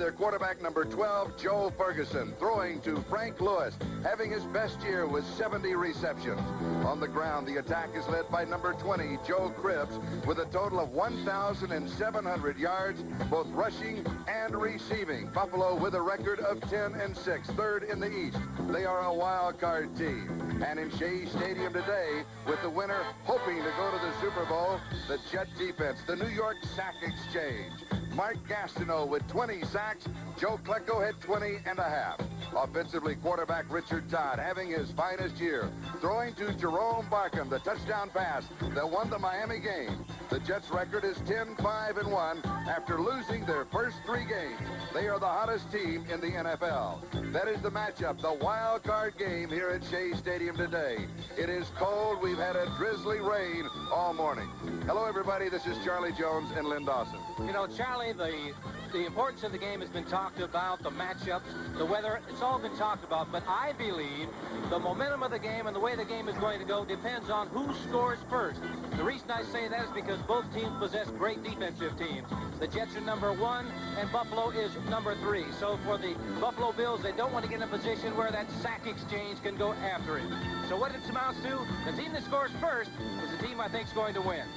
Their quarterback, number 12, Joe Ferguson, throwing to Frank Lewis, having his best year with 70 receptions. On the ground, the attack is led by number 20, Joe Cribbs, with a total of 1,700 yards, both rushing and receiving. Buffalo with a record of 10-6, third in the East. They are a wild card team. And in Shea Stadium today, with the winner hoping to go to the Super Bowl, the Jet defense, the New York Sack Exchange. Mark Gastineau with 20 sacks. Joe Klecko had 20 and a half. Offensively, quarterback Richard Todd having his finest year, throwing to Jerome Barkham, the touchdown pass that won the Miami game. The Jets' record is 10-5-1 after losing their first 3 games. They are the hottest team in the NFL. That is the matchup, the wild card game here at Shea Stadium today. It is cold. We've had a drizzly rain all morning. Hello, everybody. This is Charlie Jones and Lynn Dawson. You know, Charlie, the importance of the game has been talked about, the matchups, the weather, it's all been talked about, but I believe the momentum of the game and the way the game is going to go depends on who scores first. The reason I say that is because both teams possess great defensive teams. The Jets are number 1 and Buffalo is number 3. So for the Buffalo Bills, they don't want to get in a position where that sack exchange can go after it. So what it amounts to, the team that scores first is the team I think is going to win.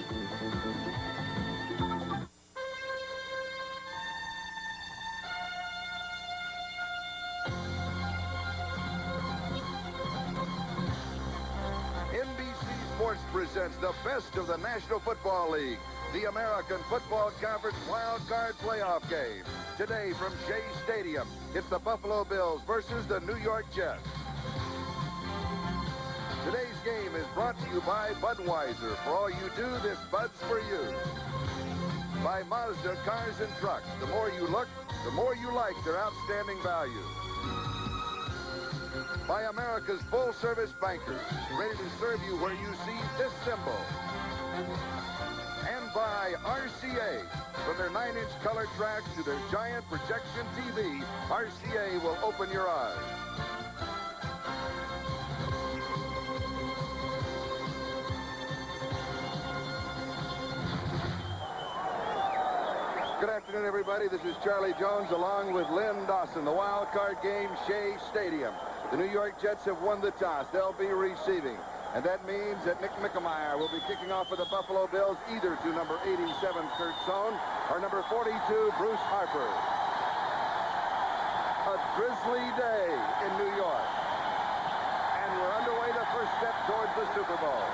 Sports presents the best of the National Football League, the American Football Conference Wild Card Playoff game. Today from Shea Stadium, it's the Buffalo Bills versus the New York Jets. Today's game is brought to you by Budweiser. For all you do, this Bud's for you. By Mazda Cars and Trucks. The more you look, the more you like their outstanding value. By America's full-service bankers, ready to serve you where you see this symbol. And by RCA. From their 9-inch color tracks to their giant projection TV, RCA will open your eyes. Good afternoon, everybody. This is Charlie Jones along with Lynn Dawson. The wild card game, Shea Stadium. The New York Jets have won the toss. They'll be receiving. And that means that Nick Mickemeyer will be kicking off for the Buffalo Bills either to number 87, Kurt Sohn, or number 42, Bruce Harper. A drizzly day in New York. And we're underway the first step towards the Super Bowl.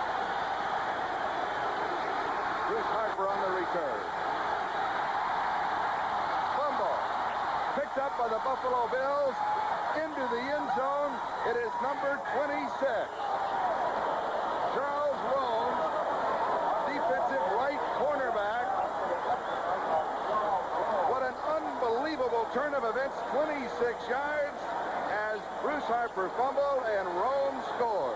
Bruce Harper on the return. Fumble. Picked up by the Buffalo Bills. Into the end zone, it is number 26. Charles Rose, defensive right cornerback. What an unbelievable turn of events, 26 yards as Bruce Harper fumbled and Rome scored.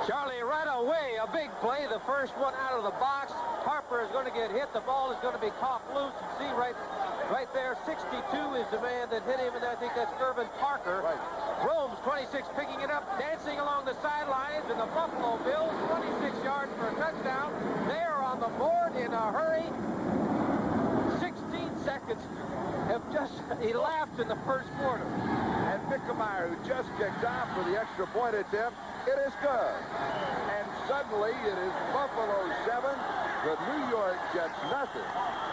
Charlie, right away, a big play, the first one out of the box. Harper is going to get hit. The ball is going to be caught loose. You see right there, 62 is the man that hit him, and I think that's Irvin Parker. Right. Rome's 26 picking it up, dancing along the sidelines, and the Buffalo Bills, 26 yards for a touchdown. They are on the board in a hurry. 16 seconds have just elapsed in the first quarter. And Mickemeyer, who just kicked off for the extra point attempt, it is good. And suddenly it is Buffalo 7, the New York Jets nothing.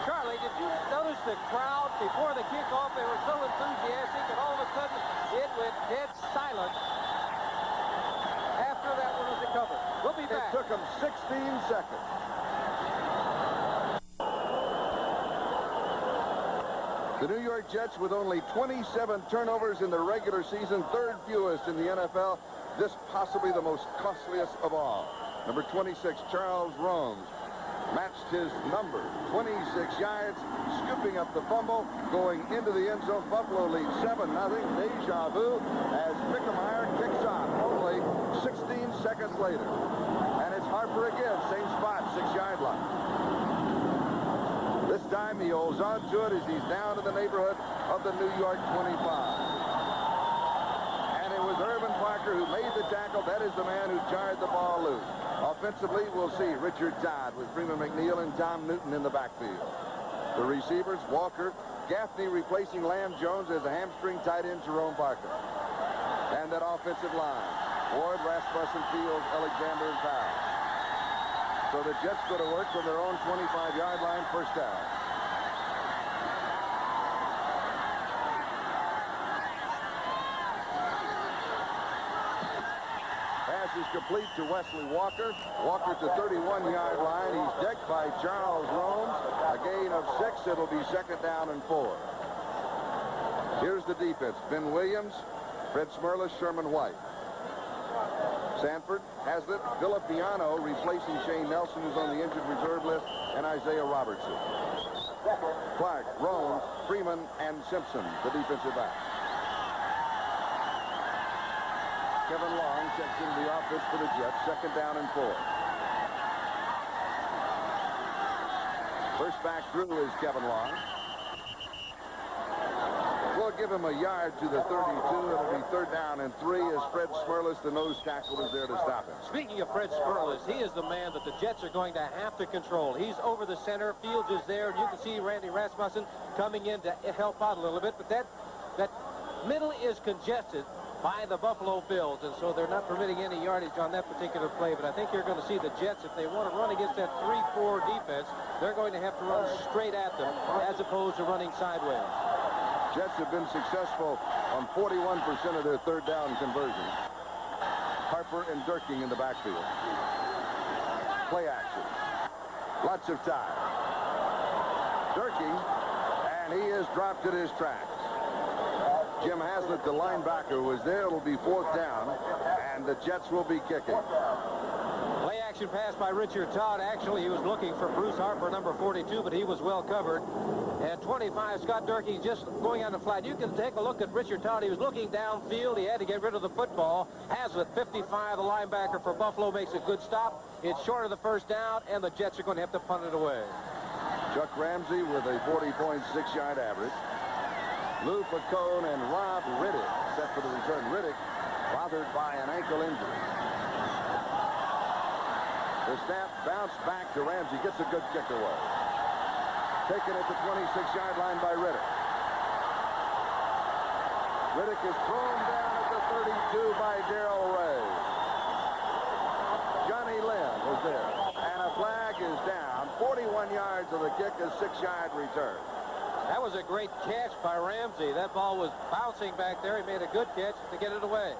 Charlie, did you notice the crowd before the kickoff? They were so enthusiastic, and all of a sudden it went dead silent after that one was recovered. We'll be back. It took them 16 seconds. The New York Jets with only 27 turnovers in the regular season, third fewest in the NFL. This possibly the most costliest of all. Number 26, Charles Romes, matched his number, 26 yards, scooping up the fumble, going into the end zone. Buffalo leads 7-0. Deja vu as Mickemeyer kicks off only 16 seconds later. And it's Harper again, same spot, 6-yard line. This time he holds on to it as he's down in the neighborhood of the New York 25. And it was Irvin Parker who made the tackle. That is the man who jarred the ball loose. Offensively, we'll see Richard Todd with Freeman McNeil and Tom Newton in the backfield. The receivers, Walker, Gaffney replacing Lamb Jones as a hamstring tight end, Jerome Parker. And that offensive line, Ward, Rasmussen, Fields, Alexander, and Powell. So the Jets go to work from their own 25-yard line, first down. Pass is complete to Wesley Walker. Walker to 31-yard line. He's decked by Charles Romes. A gain of 6. It'll be second down and 4. Here's the defense. Ben Williams, Fred Smerlas, Sherman White. Sanford, Haslett, Villapiano replacing Shane Nelson, who's on the injured reserve list, and Isaiah Robertson. Clark, Romes, Freeman, and Simpson, the defensive back. Kevin Long checks into the offense for the Jets. Second down and 4. First back through is Kevin Long. We'll give him a yard to the 32. It'll be third down and 3 as Fred Smerlas, the nose tackle, is there to stop him. Speaking of Fred Smerlas, he is the man that the Jets are going to have to control. He's over the center. Fields is there. And you can see Randy Rasmussen coming in to help out a little bit. But that middle is congested by the Buffalo Bills, and so they're not permitting any yardage on that particular play. But I think you're going to see the Jets, if they want to run against that 3-4 defense, they're going to have to run straight at them as opposed to running sideways. Jets have been successful on 41% of their third down conversions. Harper and Durking in the backfield. Play action. Lots of time. Durking, and he is dropped at his tracks. Jim Haslett, the linebacker, was there. It'll be fourth down, and the Jets will be kicking. Play action pass by Richard Todd. Actually, he was looking for Bruce Harper, number 42, but he was well covered. At 25, Scott Durkee just going on the flat. You can take a look at Richard Todd. He was looking downfield. He had to get rid of the football. Haslett, 55, the linebacker for Buffalo, makes a good stop. It's short of the first down, and the Jets are going to have to punt it away. Chuck Ramsey with a 40.6-yard average. Lou Pacone and Rob Riddick set for the return. Riddick bothered by an ankle injury. The snap bounced back to Ramsey. Gets a good kick away. Taken at the 26-yard line by Riddick. Riddick is thrown down at the 32 by Darrell Ray. Johnny Lynn was there. And a flag is down. 41 yards of the kick, a 6-yard return. That was a great catch by Ramsey. That ball was bouncing back there. He made a good catch to get it away.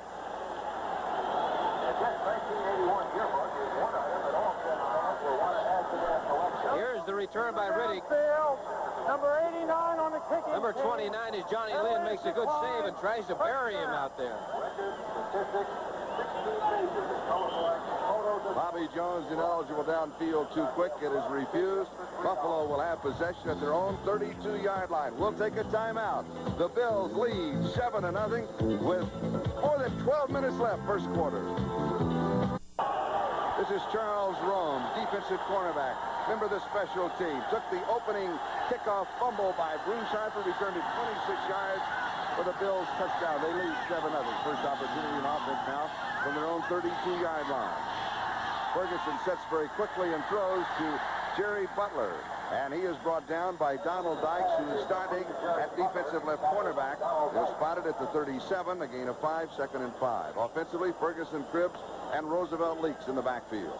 Here's the return by Riddick. Number 89 on the kicking. Number 29 is Johnny Lynn, makes a good save and tries to bury him out there. Bobby Jones ineligible downfield too quick. It is refused. Buffalo will have possession at their own 32-yard line. We'll take a timeout. The Bills lead 7-0 with more than 12 minutes left, first quarter. This is Charles Rome, defensive cornerback, member of the special team. Took the opening kickoff fumble by Bruce Harper, returned it 26 yards for the Bills touchdown. They lead 7-0. First opportunity in offense now from their own 32-yard line. Ferguson sets very quickly and throws to Jerry Butler. And he is brought down by Donald Dykes, who is starting at defensive left cornerback. He was spotted at the 37, a gain of 5, second and 5. Offensively, Ferguson, Cribbs, and Roosevelt Leaks in the backfield.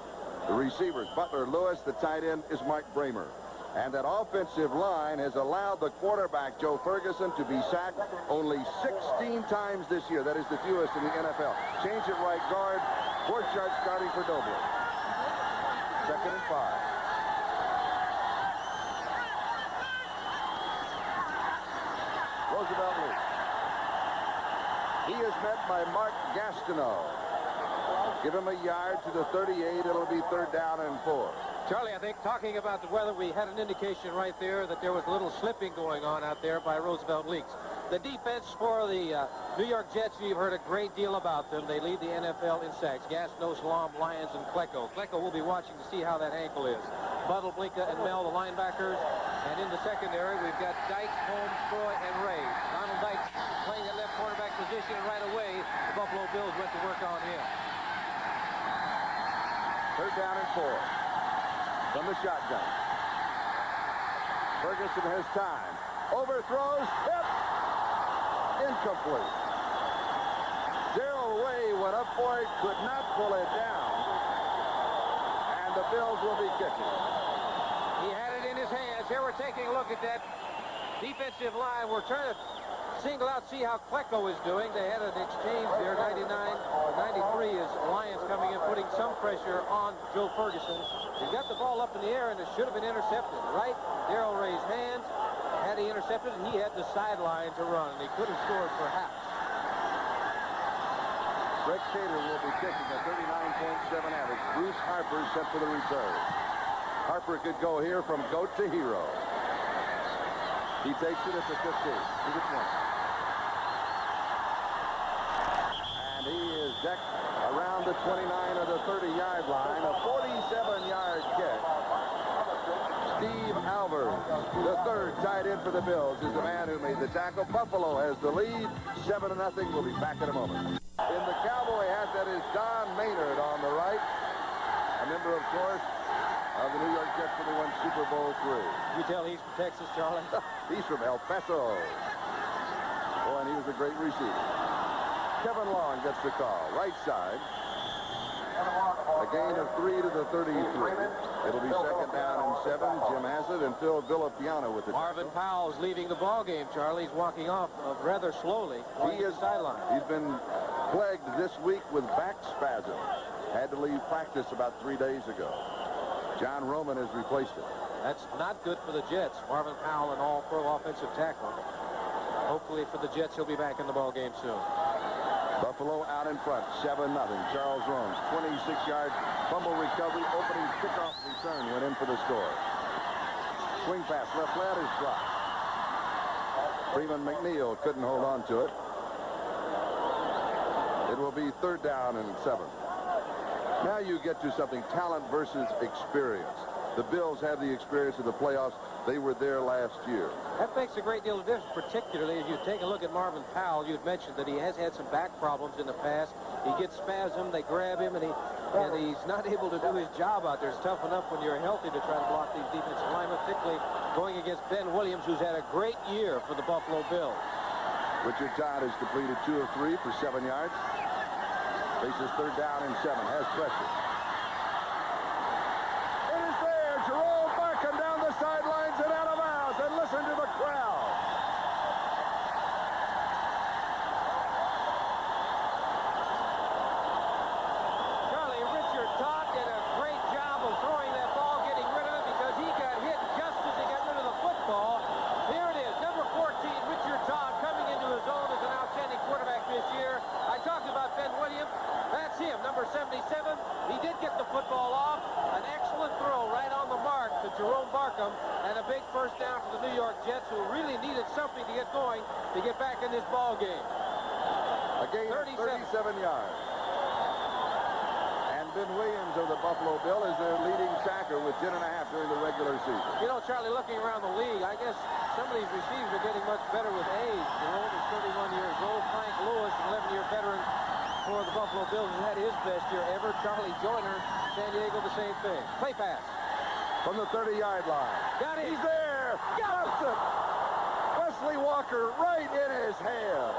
The receivers, Butler, Lewis. The tight end is Mike Bramer. And that offensive line has allowed the quarterback, Joe Ferguson, to be sacked only 16 times this year. That is the fewest in the NFL. Change at right guard. Borchardt starting for Doble. Second and 5. Roosevelt Leaks. He is met by Mark Gastineau. Give him a yard to the 38. It'll be third down and 4. Charlie, I think talking about the weather, we had an indication right there that there was a little slipping going on out there by Roosevelt Leaks. The defense for the New York Jets, you've heard a great deal about them. They lead the NFL in sacks. Gastineau, Salam, Lyons, and Klecko. Klecko will be watching to see how that ankle is. Buttle, Blinka, and Mel, the linebackers. And in the secondary, we've got Dykes, Holmes, Troy, and Ray. Donald Dykes playing at left cornerback position, and right away, the Buffalo Bills went to work on him. Third down and 4 from the shotgun. Ferguson has time. Overthrows. Hit. Incomplete. Darrell Way went up for it, could not pull it down. And the Bills will be kicking. He had it in his hands. Here we're taking a look at that defensive line. We're trying to single out, see how Klecko is doing. They had an exchange there. 99 or 93 is Lions coming in, putting some pressure on Joe Ferguson. He got the ball up in the air, and it should have been intercepted. Right? Darrell Ray's hands. Had he intercepted, and he had the sideline to run. And he could have scored perhaps. Greg Taylor will be kicking a 39.7 average. Bruce Harper set for the return. Harper could go here from goat to hero. He takes it at the 15. To the 20. And he is decked around the 29 or the 30-yard line. A 47-yard kick. Steve Alvers, the third tight end for the Bills, is the man who made the tackle. Buffalo has the lead. 7-0. We'll be back in a moment. In the Cowboy hat, that is Don Maynard on the right. A member, of course, of the New York Jets when they won Super Bowl III. You tell he's from Texas, Charlie? He's from El Paso. Oh, and he was a great receiver. Kevin Long gets the call. Right side. A gain of 3 to the 33. It'll be 2nd down and 7. Jim Hassett and Phil Villapiano with it. Marvin Powell's leaving the ball game, Charlie. He's walking off rather slowly. He is sideline. He's been plagued this week with back spasm. Had to leave practice about 3 days ago. John Roman has replaced him. That's not good for the Jets. Marvin Powell, an all-pro offensive tackle. Hopefully for the Jets, he'll be back in the ball game soon. Buffalo out in front, 7-0. Charles Romes, 26-yard fumble recovery, opening kickoff return, went in for the score. Swing pass, left flat is dropped. Freeman McNeil couldn't hold on to it. It will be 3rd down and 7. Now you get to something, talent versus experience. The Bills have the experience of the playoffs. They were there last year. That makes a great deal of difference, particularly as you take a look at Marvin Powell. You'd mentioned that he has had some back problems in the past. He gets spasm, they grab him, and he's not able to do his job out there. It's tough enough when you're healthy to try to block these defensive linemen, particularly going against Ben Williams, who's had a great year for the Buffalo Bills. Richard Todd has completed 2 of 3 for 7 yards. Faces 3rd down and 7. Has pressure. It is there. Jerome Barkham down the sidelines and out of bounds. And listen to the crowd. Charlie, Richard Todd did a great job of throwing that ball, getting rid of it, because he got hit just as he got rid of the football. Here it is, number 14, Richard Todd, coming into his own as an outstanding quarterback this year. I talked about Ben Williams. That's him, number 77. He did get the football off. An excellent throw right on the mark to Jerome Barkham, and a big 1st down for the New York Jets, who really needed something to get going to get back in this ball game. A gain of 37 yards. And Ben Williams of the Buffalo Bill is their leading sacker with 10.5 during the regular season. You know, Charlie, looking around the league, I guess some of these receivers are getting much better with age. Jerome is 31 years old. Frank Lewis, an 11-year veteran for the Buffalo Bills, has had his best year ever. Charlie Joyner, San Diego, the same thing. Play pass. From the 30-yard line. Got it. He's there. Got it. Wesley Walker right in his hand.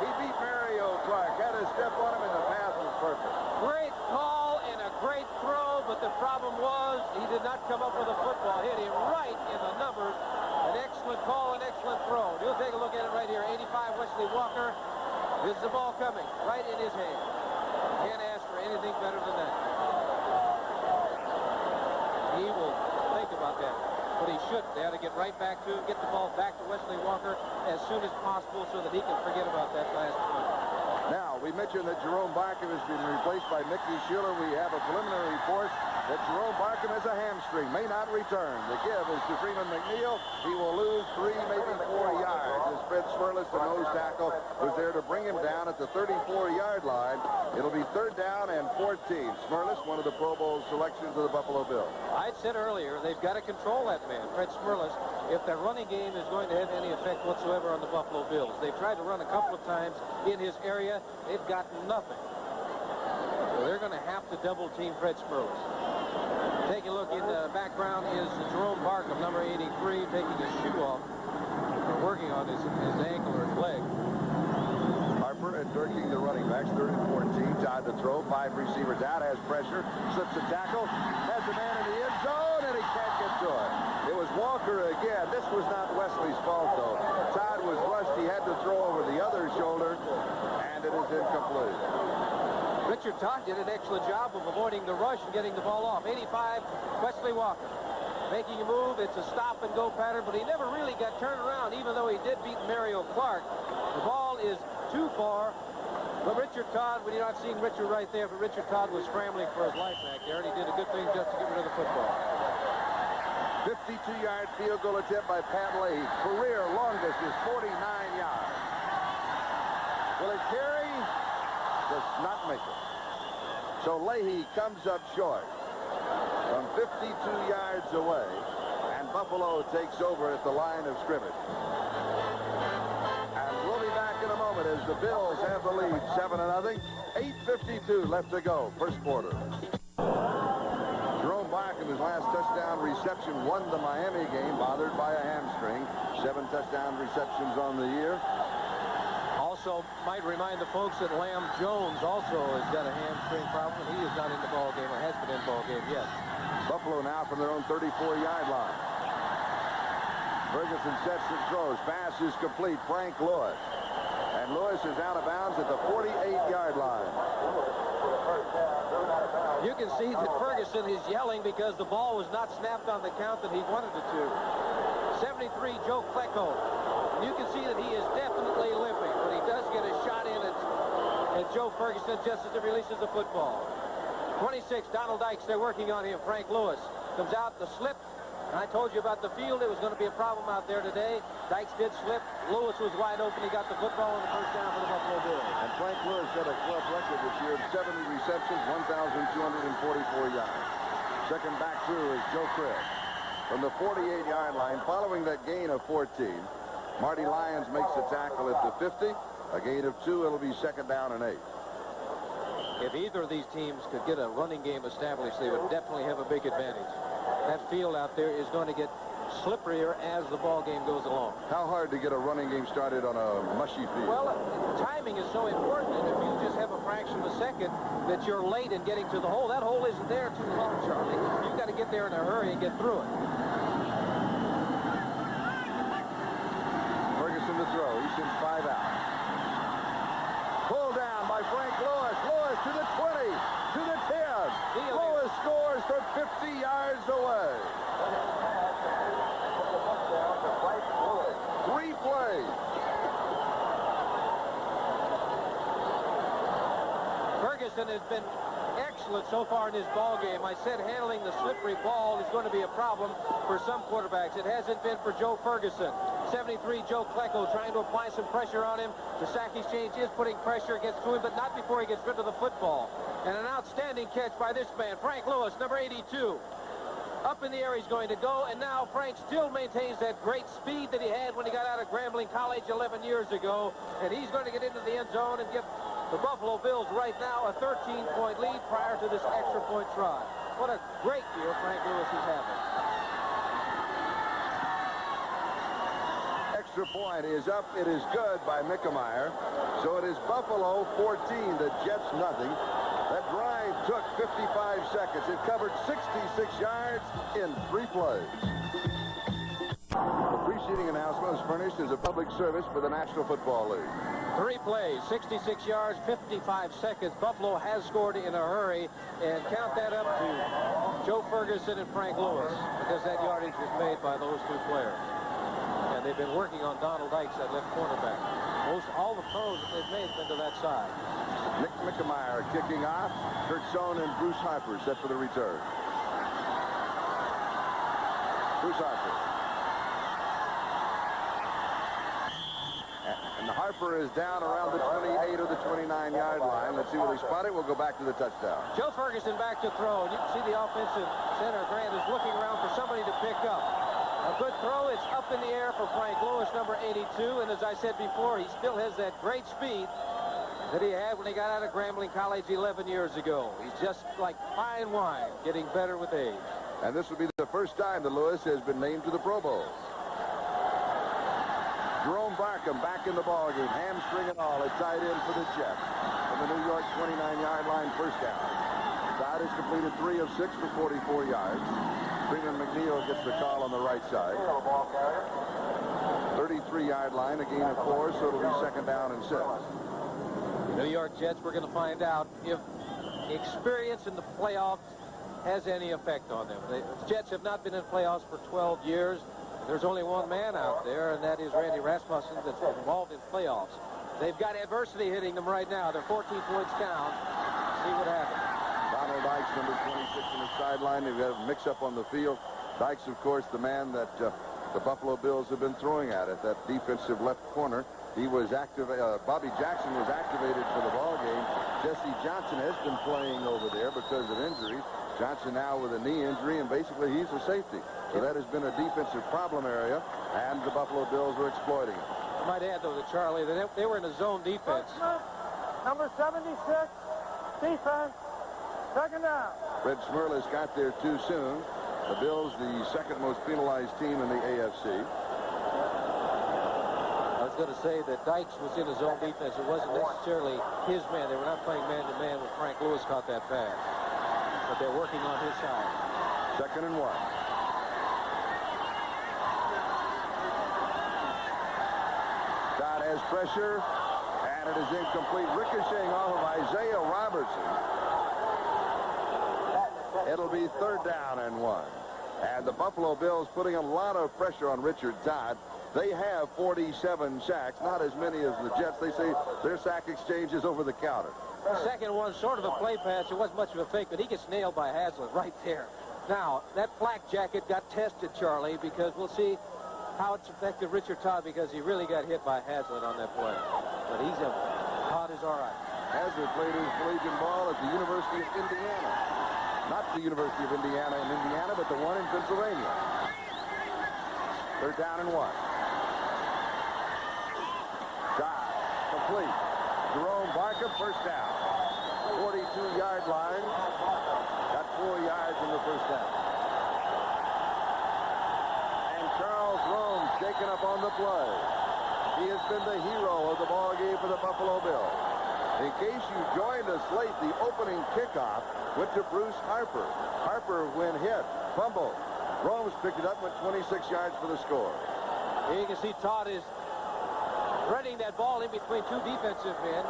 He beat Mario Clark. Had a step on him, and the pass was perfect. Great call and a great throw, but the problem was he did not come up with a football. Hit him right in the numbers. An excellent call, an excellent throw. You'll take a look at it right here. 85, Wesley Walker. This is the ball coming right in his hand. Can't ask for anything better than that. He will think about that, but he shouldn't. They ought to get right back to him, get the ball back to Wesley Walker as soon as possible so that he can forget about that last one. Now, we mentioned that Jerome Barkham has been replaced by Mickey Schuler. We have a preliminary report that Jerome Barkham has a hamstring, may not return. The give is to Freeman McNeil. He will lose 3, maybe 4 yards, as Fred Smirlis, the nose tackle, was there to bring him down at the 34-yard line. It'll be 3rd down and 14. Smirlis, one of the Pro Bowl selections of the Buffalo Bills. I said earlier, they've got to control that man, Fred Smirlis, if their running game is going to have any effect whatsoever on the Buffalo Bills. They've tried to run a couple of times in his area. They've got nothing. So they're going to have to double-team Fred Sperlis. Take a look in the background is Jerome Barkham, number 83, taking his shoe off. Or working on his ankle or his leg. Harper and Durking, the running backs, 3rd and 14. Time to throw. 5 receivers out. Has pressure. Slips a tackle. Has a man in the end zone, and he can't get to it. It was Walker again. This was not Wesley's fault, though. Todd was rushed. He had to throw over the other shoulder, and it is incomplete. Richard Todd did an excellent job of avoiding the rush and getting the ball off. 85, Wesley Walker. Making a move. It's a stop-and-go pattern, but he never really got turned around, even though he did beat Mario Clark. The ball is too far. But Richard Todd, when you're not seeing Richard right there, but Richard Todd was scrambling for his life back there, and he did a good thing just to get rid of the football. 52-yard field goal attempt by Pat Leahy. Career longest is 49 yards. Will it carry? Does not make it. So Leahy comes up short from 52 yards away, and Buffalo takes over at the line of scrimmage. And we'll be back in a moment as the Bills have the lead 7-0. 8:52 left to go, first quarter. Jerome Barkham, his last touchdown reception, won the Miami game, bothered by a hamstring. 7 touchdown receptions on the year. Also, might remind the folks that Lamb Jones also has got a hamstring problem. He is not in the ball game, or has been in the ball game yet. Buffalo now from their own 34-yard line. Ferguson sets and throws. Pass is complete. Frank Lewis. And Lewis is out of bounds at the 48-yard line. You can see that Ferguson is yelling because the ball was not snapped on the count that he wanted it to. 73, Joe Klecko. You can see that he is definitely limping, but he does get a shot in at Joe Ferguson just as he releases the football. 26, Donald Dykes, they're working on him. Frank Lewis comes out the slip. And I told you about the field. It was going to be a problem out there today. Dykes did slip. Lewis was wide open. He got the football on the first down for the Buffalo Bills. And Frank Lewis set a club record this year of 70 receptions, 1,244 yards. Second back through is Joe Cribbs. From the 48-yard line, following that gain of 14, Marty Lyons makes the tackle at the 50. A gain of 2, it'll be second down and 8. If either of these teams could get a running game established, they would definitely have a big advantage. That field out there is going to get slipperier as the ball game goes along. How hard to get a running game started on a mushy field? Well, timing is so important, and if you just have a fraction of a second that you're late in getting to the hole, that hole isn't there too long, Charlie. You've got to get there in a hurry and get through it. Ferguson to throw. He sends 5 out. Pulled down by Frank Lewis. Lewis to the 20, to the 10. Lewis scores from 50 yards away. 3 plays. Ferguson has been excellent so far in this ball game. I said handling the slippery ball is going to be a problem for some quarterbacks. It hasn't been for Joe Ferguson. 73, Joe Klecko trying to apply some pressure on him. The sack exchange is putting pressure, gets through him, but not before he gets rid of the football. And an outstanding catch by this man, Frank Lewis, number 82. Up in the air he's going to go, and now Frank still maintains that great speed that he had when he got out of Grambling College 11 years ago. And he's going to get into the end zone and give the Buffalo Bills right now a 13-point lead prior to this extra point try. What a great year Frank Lewis is having. Extra point is up. It is good by Mickemeyer. So it is Buffalo 14, the Jets nothing. That drive took 55 seconds. It covered 66 yards in 3 plays. The preceding announcement is furnished as a public service for the National Football League. 3 plays, 66 yards, 55 seconds. Buffalo has scored in a hurry, and count that up to Joe Ferguson and Frank Lewis, because that yardage was made by those 2 players. And they've been working on Donald Dykes, that left cornerback. All the throws that they've made have been to that side. Nick Mickemeyer kicking off. Kurt Sohn and Bruce Harper set for the return. Bruce Harper. And Harper is down around the 28 or the 29-yard line. Let's see where they spot it. We'll go back to the touchdown. Joe Ferguson back to throw. And you can see the offensive center, Grant, is looking around for somebody to pick up. A good throw. It's up in the air for Frank Lewis, number 82. And as I said before, he still has that great speed. that he had when he got out of Grambling College 11 years ago. He's just like fine wine, getting better with age. And this will be the first time that Lewis has been named to the Pro Bowl. Jerome Barkham back in the ballgame, hamstring and all, at tight end for the Jets. From the New York 29-yard line, first down. Todd has completed 3 of 6 for 44 yards. Freeman McNeil gets the call on the right side. 33-yard line, a gain of 4, so it'll be second down and 6. New York Jets, we're going to find out if experience in the playoffs has any effect on them. The Jets have not been in playoffs for 12 years. There's only one man out there, and that is Randy Rasmussen, that's involved in playoffs. They've got adversity hitting them right now. They're 14 points down. See what happens. Donald Dykes, number 26 on the sideline. They've got a mix-up on the field. Dykes, of course, the man that the Buffalo Bills have been throwing at that defensive left corner. He was active. Bobby Jackson was activated for the ball game. Jesse Johnson has been playing over there because of injuries. Johnson now with a knee injury, and basically he's a safety. So that has been a defensive problem area, and the Buffalo Bills are exploiting it. I might add, though, that Charlie, they were in a zone defense. Number 76, defense, second down. Fred Smerlas got there too soon. The Bills, the second most penalized team in the AFC. I was going to say that Dykes was in a zone defense. It wasn't necessarily his man. They were not playing man-to-man when Frank Lewis caught that pass. But they're working on his side. Second and 1. Todd has pressure, and it is incomplete. Ricocheting off of Isaiah Robertson. It'll be third down and 1. And the Buffalo Bills putting a lot of pressure on Richard Todd. They have 47 sacks, not as many as the Jets. They say their sack exchange is over the counter. Second one, sort of a play pass. It wasn't much of a fake, but he gets nailed by Hazlitt right there. Now, that flak jacket got tested, Charlie, because we'll see how it's affected Richard Todd, because he really got hit by Hazlitt on that play. But Todd is all right. Hazlitt played his collegiate ball at the University of Indiana. Not the University of Indiana in Indiana, but the one in Pennsylvania. Third down and 1. Todd, complete. Jerome Barkham, first down. 42-yard line. Got 4 yards in the first down. And Charles Rome taken up on the play. He has been the hero of the ball game for the Buffalo Bills. In case you joined us late, the opening kickoff went to Bruce Harper. Harper, when hit, fumbled. Rome's picked it up, went 26 yards for the score. Here you can see Todd is threading that ball in between 2 defensive men.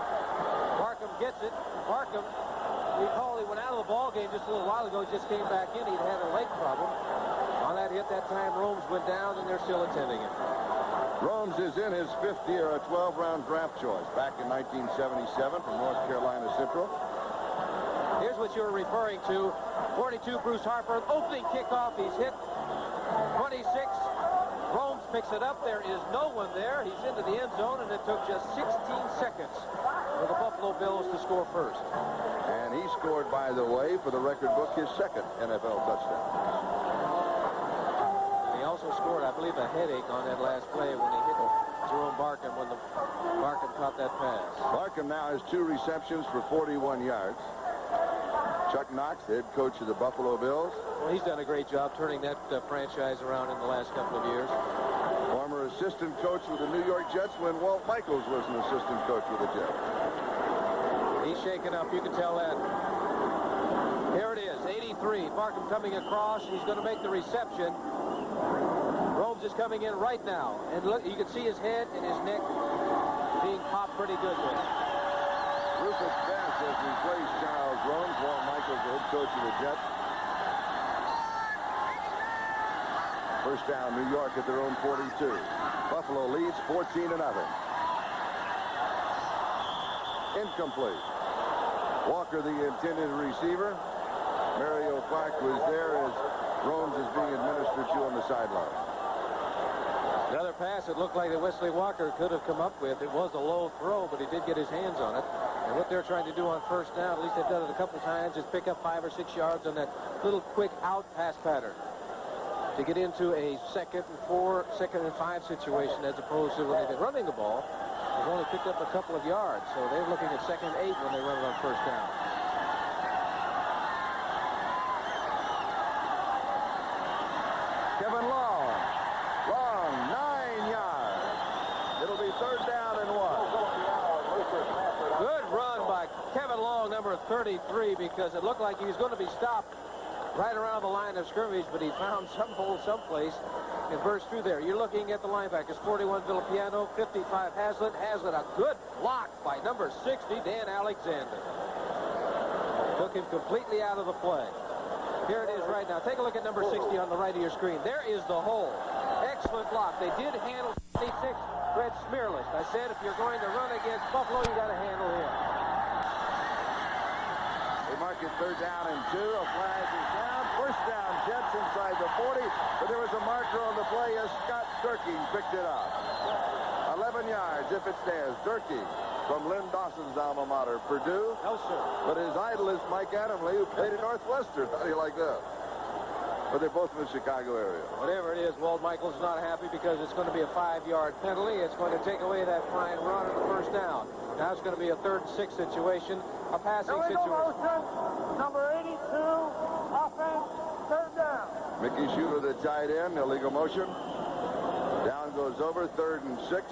Barkham gets it. Barkham, recall he went out of the ball game just a little while ago, just came back in. He'd had a leg problem. On that hit that time, Rome's went down, and they're still attending it. Rome's is in his 5th year, a 12-round draft choice, back in 1977 from North Carolina Central. Here's what you're referring to. 42, Bruce Harper, opening kickoff. He's hit 26. Romes picks it up. There is no one there. He's into the end zone, and it took just 16 seconds for the Buffalo Bills to score first. And he scored, by the way, for the record book, his 2nd NFL touchdown. And he also scored, I believe, a headache on that last play when he hit Jerome Barkham when Barkham caught that pass. Barkham now has 2 receptions for 41 yards. Chuck Knox, head coach of the Buffalo Bills. Well, he's done a great job turning that franchise around in the last couple of years. Former assistant coach with the New York Jets when Walt Michaels was an assistant coach with the Jets. He's shaken up. You can tell that. Here it is, 83. Barkham coming across. He's going to make the reception. Romes is coming in right now. And look, you can see his head and his neck being popped pretty good there. Rufus Bass has replaced Charles Romes. Walt Michaels, the head coach of the Jets. First down, New York at their own 42. Buffalo leads 14-0. Incomplete. Walker, the intended receiver. Mario Clark was there as Romes is being administered to on the sideline. Another pass it looked like that Wesley Walker could have come up with. It was a low throw, but he did get his hands on it. And what they're trying to do on first down, at least they've done it a couple of times, is pick up 5 or 6 yards on that little quick out pass pattern. to get into a 2nd and 4, 2nd and 5 situation, as opposed to when they've been running the ball. They've only picked up a couple of yards, so they're looking at 2nd and 8 when they run it on 1st down. Kevin Long, 9 yards. It'll be 3rd down and 1. Good run by Kevin Long, number 33, because it looked like he was going to be stopped right around the line of scrimmage, but he found some hole someplace and burst through there. You're looking at the linebackers, 41 Villapiano, 55 Haslett. Haslett, a good block by number 60, Dan Alexander. Took him completely out of the play. Here it is right now. Take a look at number 60 on the right of your screen. There is the hole. Excellent block. They did handle 26, Fred Smearless. I said if you're going to run against Buffalo, you got to handle him. They mark it 3rd down and 2. A flag is down. 1st down, Jets inside the 40. But there was a marker on the play as Scott Durkee picked it up. 11 yards if it stands. Durkee from Lynn Dawson's alma mater, Purdue. No, sir. But his idol is Mike Adamle, who played at Northwestern. How do you like that? But they're both in the Chicago area. Whatever it is, Walt Michaels not happy because it's going to be a 5-yard penalty. It's going to take away that fine run on the 1st down. Now it's going to be a 3rd and 6 situation, a passing situation. Motion, number 82, offense, 3rd down. Mickey Schuler, the tight end, illegal motion. Down goes over, 3rd and 6.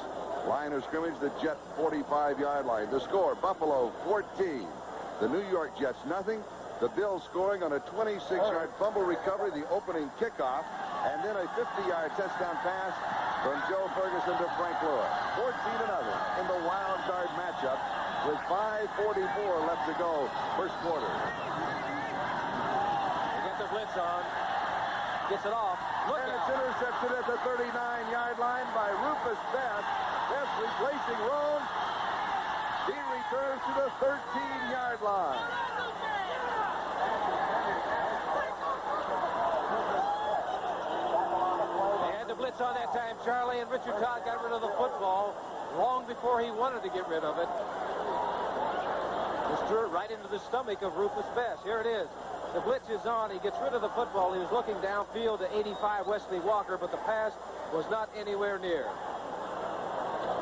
Line of scrimmage, the Jet 45-yard line. The score, Buffalo 14. The New York Jets nothing. The Bills scoring on a 26-yard fumble recovery, the opening kickoff, and then a 50-yard touchdown pass from Joe Ferguson to Frank Lewis. 14-0 in the wild card matchup with 5:44 left to go, 1st quarter. They get the blitz on. Gets it off. Look And out. it's intercepted at the 39-yard line by Rufus Best. Best replacing Rome. He returns to the 13-yard line. They had the blitz on that time, Charlie, and Richard Todd got rid of the football long before he wanted to get rid of it. Just threw it right into the stomach of Rufus Best. Here it is. The blitz is on. He gets rid of the football. He was looking downfield to 85 Wesley Walker, but the pass was not anywhere near.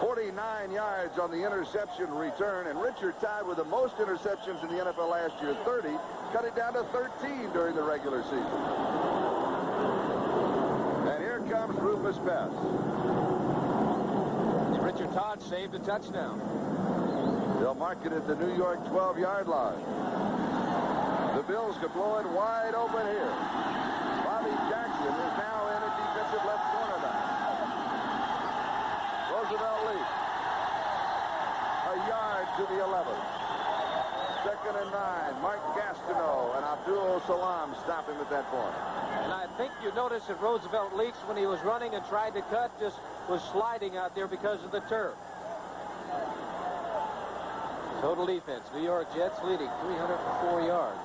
49 yards on the interception return, and Richard Todd with the most interceptions in the NFL last year, 30, cut it down to 13 during the regular season. And here comes Rufus Best. Richard Todd saved a touchdown. They'll mark it at the New York 12-yard line. The Bills could blow it wide open here. Bobby Jackson is now in at defensive left corner now. Roosevelt leads. A yard to the 11. 2nd and 9. Mark Gastineau and Abdul Salam stop him at that point. And I think you noticed that Roosevelt Leaks, when he was running and tried to cut, just was sliding out there because of the turf. Total defense, New York Jets leading 304 yards.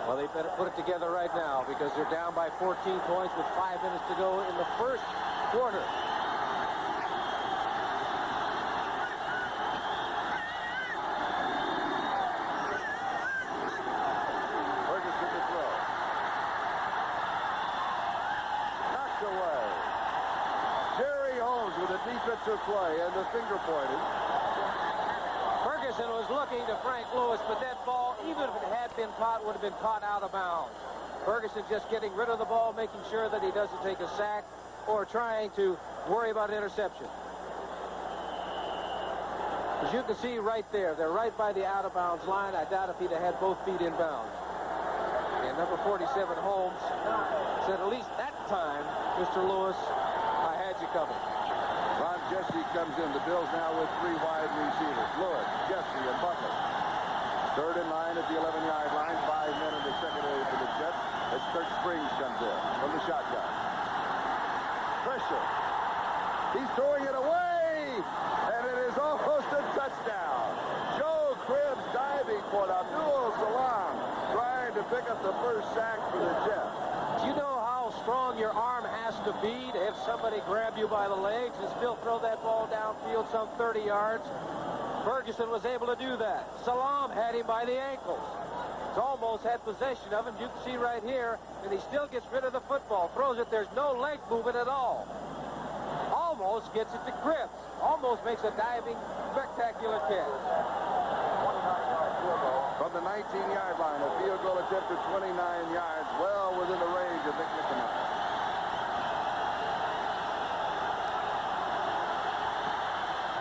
Well, they better put it together right now because they're down by 14 points with 5 minutes to go in the 1st quarter. Ferguson to throw. Knocked away. Jerry Holmes with a defensive play and the finger pointing. Ferguson was looking to Frank Lewis, but that ball, even if it had been caught, would have been caught out of bounds. Ferguson just getting rid of the ball, making sure that he doesn't take a sack or trying to worry about interception. As you can see right there, they're right by the out-of-bounds line. I doubt if he'd have had both feet in bounds. And number 47, Holmes, said at least that time, Mr. Lewis, I had you covered. Ron Jesse comes in. The Bills now with 3 wide receivers. Lewis, Jesse, and Butler. 3rd and 9 at the 11-yard line. 5 men in the secondary for the Jets as Kirk Springs comes in from the shotgun. Pressure. He's throwing it away, and it is almost a touchdown. Joe Cribbs diving for Abdul Salam, trying to pick up the first sack for the Jets. Do you know how strong your arm has to be to have somebody grab you by the legs and still throw that ball downfield some 30 yards? Ferguson was able to do that. Salam had him by the ankles. It's almost had possession of him. You can see right here, and he still gets rid of the football. Throws it. There's no leg movement at all. Almost gets it to Cripps. Almost makes a diving, spectacular catch. From the 19-yard line, a field goal attempt at 29 yards, well within the range of Nick Nickemeyer.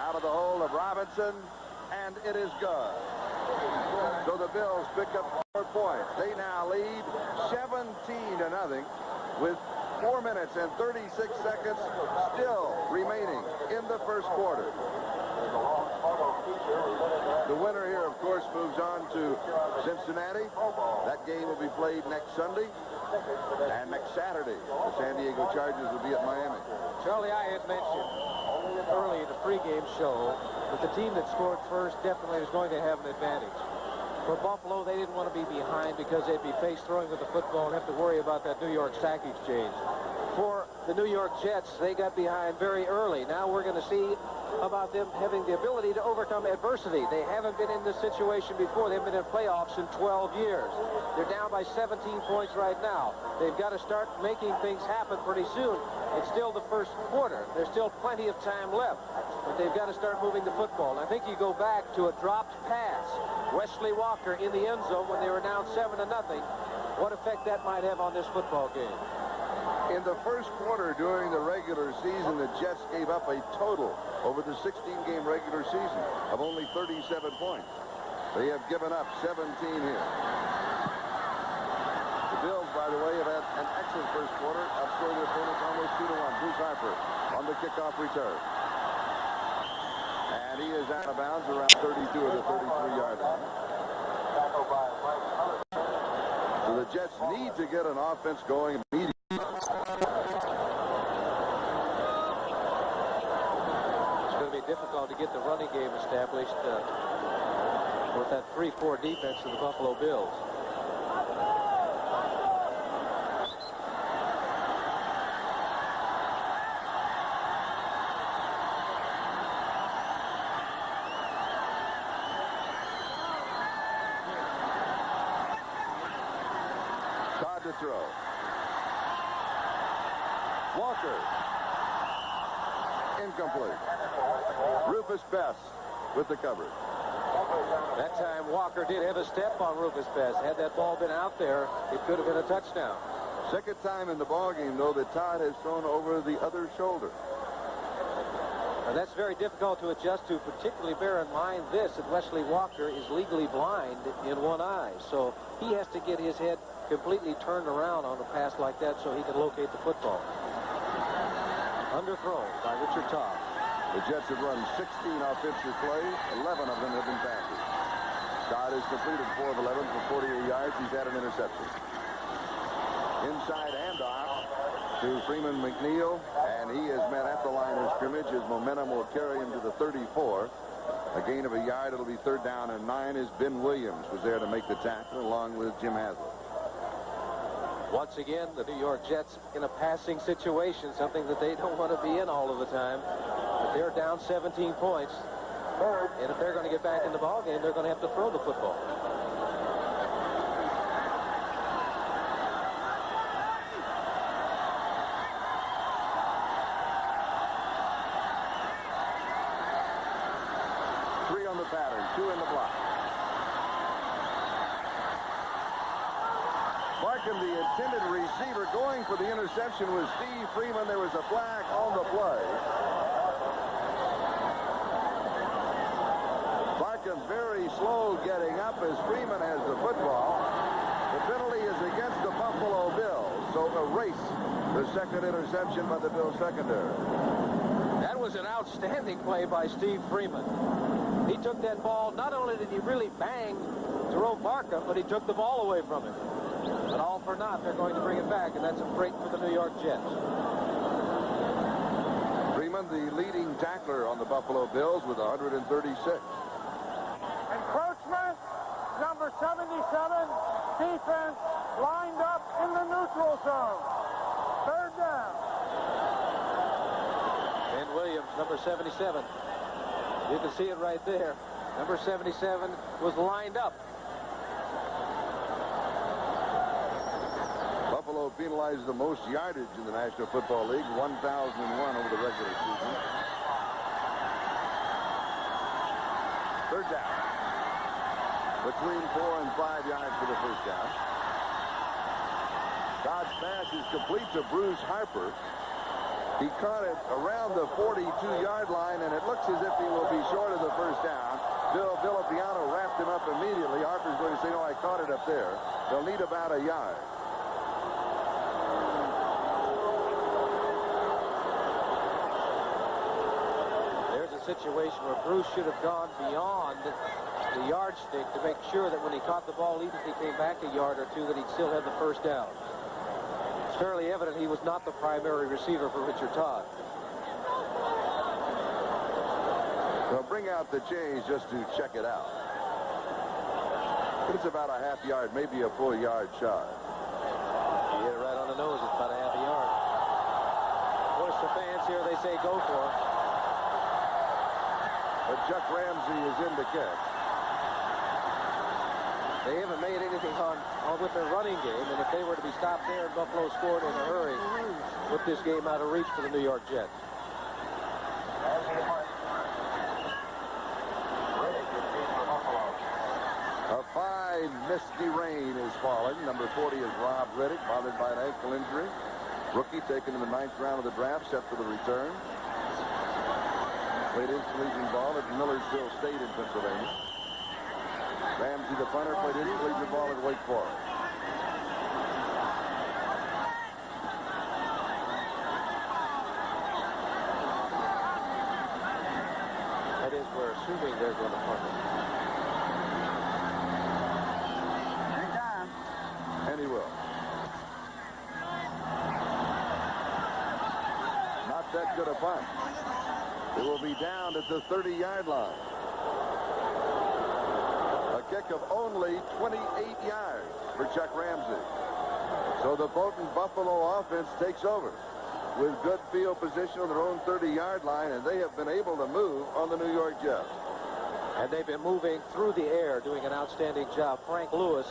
Out of the hold of Robinson, and it is good. So the Bills pick up 4 points. They now lead 17-0 with 4 minutes and 36 seconds still remaining in the first quarter. The winner here, of course, moves on to Cincinnati. That game will be played next Sunday. And next Saturday, the San Diego Chargers will be at Miami. Charlie, I had mentioned early in the pregame show that the team that scored first definitely is going to have an advantage. For Buffalo, they didn't want to be behind because they'd be face throwing with the football and have to worry about that New York sack exchange. For the New York Jets, they got behind very early. Now we're going to see about them having the ability to overcome adversity. They haven't been in this situation before. They've been in playoffs in 12 years. They're down by 17 points right now. They've got to start making things happen pretty soon. It's still the first quarter. There's still plenty of time left. But they've got to start moving the football. And I think you go back to a dropped pass. Wesley Walker in the end zone when they were down 7-0. What effect that might have on this football game? In the first quarter during the regular season, the Jets gave up a total over the 16-game regular season of only 37 points. They have given up 17 here. The Bills, by the way, have had an excellent first quarter, outscoring their opponents almost 2-1. Bruce Harper on the kickoff return. And he is out of bounds around 32 of the 33-yard line. So the Jets need to get an offense going immediately. Difficult to get the running game established with that 3-4 defense of the Buffalo Bills. Todd to throw. Walker. Incomplete. Rufus Bess with the coverage. That time Walker did have a step on Rufus Bess. Had that ball been out there, it could have been a touchdown. Second time in the ball game, though, that Todd has thrown over the other shoulder. Now, that's very difficult to adjust to, particularly bear in mind this, that Wesley Walker is legally blind in one eye. So he has to get his head completely turned around on a pass like that so he can locate the football. Underthrown by Richard Todd. The Jets have run 16 offensive plays. 11 of them have been passes. Todd has completed 4 of 11 for 48 yards. He's had an interception. Inside handoff to Freeman McNeil, and he is met at the line of scrimmage. His momentum will carry him to the 34. A gain of a yard. It'll be 3rd down and 9 as Ben Williams was there to make the tackle along with Jim Haslett. Once again, the New York Jets in a passing situation, something that they don't want to be in all of the time. But they're down 17 points. And if they're going to get back in the ball game, they're going to have to throw the football. Three on the pattern, 2 in the block. Barkham, the intended receiver, going for the interception was Steve Freeman. There was a flag on the play. Barkham very slow getting up as Freeman has the football. The penalty is against the Buffalo Bills, so erase the second interception by the Bills secondary. That was an outstanding play by Steve Freeman. He took that ball. Not only did he really bang Jerome Barkham, but he took the ball away from him. But all for naught, they're going to bring it back, and that's a break for the New York Jets. Freeman, the leading tackler on the Buffalo Bills with 136. Encroachment, number 77, defense lined up in the neutral zone. 3rd down. Ben Williams, number 77. You can see it right there. Number 77 was lined up. penalized the most yardage in the National Football League, 1,001 over the regular season. Third down. Between 4 and 5 yards for the first down. Todd's pass is complete to Bruce Harper. He caught it around the 42-yard line, and it looks as if he will be short of the first down. Bill Villapiano wrapped him up immediately. Harper's going to say, no, I caught it up there. They'll need about a yard. There's a situation where Bruce should have gone beyond the yardstick to make sure that when he caught the ball, even if he came back a yard or two, that he'd still have the first down. It's fairly evident he was not the primary receiver for Richard Todd. They'll bring out the chains just to check it out. It's about a half yard, maybe a full yard shot. He hit it right on the nose. It's about a half a yard. Of course, the fans here, they say go for it. But Chuck Ramsey is in the catch. They haven't made anything on with their running game, and if they were to be stopped there, Buffalo scored in a hurry, put this game out of reach for the New York Jets. A fine, misty rain is falling. Number 40 is Rob Riddick, bothered by an ankle injury. Rookie taken in the 9th round of the draft, set for the return. Played his collegiate ball at Millersville State in Pennsylvania. Ramsey, the punter, played his collegiate ball at Wake Forest. That is, we're assuming they're going to punt it. And he will. Not that good a punt. It will be down at the 30-yard line. A kick of only 28 yards for Chuck Ramsey. So the potent Buffalo offense takes over with good field position on their own 30-yard line, and they have been able to move on the New York Jets. And they've been moving through the air, doing an outstanding job. Frank Lewis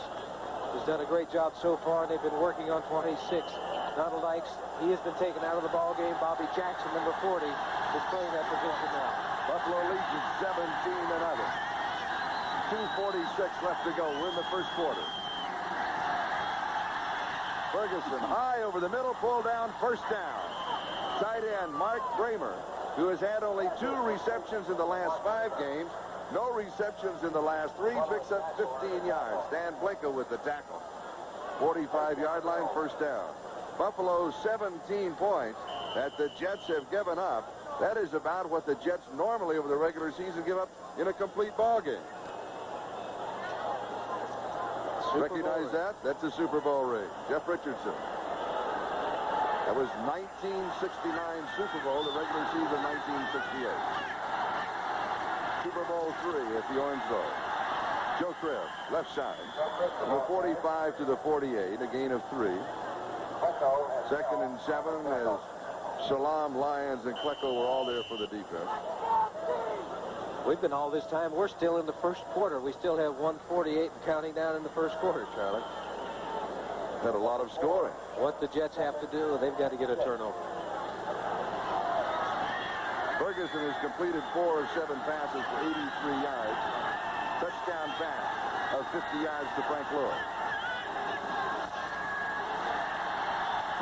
has done a great job so far, and they've been working on 26. Donald Ikes, he has been taken out of the ball game. Bobby Jackson, number 40, is playing that position now. Buffalo leads at 17-0. 2:46 left to go. We're in the first quarter. Ferguson high over the middle, pull down, first down. Tight end Mark Kramer, who has had only 2 receptions in the last 5 games, no receptions in the last 3, picks up 15 yards. Dan Blinko with the tackle. 45-yard line, first down. Buffalo 17 points that the Jets have given up. That is about what the Jets normally over the regular season give up in a complete ball game. Recognize that? That's a Super Bowl ring. Jeff Richardson. That was 1969 Super Bowl, the regular season 1968. Super Bowl III at the Orange Bowl. Joe Cribb, left side. From the 45 to the 48, a gain of 3. 2nd and 7 as Salam, Lyons, and Klecko were all there for the defense. We've been all this time. We're still in the first quarter. We still have 1:48 and counting down in the first quarter, Charlie. Had a lot of scoring. What the Jets have to do, they've got to get a turnover. Ferguson has completed 4 of 7 passes for 83 yards. Touchdown pass of 50 yards to Frank Lewis.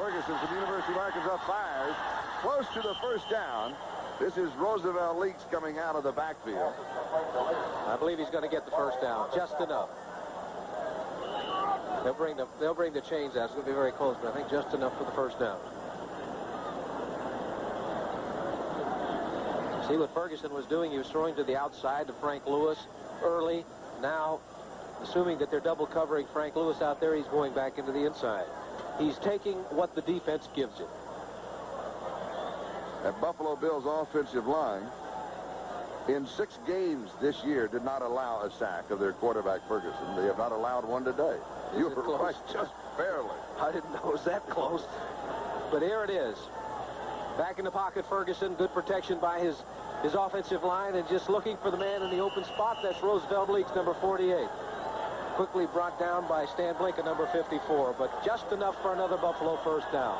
Ferguson from the University of Arkansas fires close to the first down. This is Roosevelt Leaks coming out of the backfield. I believe he's going to get the first down, just enough. They'll bring the chains out. It's going to be very close, but I think just enough for the first down. See what Ferguson was doing? He was throwing to the outside to Frank Lewis early. Now, assuming that they're double covering Frank Lewis out there, he's going back into the inside. He's taking what the defense gives him. That Buffalo Bills offensive line in 6 games this year did not allow a sack of their quarterback Ferguson. They have not allowed one today. You were right, just barely. I didn't know it was that close. But here it is. Back in the pocket, Ferguson. Good protection by his offensive line, and just looking for the man in the open spot. That's Roosevelt Leaks, number 48. Quickly brought down by Stan Blinken, number 54, but just enough for another Buffalo first down.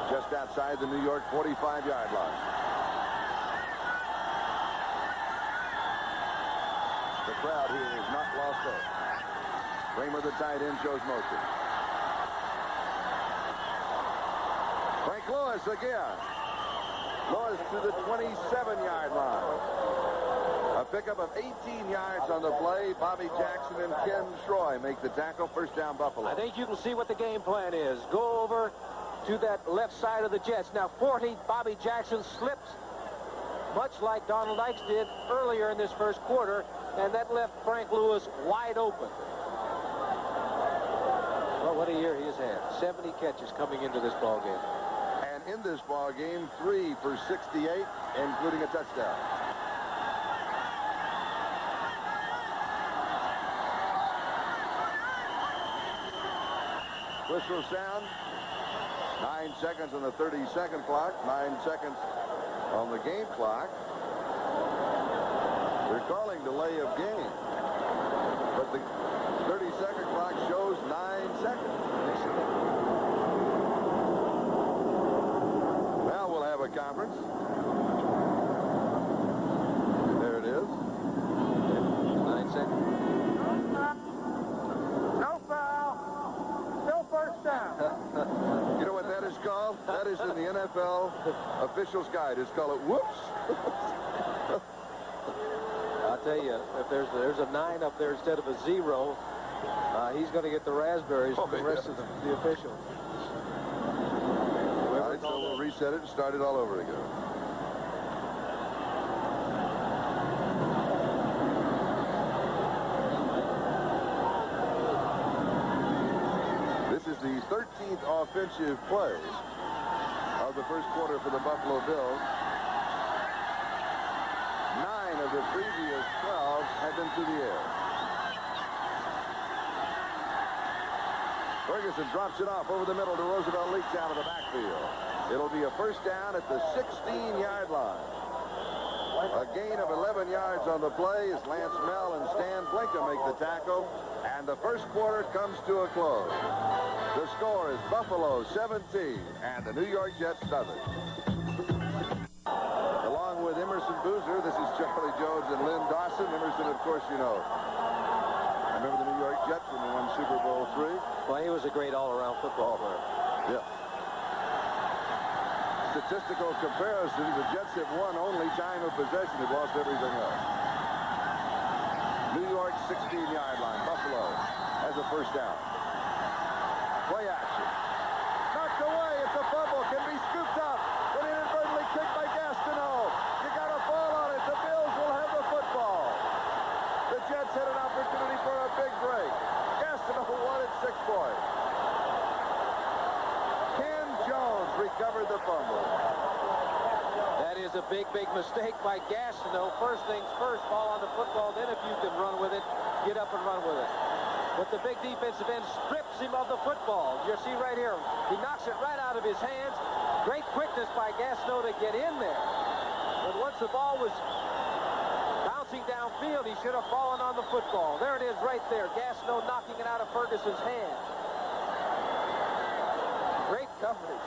Just outside the New York 45-yard line. The crowd here is not lost hope. Kramer, the tight end, shows motion. Frank Lewis again. Lewis to the 27-yard line. A pickup of 18 yards on the play. Bobby Jackson and Ken Troy make the tackle. First down, Buffalo. I think you can see what the game plan is. Go over to that left side of the Jets. Now 40, Bobby Jackson slips, much like Donald Dykes did earlier in this first quarter, and that left Frank Lewis wide open. Well, what a year he has had. 70 catches coming into this ball game. And in this ball game, 3 for 68, including a touchdown. Whistle sound. 9 seconds on the 30-second clock. 9 seconds on the game clock. They're calling delay of game. But the 30-second clock shows 9 seconds. Now we'll have a conference. There it is. 9 seconds. No foul. Still first down. You know what that is called? That is in the NFL officials' guide. It's called a whoops. I'll tell you, if there's a 9 up there instead of a 0, he's going to get the raspberries from the rest of the officials. All right, so we'll reset it and start it all over again. This is the 13th offensive play of the first quarter for the Buffalo Bills. 9 of the previous 12 have been through the air. Ferguson drops it off over the middle to Roosevelt Leach out of the backfield. It'll be a first down at the 16-yard line. A gain of 11 yards on the play as Lance Mel and Stan Blinken make the tackle, and the first quarter comes to a close. The score is Buffalo 17 and the New York Jets 7. Along with Emerson Boozer, this is Charlie Jones and Lynn Dawson. Emerson, of course, you know. Remember the New York Jets when they won Super Bowl III? Well, he was a great all-around football player. Yeah. Statistical comparison, the Jets have won only time of possession. They've lost everything else. New York 16-yard line. Buffalo has a first down. Play action. Knocked away. It's a fumble. Can be scooped up. But inadvertently kicked by Gastineau. You got a ball on it. The Bills will have the football. The Jets had an opportunity for a big break. Gastineau won at 6 points. Ken Jones recovered the fumble. That is a big, big mistake by Gastineau. First things first, ball on the football. Then if you can run with it, get up and run with it. But the big defensive end strips him of the football. You see right here, he knocks it right out of his hands. Great quickness by Gastineau to get in there. But once the ball was bouncing downfield, he should have fallen on the football. There it is right there. Gastineau knocking it out of Ferguson's hand. Great coverage.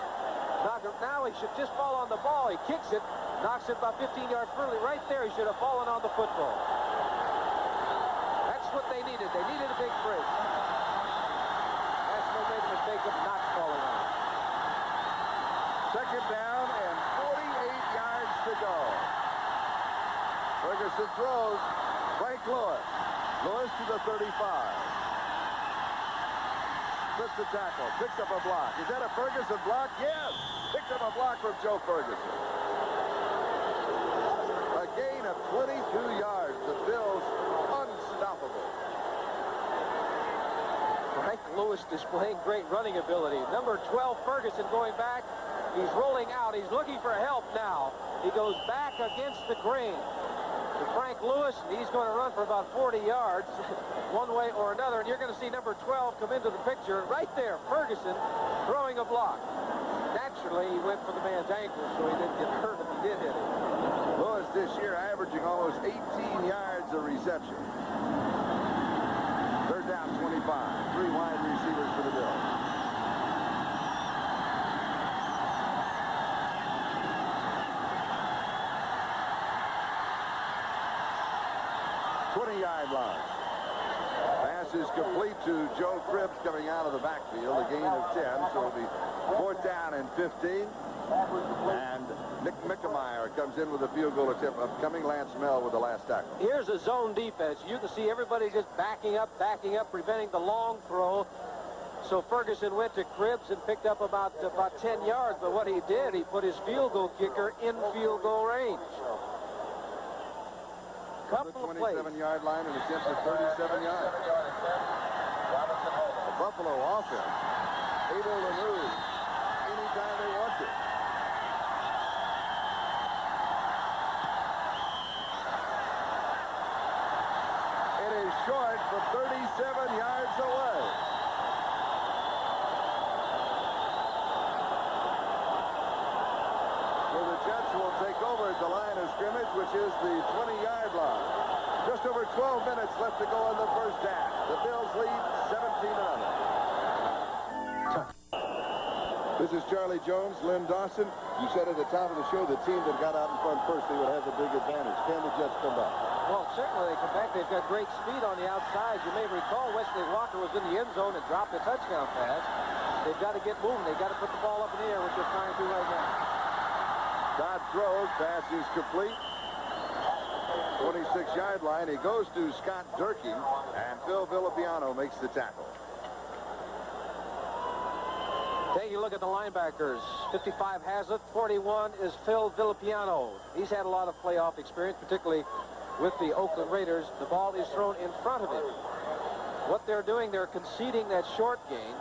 Now he should just fall on the ball. He kicks it, knocks it about 15 yards further. Right there, he should have fallen on the football. That's what they needed. They needed a big break. Gastineau made a mistake of not falling on it. Second down and 48 yards to go. Ferguson throws. Frank Lewis. Lewis to the 35. Flips the tackle. Picks up a block. Is that a Ferguson block? Yes. Picks up a block from Joe Ferguson. A gain of 22 yards. The Bills unstoppable. Frank Lewis displaying great running ability. Number 12, Ferguson, going back. He's rolling out. He's looking for help now. He goes back against the grain. To Frank Lewis, he's going to run for about 40 yards one way or another. And you're going to see number 12 come into the picture. Right there, Ferguson throwing a block. Naturally, he went for the man's ankle, so he didn't get hurt if he did hit it. Lewis this year averaging almost 18 yards a reception. Third down, 28. Three wide receivers for the Bills. Yard line. Pass is complete to Joe Cribbs coming out of the backfield. A gain of 10, so it'll be 4th down and 15. And Nick Mickemeyer comes in with a field goal attempt. Upcoming Lance Mel with the last tackle. Here's a zone defense. You can see everybody just backing up, preventing the long throw. So Ferguson went to Cribbs and picked up about 10 yards. But what he did, he put his field goal kicker in field goal range. Couple of plays. 27-yard line and attempt at 37 yards. The Buffalo offense able to move anytime they want to. It is short from 37 yards away. So the Jets will take over at the line of scrimmage, which is the 20-yard line. Just over 12 minutes left to go in the first half. The Bills lead 17-0. This is Charlie Jones, Lynn Dawson. You said at the top of the show the team that got out in front first, they would have the big advantage. Can the Jets come back? Well, certainly they come back. They've got great speed on the outside. You may recall Wesley Walker was in the end zone and dropped a touchdown pass. They've got to get moving. They've got to put the ball up in the air, which they're trying to do right now. Todd throws. Pass is complete. 26-yard line. He goes to Scott Durkee, and Phil Villapiano makes the tackle. Take a look at the linebackers. 55 has it. 41 is Phil Villapiano. He's had a lot of playoff experience, particularly with the Oakland Raiders. The ball is thrown in front of him. What they're doing, they're conceding that short gain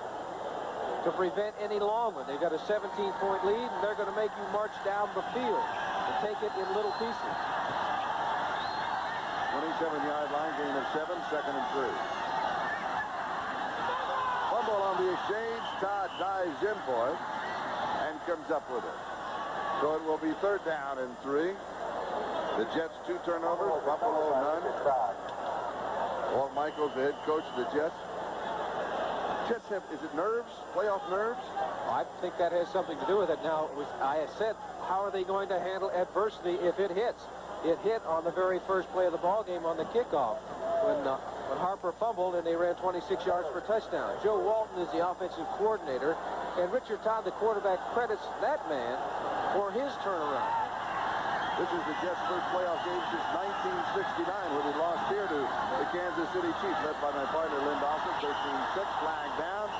to prevent any long one. They've got a 17-point lead, and they're going to make you march down the field and take it in little pieces. 27-yard line, gain of 7, 2nd and 3. Fumble on the exchange. Todd dives in for it and comes up with it. So it will be 3rd down and 3. The Jets 2 turnovers, Buffalo none. Walt Michaels, the head coach of the Jets. Jets have, is it nerves? Playoff nerves? I think that has something to do with it. Now, I said, how are they going to handle adversity if it hits? It hit on the very first play of the ball game on the kickoff when Harper fumbled and they ran 26 yards for a touchdown. Joe Walton is the offensive coordinator, and Richard Todd, the quarterback, credits that man for his turnaround. This is the Jets' first playoff game since 1969 when they lost here to the Kansas City Chiefs, led by my partner Lynn Dawson. 13-6, flag down.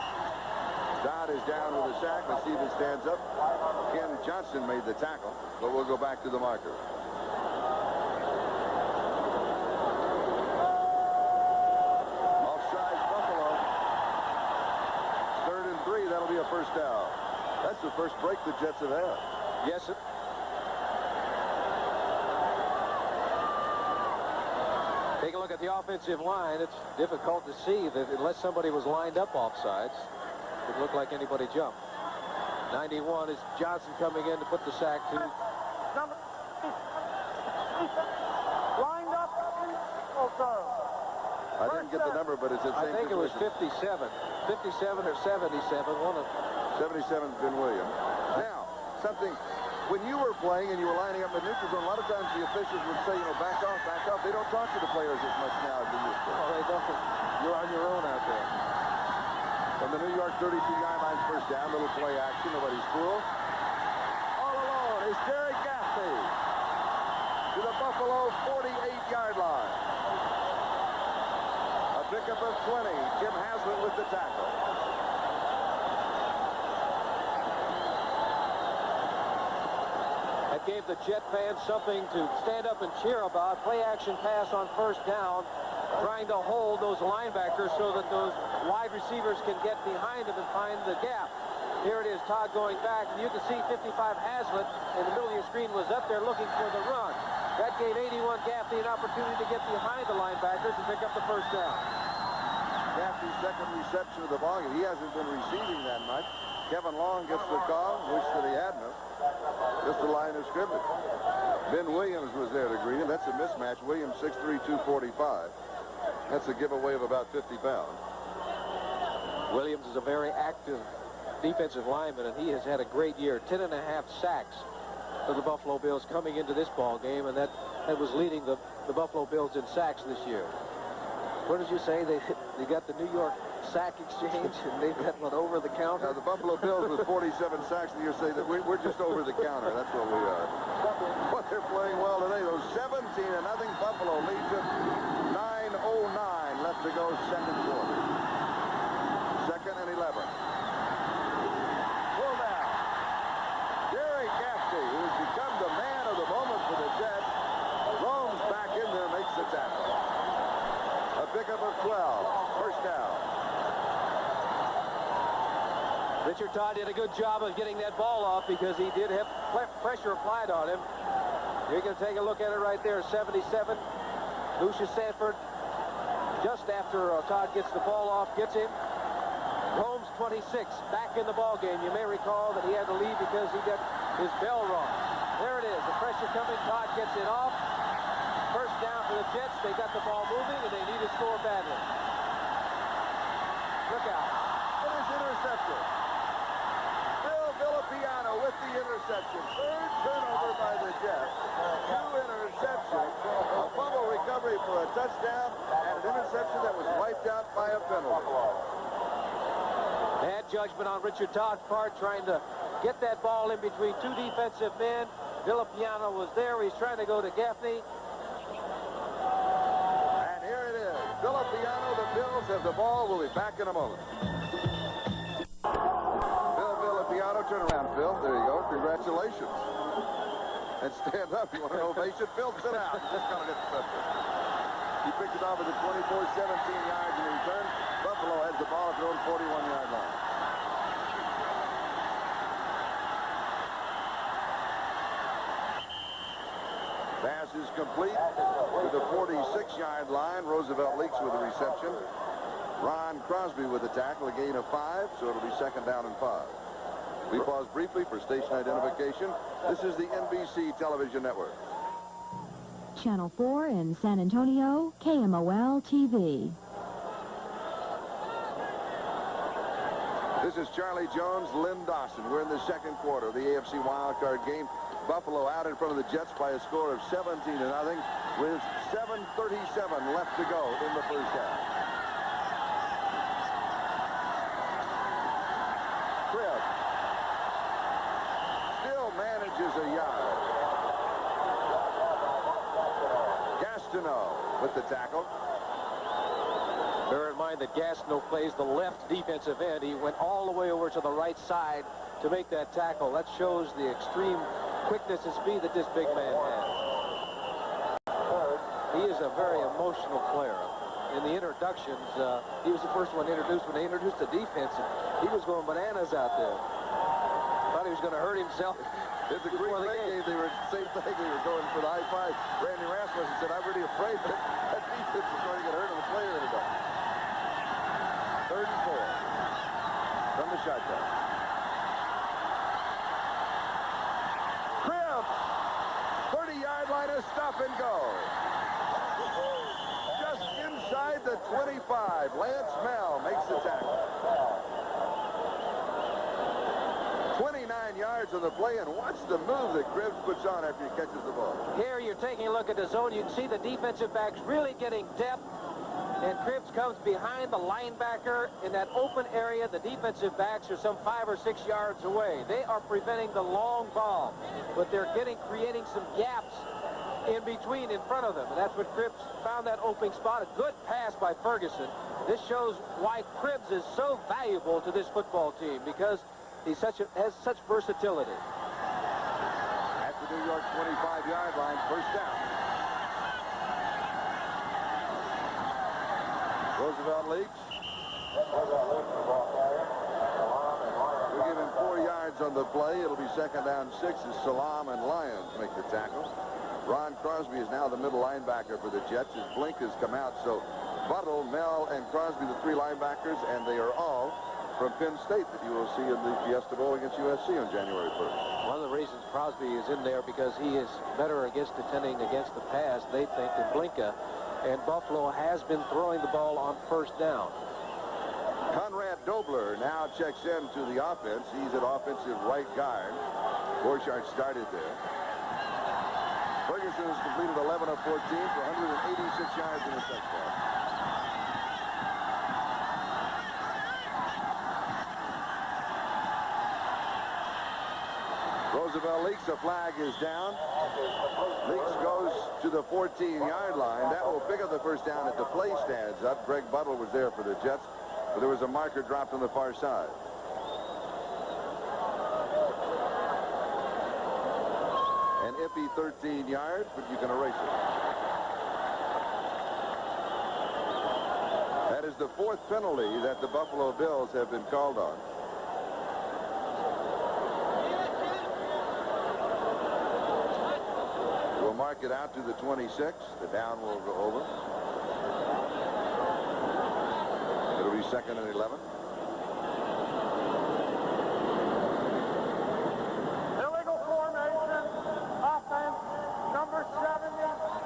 Dodd is down with a sack. Let's see if it stands up. Ken Johnson made the tackle, but we'll go back to the marker. That'll be a first down. That's the first break the Jets have had. Yes, sir. Take a look at the offensive line. It's difficult to see that unless somebody was lined up offsides, it looked like anybody jumped. 91 is Johnson coming in to put the sack to. Number lined up. I didn't get the number, but it's the same. I think it was 57. 57 or 77. One of 77's Ben Williams. Now, something, when you were playing and you were lining up in the neutral zone, a lot of times the officials would say, you know, back off, back off. They don't talk to the players as much now as they used to. Oh, they don't. You're on your own out there. From the New York 32-yard line, first down, little play action, nobody's fool. All alone is Derek Gaffney to the Buffalo 48-yard line. A pickup of 20. Jim Haslett with the tackle. That gave the Jet fans something to stand up and cheer about. Play action pass on first down, trying to hold those linebackers so that those wide receivers can get behind them and find the gap. Here it is, Todd going back, and you can see 55 Haslett in the middle of your screen was up there looking for the run. That gave 81 Gaffney an opportunity to get behind the linebackers and pick up the first down. Gaffney's second reception of the ball game. He hasn't been receiving that much. Kevin Long gets the call, wish that he hadn't. Just the line of scrimmage. Ben Williams was there to greet him. That's a mismatch. Williams 6'3", 245. That's a giveaway of about 50 pounds. Williams is a very active defensive lineman, and he has had a great year. 10.5 sacks for the Buffalo Bills coming into this ball game, and that was leading the Buffalo Bills in sacks this year. What did you say? They got the New York sack exchange, and they've got one over the counter? The Buffalo Bills with 47 sacks, and you say that we're just over the counter. That's what we are. But they're playing well today. Those 17-0 Buffalo leads it. 9:09 left to go, second quarter. 2nd and 11. Pull down. Gary Gaffney, who's become the man of the moment for the Jets, roams back in there, makes the tackle. A pickup of 12. First down. Richard Todd did a good job of getting that ball off because he did have pressure applied on him. You can take a look at it right there. 77. Lucius Sanford, just after Todd gets the ball off, gets him. Holmes, 26, back in the ball game. You may recall that he had to leave because he got his bell rung. There it is. The pressure coming. Todd gets it off. First down for the Jets. They got the ball moving, and they need to score badly. Look out. It is intercepted. Bill Villapiano with the interception. 3rd turnover by the Jets. 2 interceptions. A fumble recovery for a touchdown, and an interception that was wiped out by a penalty. Bad judgment on Richard Todd's part, trying to get that ball in between 2 defensive men. Villapiano was there. He's trying to go to Gaffney. And here it is. Villapiano, the Bills have the ball. We'll be back in a moment. Bill Villapiano, turn around, Phil. There you go. Congratulations. And stand up. You want an ovation? Phil, sit out. Just got to get the subject. He picked it off at the 24, 17 yards in return. Buffalo has the ball at their own 41-yard line. Pass is complete to the 46-yard line. Roosevelt Leaks with the reception. Ron Crosby with the tackle, a gain of 5, so it'll be 2nd down and 5. We pause briefly for station identification. This is the NBC Television Network. Channel 4 in San Antonio, KMOL TV. This is Charlie Jones, Lynn Dawson. We're in the second quarter of the AFC Wild Card game. Buffalo out in front of the Jets by a score of 17-0 with 7:37 left to go in the first half. Cribb still manages a yard. Gastineau with the tackle. Bear in mind that Gastineau plays the left defensive end. He went all the way over to the right side to make that tackle. That shows the extreme quickness and speed that this big man has. He is a very emotional player. In the introductions, he was the first one introduced when they introduced the defense. He was going bananas out there. Thought he was going to hurt himself. It's a Green Bay game. They were the same thing. They were going for the high five. Randy Rasmussen said, "I'm really afraid that defense is going to get hurt on the player today." 3rd and 4 from the shotgun. Cribb, 30-yard line, a stop and go. Just inside the 25, Lance Mel makes the tackle. 29 yards on the play, and watch the move that Cribbs puts on after he catches the ball. Here you're taking a look at the zone. You can see the defensive backs really getting depth, and Cribbs comes behind the linebacker in that open area. The defensive backs are some 5 or 6 yards away. They are preventing the long ball, but they're creating some gaps in between, in front of them, and that's what Cribbs found, that opening spot. A good pass by Ferguson. This shows why Cribbs is so valuable to this football team, because he has such versatility. At the New York 25-yard line, first down. Roosevelt Leaks. We give him 4 yards on the play. It'll be 2nd down 6 as Salam and Lyons make the tackle. Ron Crosby is now the middle linebacker for the Jets as Blink has come out. So Buttle, Mel, and Crosby, the 3 linebackers, and they are all from Penn State that you will see in the Fiesta Bowl against USC on January 1st. One of the reasons Crosby is in there because he is better against defending against the pass, they think, than Blinka. And Buffalo has been throwing the ball on first down. Conrad Dobler now checks in to the offense. He's at offensive right guard. Borchardt started there. Ferguson has completed 11 of 14 for 186 yards and a touchdown. Roosevelt leaks. A flag is down. Leaks goes to the 14-yard line. That will pick up the first down at the play stands up. Greg Buttle was there for the Jets, but there was a marker dropped on the far side. An iffy 13 yards, but you can erase it. That is the fourth penalty that the Buffalo Bills have been called on. We'll mark it out to the 26. The down will go over. It'll be 2nd and 11. Illegal formation. Offense. Number 70.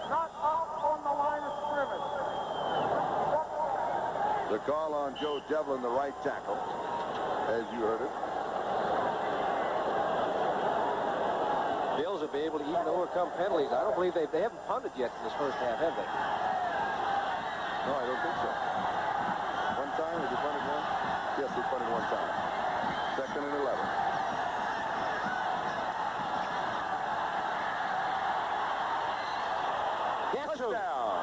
Not up on the line of scrimmage. The call on Joe Devlin, the right tackle, as you heard it. Bills will be able to even overcome penalties. I don't believe they haven't punted yet in this first half, have they? No, I don't think so. One time, have they punted one? Yes, they punted one time. 2nd and 11. Touchdown.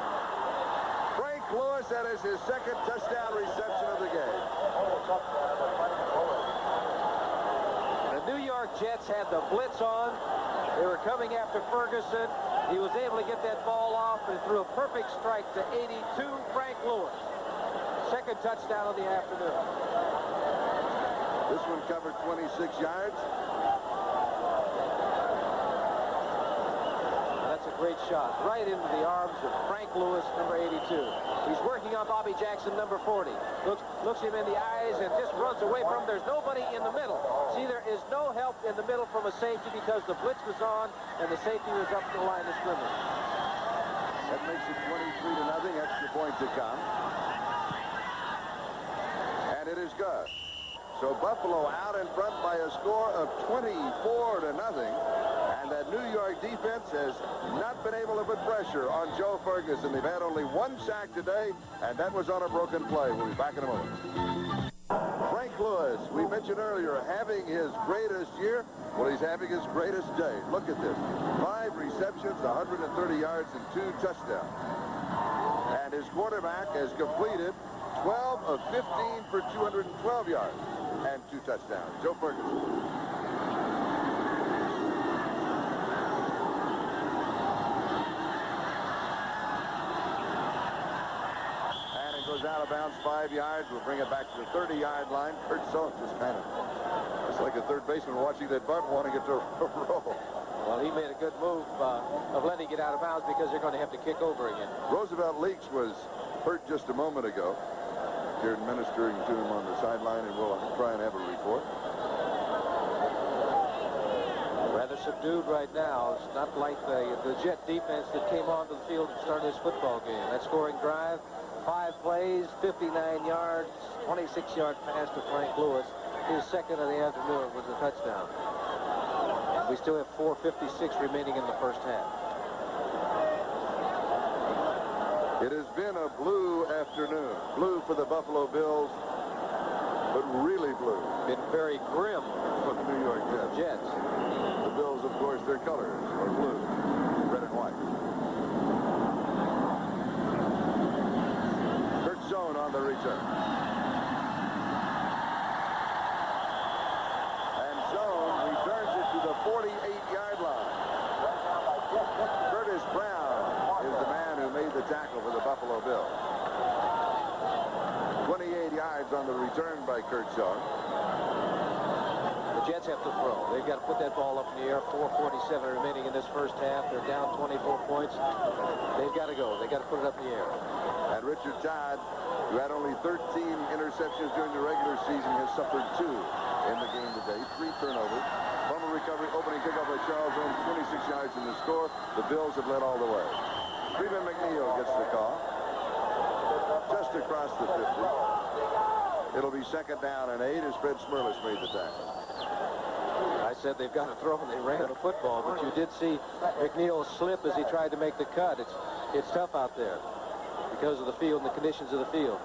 Frank Lewis, that is his second touchdown reception of the game. The New York Jets had the blitz on. They were coming after Ferguson. He was able to get that ball off and threw a perfect strike to 82, Frank Lewis. Second touchdown of the afternoon. This one covered 26 yards. That's a great shot. Right into the arms of Frank Lewis, number 82. He's working on Bobby Jackson, number 40. Looks him in the eyes and just runs away from him. There's nobody in the middle. See, there is no help in the middle from a safety because the blitz was on and the safety was up to the line of scrimmage. That makes it 23-0. Extra point to come. And it is good. So Buffalo out in front by a score of 24-0. And that New York defense has not been able to put pressure on Joe Ferguson. They've had only one sack today, and that was on a broken play. We'll be back in a moment. Frank Lewis, we mentioned earlier, having his greatest year. Well, he's having his greatest day. Look at this. 5 receptions, 130 yards, and 2 touchdowns. And his quarterback has completed 12 of 15 for 212 yards and 2 touchdowns. Joe Ferguson. Out of bounds 5 yards. We'll bring it back to the 30-yard line. Kurt Sohn just kind of, it's like a third baseman watching that bunt wanting it to roll. Well, he made a good move of letting it out of bounds because they're going to have to kick over again. Roosevelt Leaks was hurt just a moment ago. Here administering to him on the sideline, and we'll try and have a report. Rather subdued right now. It's not like the Jet defense that came onto the field and started this football game. That scoring drive, 5 plays, 59 yards, 26-yard pass to Frank Lewis. His second of the afternoon was a touchdown. We still have 4:56 remaining in the first half. It has been a blue afternoon. Blue for the Buffalo Bills, but really blue. Been very grim for the New York Jets. The Bills, of course, their colors are blue, red and white. Zone on the return. And Zone returns it to the 48-yard line. Curtis Brown is the man who made the tackle for the Buffalo Bills. 28 yards on the return by Kurt Zone. The Jets have to throw. They've got to put that ball up in the air. 4:47 remaining in this first half. They're down 24 points. They've got to go. They've got to put it up in the air. And Richard Todd, who had only 13 interceptions during the regular season, has suffered 2 in the game today. 3 turnovers. Fumble recovery, opening kickoff by Charles Holmes, 26 yards in the score. The Bills have led all the way. Freeman McNeil gets the call. Just across the 50. It'll be 2nd down and 8 as Fred Smirlis made the tackle. I said they've got to throw and they ran the football, but you did see McNeil slip as he tried to make the cut. It's tough out there because of the field and the conditions of the field.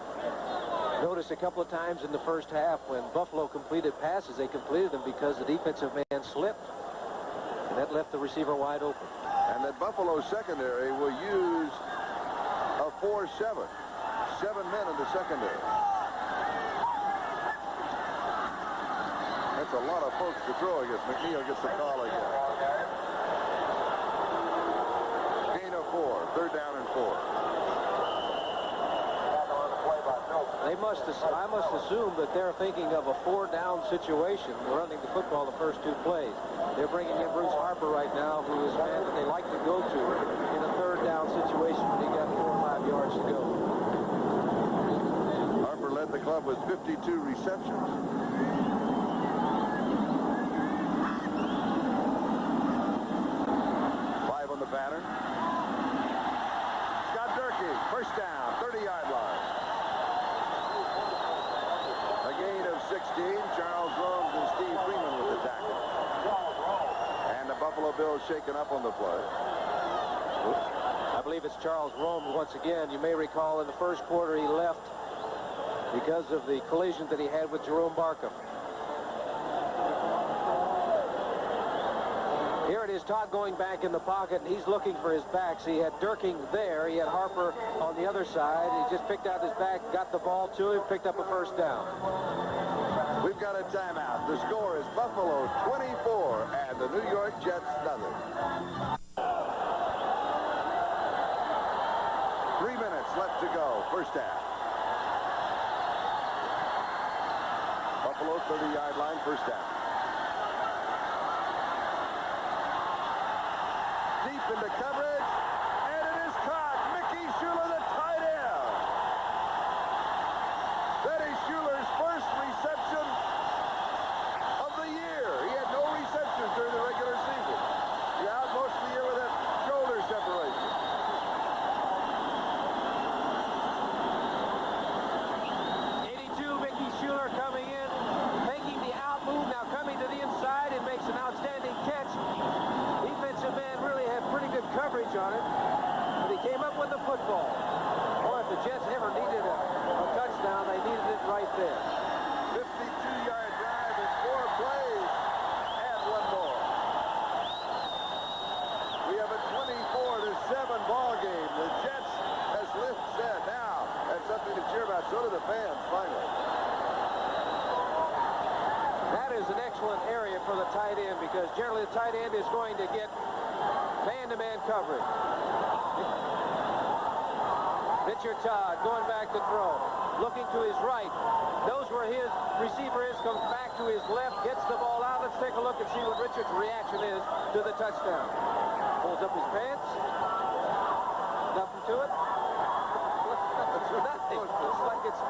Notice a couple of times in the first half when Buffalo completed passes, they completed them because the defensive man slipped, and that left the receiver wide open. And that Buffalo secondary will use a 4-7. 7 men in the secondary. That's a lot of folks to throw against. McNeil gets the call again. Gain of 4. 3rd down and 4. I must assume that they're thinking of a 4-down situation, running the football the first 2 plays. They're bringing in Bruce Harper right now, who is a man that they like to go to in a 3rd down situation when you got 4 or 5 yards to go. Harper led the club with 52 receptions. On the pattern. Scott Durkee, 1st down, 30-yard line. A gain of 16. Charles Rhodes and Steve Freeman with the tackle. And the Buffalo Bills shaken up on the play. I believe it's Charles Rhodes once again. You may recall in the first quarter he left because of the collision that he had with Jerome Barkham. Here it is, Todd going back in the pocket, and he's looking for his backs. He had Durking there. He had Harper on the other side. He just picked out his back, got the ball to him, picked up a 1st down. We've got a timeout. The score is Buffalo 24 and the New York Jets nothing. 3 minutes left to go, 1st half. Buffalo 30-yard line, 1st down. Deep into coverage, and it is caught. Mickey Schuler, the tight end. That is Schuler's first reception of the year. He had no receptions during the regular season. He's out most of the year with that shoulder separation. Mickey Schuler coming in, taking the out move, now coming to the inside and makes an outstanding catch. Defensive man really had pretty good coverage on it, but he came up with the football. Boy, if the Jets ever needed a touchdown, they needed it right there. 52-yard drive in 4 plays. Add 1 more. We have a 24-7 ball game. The Jets, as Liz said, now have something to cheer about. So do the fans, finally. That is an excellent area for the tight end because generally the tight end is going to get man-to-man coverage. Richard Todd going back to throw, looking to his right, knows where his receiver is, comes back to his left, gets the ball out. Let's take a look and see what Richard's reaction is to the touchdown. Pulls up his pants. Nothing to it. Nothing. Looks like it's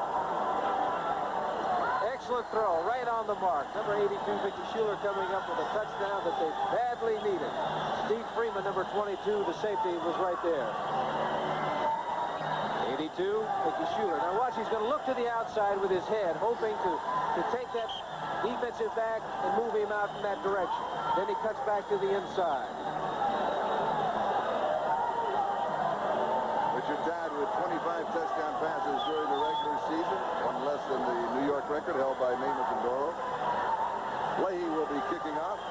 excellent throw, right on the mark. Number 82, Mickey Schuler, coming up with a touchdown that they badly needed. Steve Freeman, number 22, the safety, was right there. 82, Mickey Schuler. Now watch, he's going to look to the outside with his head, hoping to take that defensive back and move him out in that direction. Then he cuts back to the inside. Richard Todd with 25 touchdown passes during the regular season, 1 less than the New York record held by Namath and Doro. Leahy will be kicking off.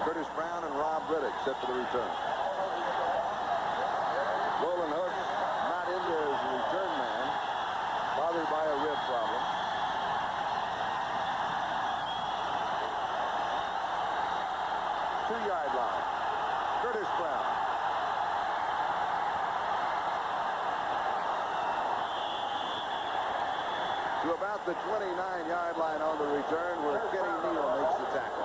Curtis Brown and Rob Riddick set for the return. Roland Hooks not in there as a return man, bothered by a rib problem. Two-yard line. Curtis Brown. To about the 29-yard line on the return, where Kenny Neal makes the tackle.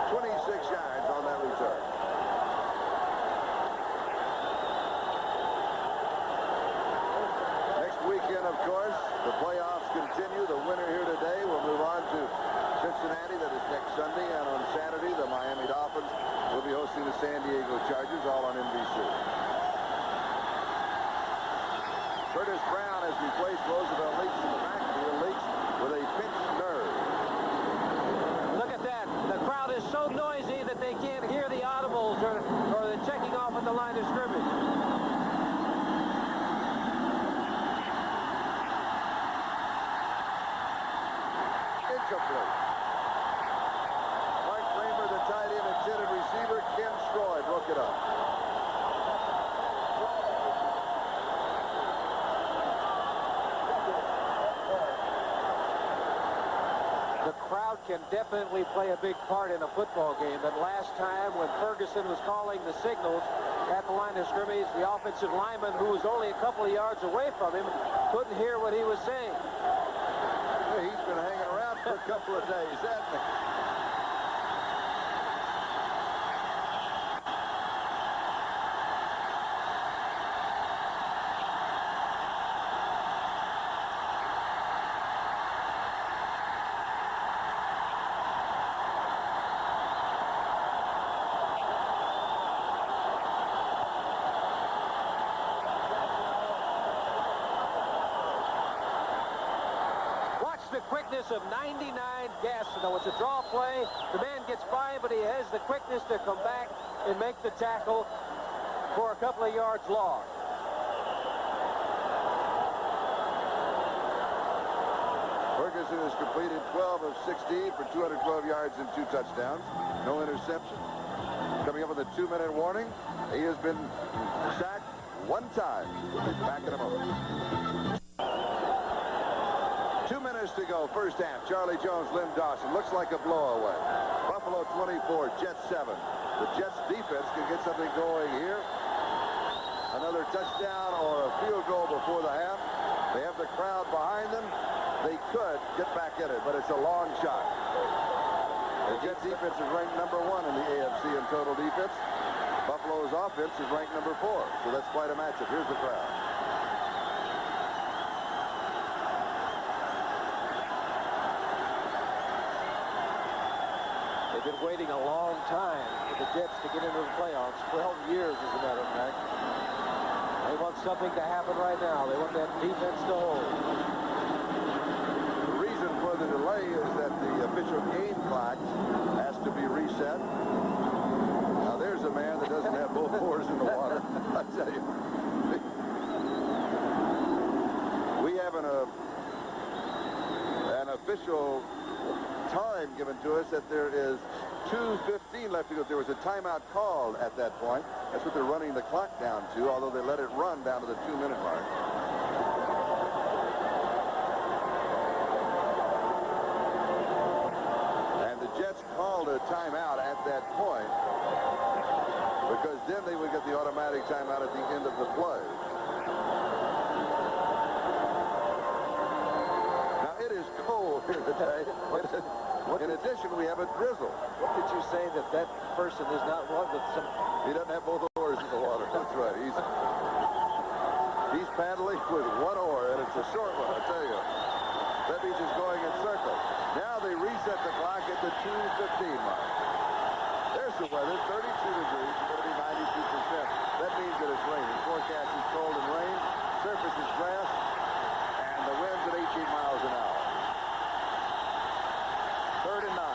26 yards on that return. Next weekend, of course, the playoffs continue. The winner here today will move on to Cincinnati. That is next Sunday. And on Saturday, the Miami Dolphins will be hosting the San Diego Chargers, all on NBC. Curtis Brown has replaced Roosevelt Leaks in the backfield. Leaks with a pinched nerve. Look at that. The crowd is so noisy that they can't hear the audibles or the checking off at the line of scrimmage. Incomplete. Mark Kramer, the tight end, intended receiver. Ken Stroy broke it up. The crowd can definitely play a big part in a football game. But last time when Ferguson was calling the signals at the line of scrimmage, the offensive lineman, who was only a couple of yards away from him, couldn't hear what he was saying. He's been hanging around for a couple of days, hasn't he? The quickness of 99 Gastineau. It's a draw play. The man gets by, but he has the quickness to come back and make the tackle for a couple of yards long. Ferguson has completed 12 of 16 for 212 yards and 2 touchdowns. No interceptions. Coming up with a 2-minute warning. He has been sacked 1 time. We'll be back in a moment. 2 minutes to go, first half. Charlie Jones, Lynn Dawson. Looks like a blowaway. Buffalo 24, Jets 7. The Jets defense can get something going here. Another touchdown or a field goal before the half. They have the crowd behind them. They could get back in it, but it's a long shot. The Jets defense is ranked number 1 in the AFC in total defense. Buffalo's offense is ranked number 4, so that's quite a matchup. Here's the crowd. They've been waiting a long time for the Jets to get into the playoffs. 12 years, as a matter of fact. They want something to happen right now. They want that defense to hold. The reason for the delay is that the official game clock has to be reset. Now, there's a man that doesn't have both oars in the water. I tell you. We have an official time given to us that there is 2:15 left to go. There was a timeout called at that point. That's what they're running the clock down to, although they let it run down to the 2-minute mark. And the Jets called a timeout at that point because then they would get the automatic timeout at the end of the play. Now, it is cold here today. In addition, we have a drizzle. What did you say that person is not one with some... He doesn't have both oars in the water. That's right. He's paddling with 1 oar, and it's a short one, I tell you. That means he's going in circles. Now they reset the clock at the 2:15 mark. There's the weather, 32 degrees, going to be 92%. That means that it's raining. Forecast is cold and rain. Surface is grass, and the wind's at 18 miles an hour. 3rd and 9.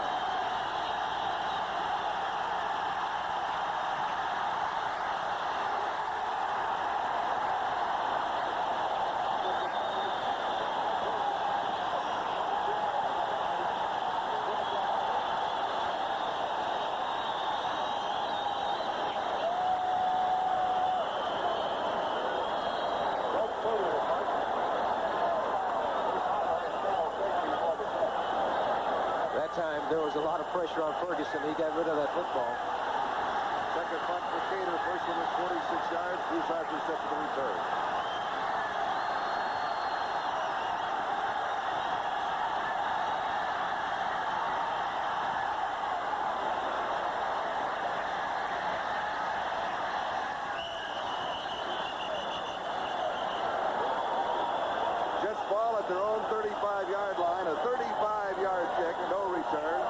Time there was a lot of pressure on Ferguson. He got rid of that football. Second punt for Cater. First one was 46 yards. Bruce Harper set for the return. Jets ball at their own 35-yard line. A 35-yard kick. No return.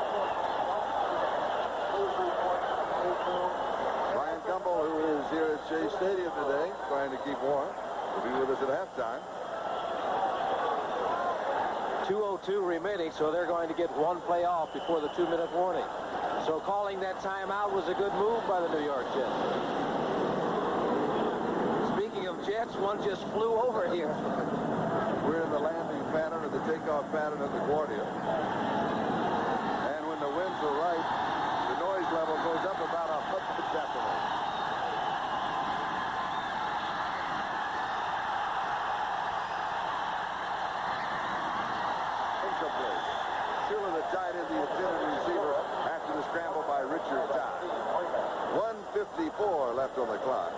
Brian Gumbel, who is here at Shea Stadium today, trying to keep warm. We'll be with us at halftime. 2:02 remaining, so they're going to get one play off before the 2-minute warning. So calling that timeout was a good move by the New York Jets. Speaking of Jets, one just flew over here. We're in the landing pattern or the takeoff pattern of LaGuardia. And when the winds are right, the noise level goes up about 100 decibels. Incomplete. Still in the tight end, the intended receiver after the scramble by Richard Todd. 1:54 left on the clock.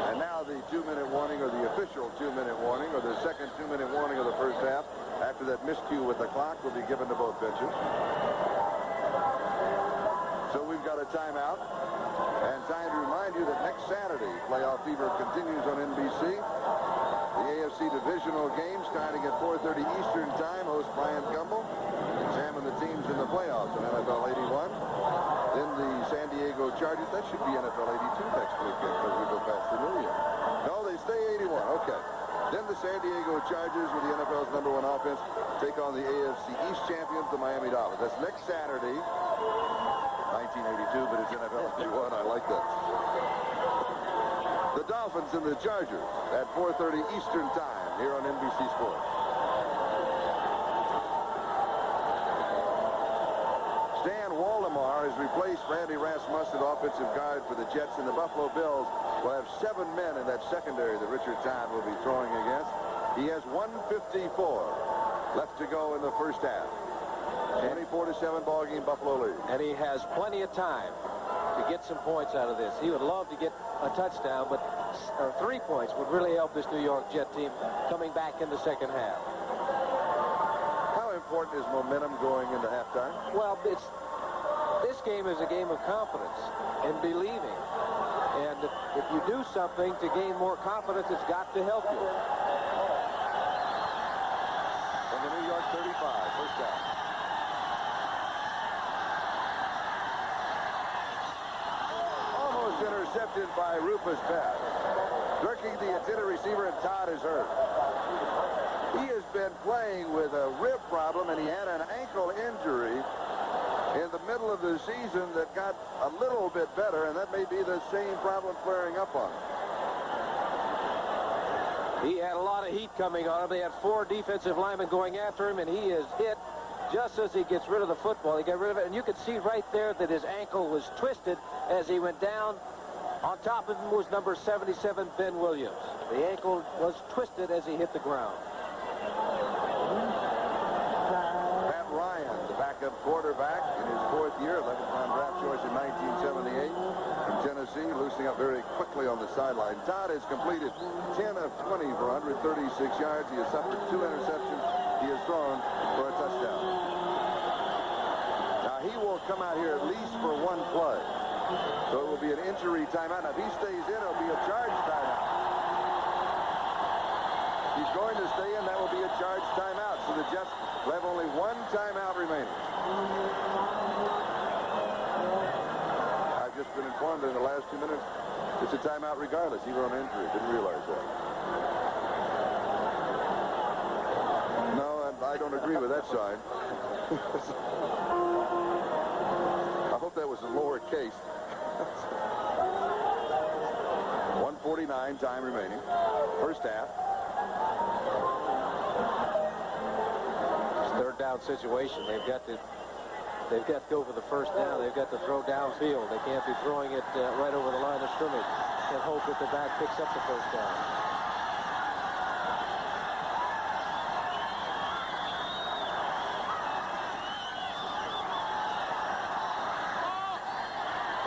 And now the 2-minute warning, or the official 2-minute warning, or the second 2-minute warning of the first half. After that miscue with the clock will be given to both pitchers. So we've got a timeout. And time to remind you that next Saturday, Playoff Fever continues on NBC. The AFC Divisional game starting at 4:30 Eastern Time. Host Brian Gumbel. Examine the teams in the playoffs on NFL 81. Then the San Diego Chargers. That should be NFL 82 next weekend because we go past the New Year. No, they stay 81. Okay. Then the San Diego Chargers, with the NFL's #1 offense, take on the AFC East champions, the Miami Dolphins. That's next Saturday. 1982, but it's NFL 81. I like that. The Dolphins and the Chargers at 4:30 Eastern Time here on NBC Sports. Stan Waldemar has replaced Randy Rasmussen, offensive guard for the Jets, and the Buffalo Bills will have 7 men in that secondary that Richard Todd will be throwing against. He has 1:54 left to go in the first half. 24-7 ball game, Buffalo lead. And he has plenty of time to get some points out of this. He would love to get a touchdown, but 3 points would really help this New York Jet team coming back in the second half. How important is momentum going into halftime? Well, this game is a game of confidence and believing. And if you do something to gain more confidence, it's got to help you. From the New York 35, first down. Intercepted by Rufus Beck. Lurking the intended receiver, and Todd is hurt. He has been playing with a rib problem, and he had an ankle injury in the middle of the season that got a little bit better, and that may be the same problem flaring up on him. He had a lot of heat coming on him. They had 4 defensive linemen going after him, and he is hit just as he gets rid of the football. He got rid of it, and you could see right there that his ankle was twisted as he went down. On top of him was number 77, Ben Williams. The ankle was twisted as he hit the ground. Pat Ryan, the backup quarterback in his 4th year, 11th-round draft choice in 1978 from Tennessee, loosening up very quickly on the sideline. Todd has completed 10 of 20 for 136 yards. He has suffered 2 interceptions. He has thrown for a touchdown. Now, he will come out here at least for 1 play. So it will be an injury timeout. Now, if he stays in, it'll be a charge timeout. He's going to stay in. That will be a charge timeout. So the Jets will have only 1 timeout remaining. I've just been informed that in the last 2 minutes, it's a timeout regardless, even on injury. Didn't realize that. No, I don't agree with that sign. I hope that was in lowercase. 1:49 time remaining. First half. It's 3rd down situation. They've got to go for the first down. They've got to throw downfield. They can't be throwing it right over the line of scrimmage and hope that the back picks up the first down.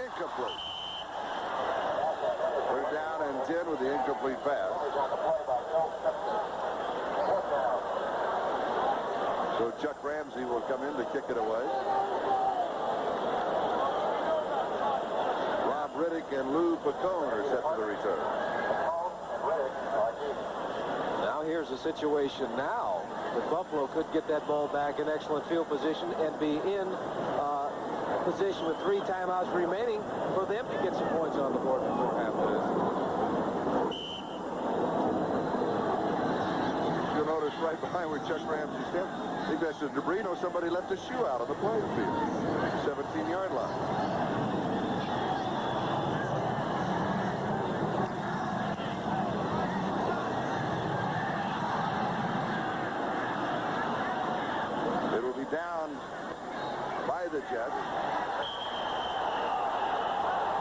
Incomplete. 3rd down and 10 with the incomplete pass. So Chuck Ramsey will come in to kick it away. Rob Riddick and Lou Pacone are set for the return. Now here's the situation now that Buffalo could get that ball back in excellent field position and be in position with 3 timeouts remaining for them to get some points on the board before half of this. right behind where Chuck Ramsey stepped. I think that's the debris. No, somebody left a shoe out on the playing field. 17-yard line. It will be down by the Jets.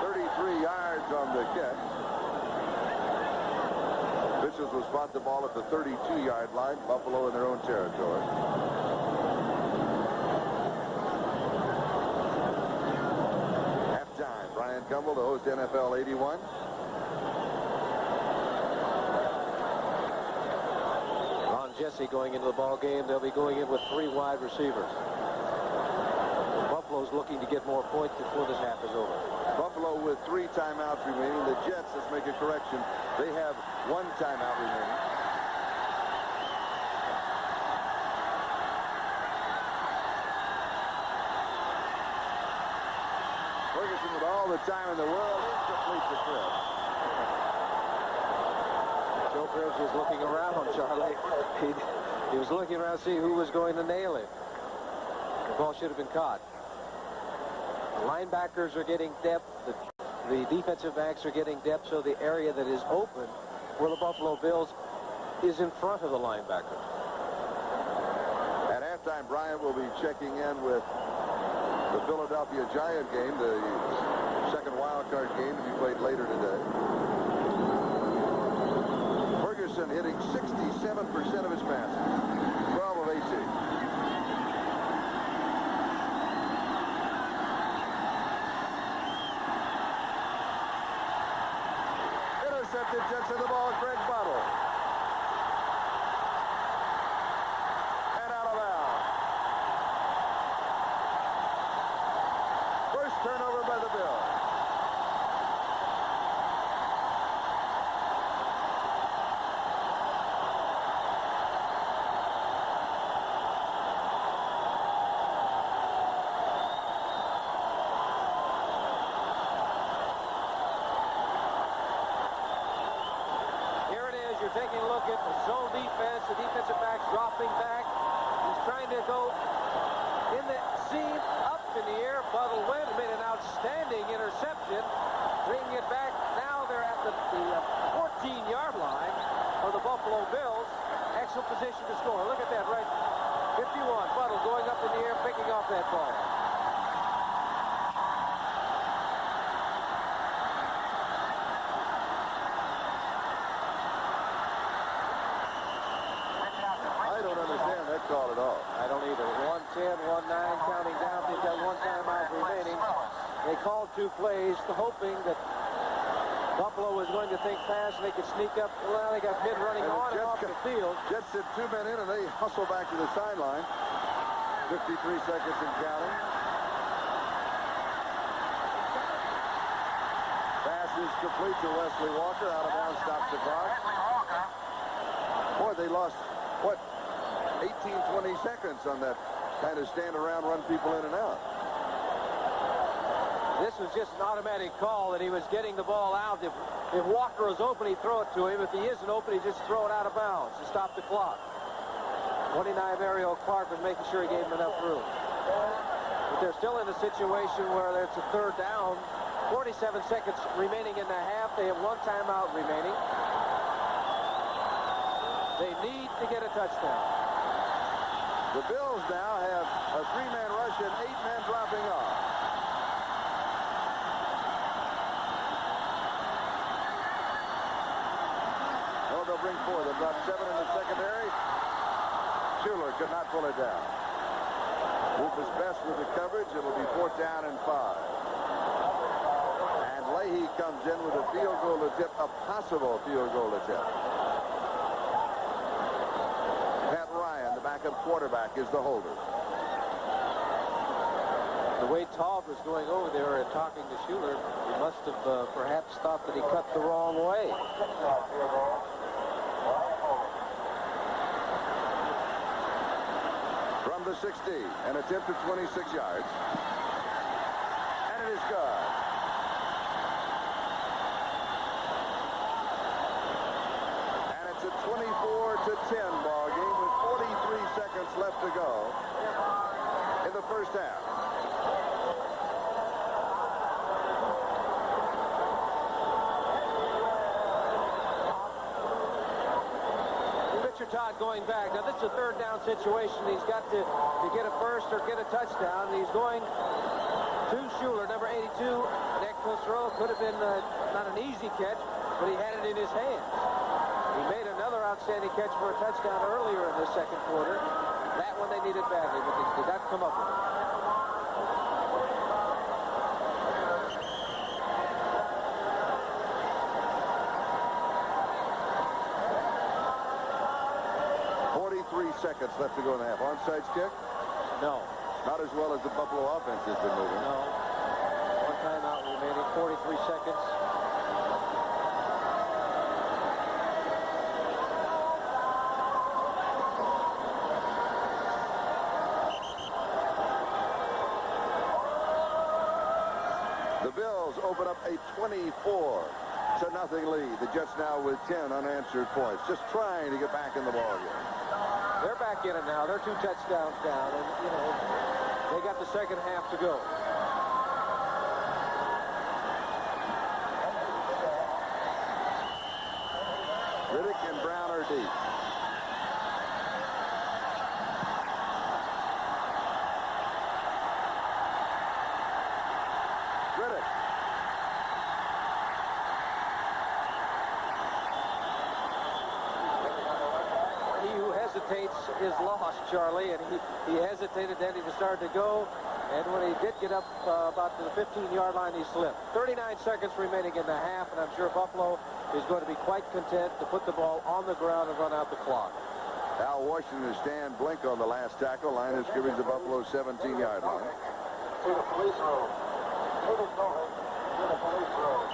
33 yards on the kick. Officials will spot the ball at the 32-yard line. Buffalo in their own territory. Halftime. Brian Gumbel, the host, NFL 81. Ron Jesse going into the ball game. They'll be going in with 3 wide receivers. Buffalo's looking to get more points before this half is over. Buffalo with 3 timeouts remaining. The Jets, let's make a correction, they have 1 timeout remaining. Ferguson with all the time in the world incomplete to Cribbs. Joe Cribbs was looking around, Charlie. He was looking around to see who was going to nail him. The ball should have been caught. The linebackers are getting depth. The defensive backs are getting depth, so the area that is open for the Buffalo Bills is in front of the linebackers. At halftime, Bryant will be checking in with the Philadelphia Giant game, the second wild card game to be played later today. Ferguson hitting 67% of his passes, 12 of 18. Intercepted, Jets in the ball, Greg Bottle. And out of bounds. First turnover by the Bills. Taking a look at the zone defense, the defensive back's dropping back. He's trying to go in the seam, up in the air. Buttle went, made an outstanding interception, bringing it back. Now they're at the 14-yard line for the Buffalo Bills. Excellent position to score. Look at that, right? 51. Buttle going up in the air, picking off that ball. Call at all. I don't either. 1:10, 1:09, counting down. They've got 1 timeout remaining. They called 2 plays, hoping that Buffalo was going to think fast and they could sneak up. Well, they got men running on and off the field. Jets sent 2 men in and they hustle back to the sideline. 53 seconds and counting. Pass is complete to Wesley Walker. Out of bounds, stops the clock. Boy, they lost, what, 18-20 seconds on that kind of stand around, run people in and out. This was just an automatic call that he was getting the ball out. If Walker was open, he'd throw it to him. If he isn't open, he'd just throw it out of bounds to stop the clock. 29 Mario Clark was making sure he gave him enough room. But they're still in a situation where it's a 3rd down. 47 seconds remaining in the half. They have 1 timeout remaining. They need to get a touchdown. The Bills now have a 3-man rush and 8 men dropping off. Oh, they'll bring 4. They've got 7 in the secondary. Schuler could not pull it down. Rufus Best with the coverage. It'll be 4th down and 5. And Leahy comes in with a field goal attempt, a possible field goal attempt. Backup quarterback is the holder. The way Taub was going over there and talking to Schuler, he must have perhaps thought that he cut the wrong way. From the 60, an attempt at 26 yards. And it is good. And it's a 24-10 ball game with 43 seconds left to go in the first half. Richard Todd going back. Now, this is a third down situation. He's got to get a first or get a touchdown. And he's going to Schuler, number 82. Neck close throw. Could have been not an easy catch, but he had it in his hands. He made another outstanding catch for a touchdown earlier in the second quarter. That one they needed badly, but they did not come up with it. Seconds left to go in the half. Onside kick? No. Not as well as the Buffalo offense has been moving. No. One timeout remaining, 43 seconds. The Bills open up a 24-0 lead. The Jets now with 10 unanswered points. Just trying to get back in the ballgame. They're back in it now. They're 2 touchdowns down, and, you know, they got the second half to go. Riddick and Brown are deep. Riddick. Hesitates is lost, Charlie, and he hesitated, then he decided to go, and when he did get up about to the 15-yard line, he slipped. 39 seconds remaining in the half, and I'm sure Buffalo is going to be quite content to put the ball on the ground and run out the clock. Al Washington and Stan Blink on the last tackle. Line of scrimmage, the Buffalo 17-yard line. To the police road. To the police road.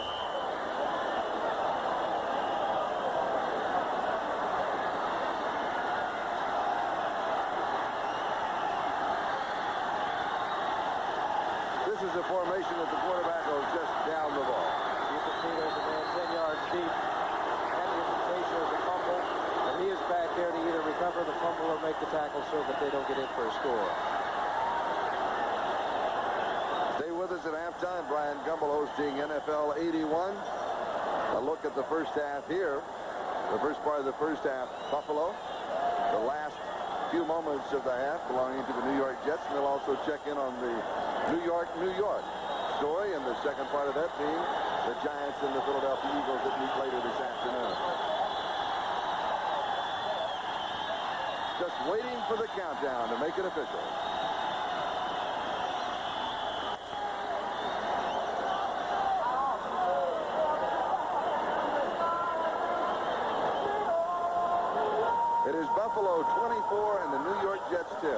This is a formation that the quarterback will just down the ball. You can see there's a man 10 yards deep. And the implication is a fumble. And he is back there to either recover the fumble or make the tackle so that they don't get in for a score. Stay with us at halftime. Brian Gumbel hosting NFL 81. A look at the first half here. The first part of the first half, Buffalo. The last few moments of the half belonging to the New York Jets. And they'll also check in on the New York story, and the second part of that team, the Giants and the Philadelphia Eagles that meet later this afternoon. Just waiting for the countdown to make it official. It is Buffalo 24 and the New York Jets 10.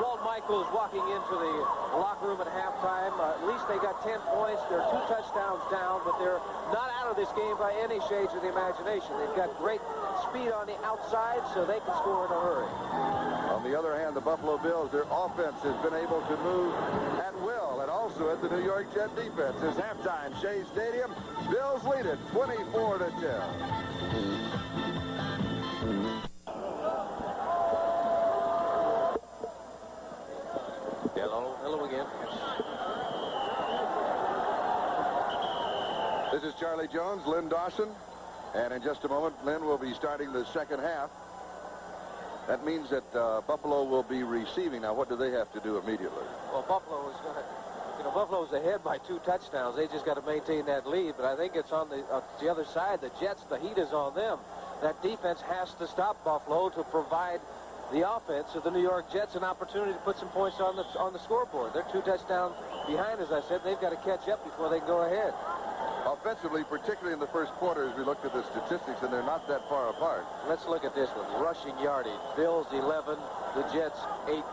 Walt Michaels walking into the locker room at halftime. At least they got 10 points. They're 2 touchdowns down, but they're not out of this game by any shades of the imagination. They've got great speed on the outside, so they can score in a hurry. On the other hand, the Buffalo Bills, their offense has been able to move at will, and also at the New York Jet defense. It's halftime, Shea Stadium. Bills lead it 24-10. Hello again. This is Charlie Jones, Lynn Dawson, and in just a moment, Lynn will be starting the second half. That means that Buffalo will be receiving. Now, what do they have to do immediately? Well, Buffalo is going to, Buffalo's ahead by 2 touchdowns. They just got to maintain that lead, but I think it's on the other side. The Jets, the heat is on them. That defense has to stop Buffalo to provide the offense of the New York Jets an opportunity to put some points on the scoreboard. They're 2 touchdowns behind, as I said. They've got to catch up before they can go ahead. Offensively, particularly in the first quarter, as we looked at the statistics, and they're not that far apart. Let's look at this one. Rushing yardage. Bills 11, the Jets 18.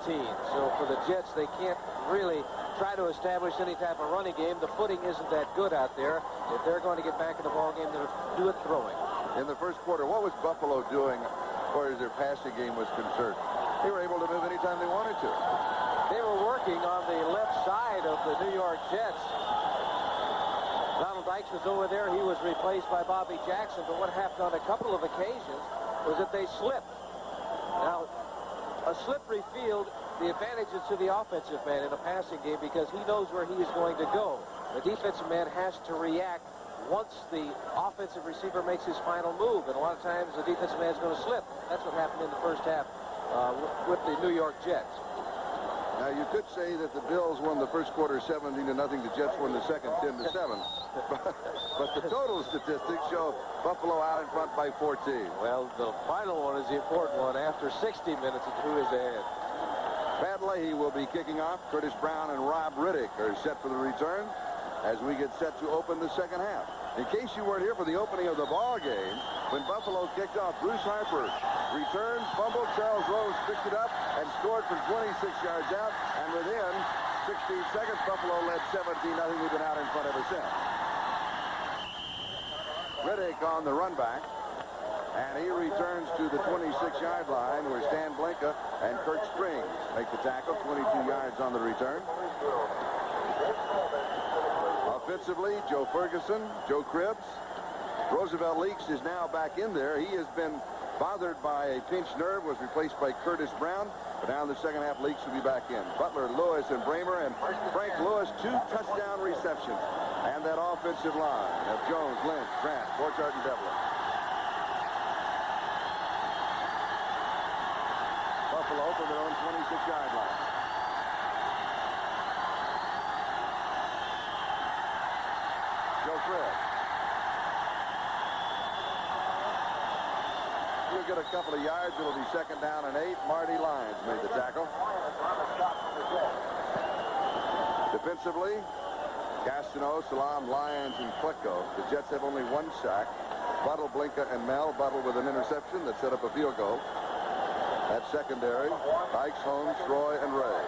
So for the Jets, they can't really try to establish any type of running game. The footing isn't that good out there. If they're going to get back in the ballgame, they'll do it throwing. In the first quarter, what was Buffalo doing as far as their passing game was concerned? They were able to move anytime they wanted to. They were working on the left side of the New York Jets. Donald Dykes was over there. He was replaced by Bobby Jackson. But what happened on a couple of occasions was that they slipped. Now, a slippery field, the advantage is to the offensive man in a passing game because he knows where he is going to go. The defensive man has to react once the offensive receiver makes his final move, and a lot of times the defensive man is going to slip. That's what happened in the first half with the New York Jets. Now, you could say that the Bills won the first quarter 17-0. The Jets won the second 10-7. But the total statistics show Buffalo out in front by 14. Well, the final one is the important one. After 60 minutes, it's who is ahead. Pat Leahy will be kicking off. Curtis Brown and Rob Riddick are set for the return as we get set to open the second half. In case you weren't here for the opening of the ball game, when Buffalo kicked off, Bruce Harper returned, fumbled, Charles Rose picked it up and scored from 26 yards out, and within 16 seconds, Buffalo led 17-0. We've been out in front ever since. Riddick on the run back, and he returns to the 26-yard line where Stan Blinka and Kurt Springs make the tackle, 22 yards on the return. Offensively, Joe Ferguson, Joe Cribbs. Roosevelt Leaks is now back in there. He has been bothered by a pinched nerve, was replaced by Curtis Brown. But now in the second half, Leaks will be back in. Butler, Lewis, and Bramer, and Frank Lewis, 2 touchdown receptions. And that offensive line of Jones, Lynch, Grant, Borchardt, and Devlin. Buffalo from their own 26-yard line. Joe Cribbs. He'll get a couple of yards. It'll be second down and 8. Marty Lyons made the tackle. Defensively, Gastineau, Salam, Lyons, and Klecko. The Jets have only 1 sack. Buttle, Blinka, and Mel. Buttle with an interception that set up a field goal. At secondary, Dykes, Holmes, Troy, and Ray.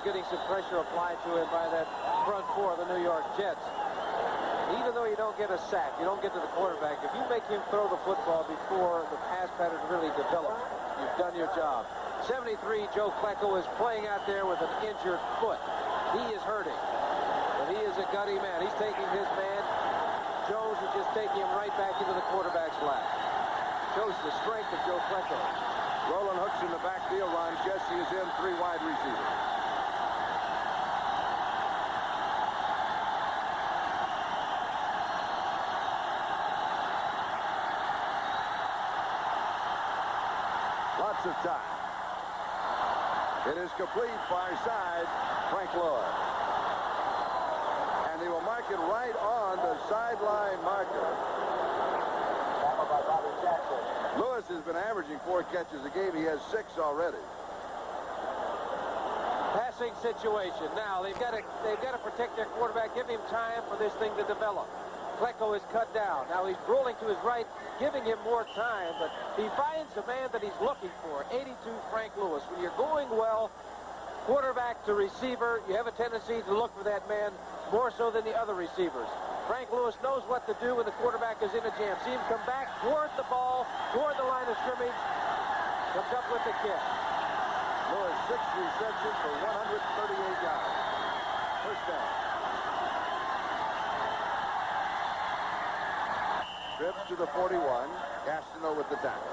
Getting some pressure applied to him by that front four of the New York Jets. Even though you don't get a sack, you don't get to the quarterback, if you make him throw the football before the pass pattern really develops, you've done your job. 73, Joe Klecko is playing out there with an injured foot. He is hurting, but he is a gutty man. He's taking his man. Jones is just taking him right back into the quarterback's lap. Shows the strength of Joe Klecko. Roland Hooks in the backfield. Ron Jesse is in, 3 wide receivers. Lots of time. It is complete, far side, Frank Lloyd. And they will mark it right on the sideline marker. Lewis has been averaging 4 catches a game. He has 6 already. Passing situation. Now they've got to protect their quarterback. Give him time for this thing to develop. Klecko is cut down. Now he's rolling to his right, giving him more time, but he finds the man that he's looking for. 82, Frank Lewis. When you're going well, quarterback to receiver, you have a tendency to look for that man more so than the other receivers. Frank Lewis knows what to do when the quarterback is in a jam. See him come back toward the ball, toward the line of scrimmage, comes up with the kick. Lewis, 6 receptions for 138 yards. First down. Trips to the 41. Gastineau with the tackle.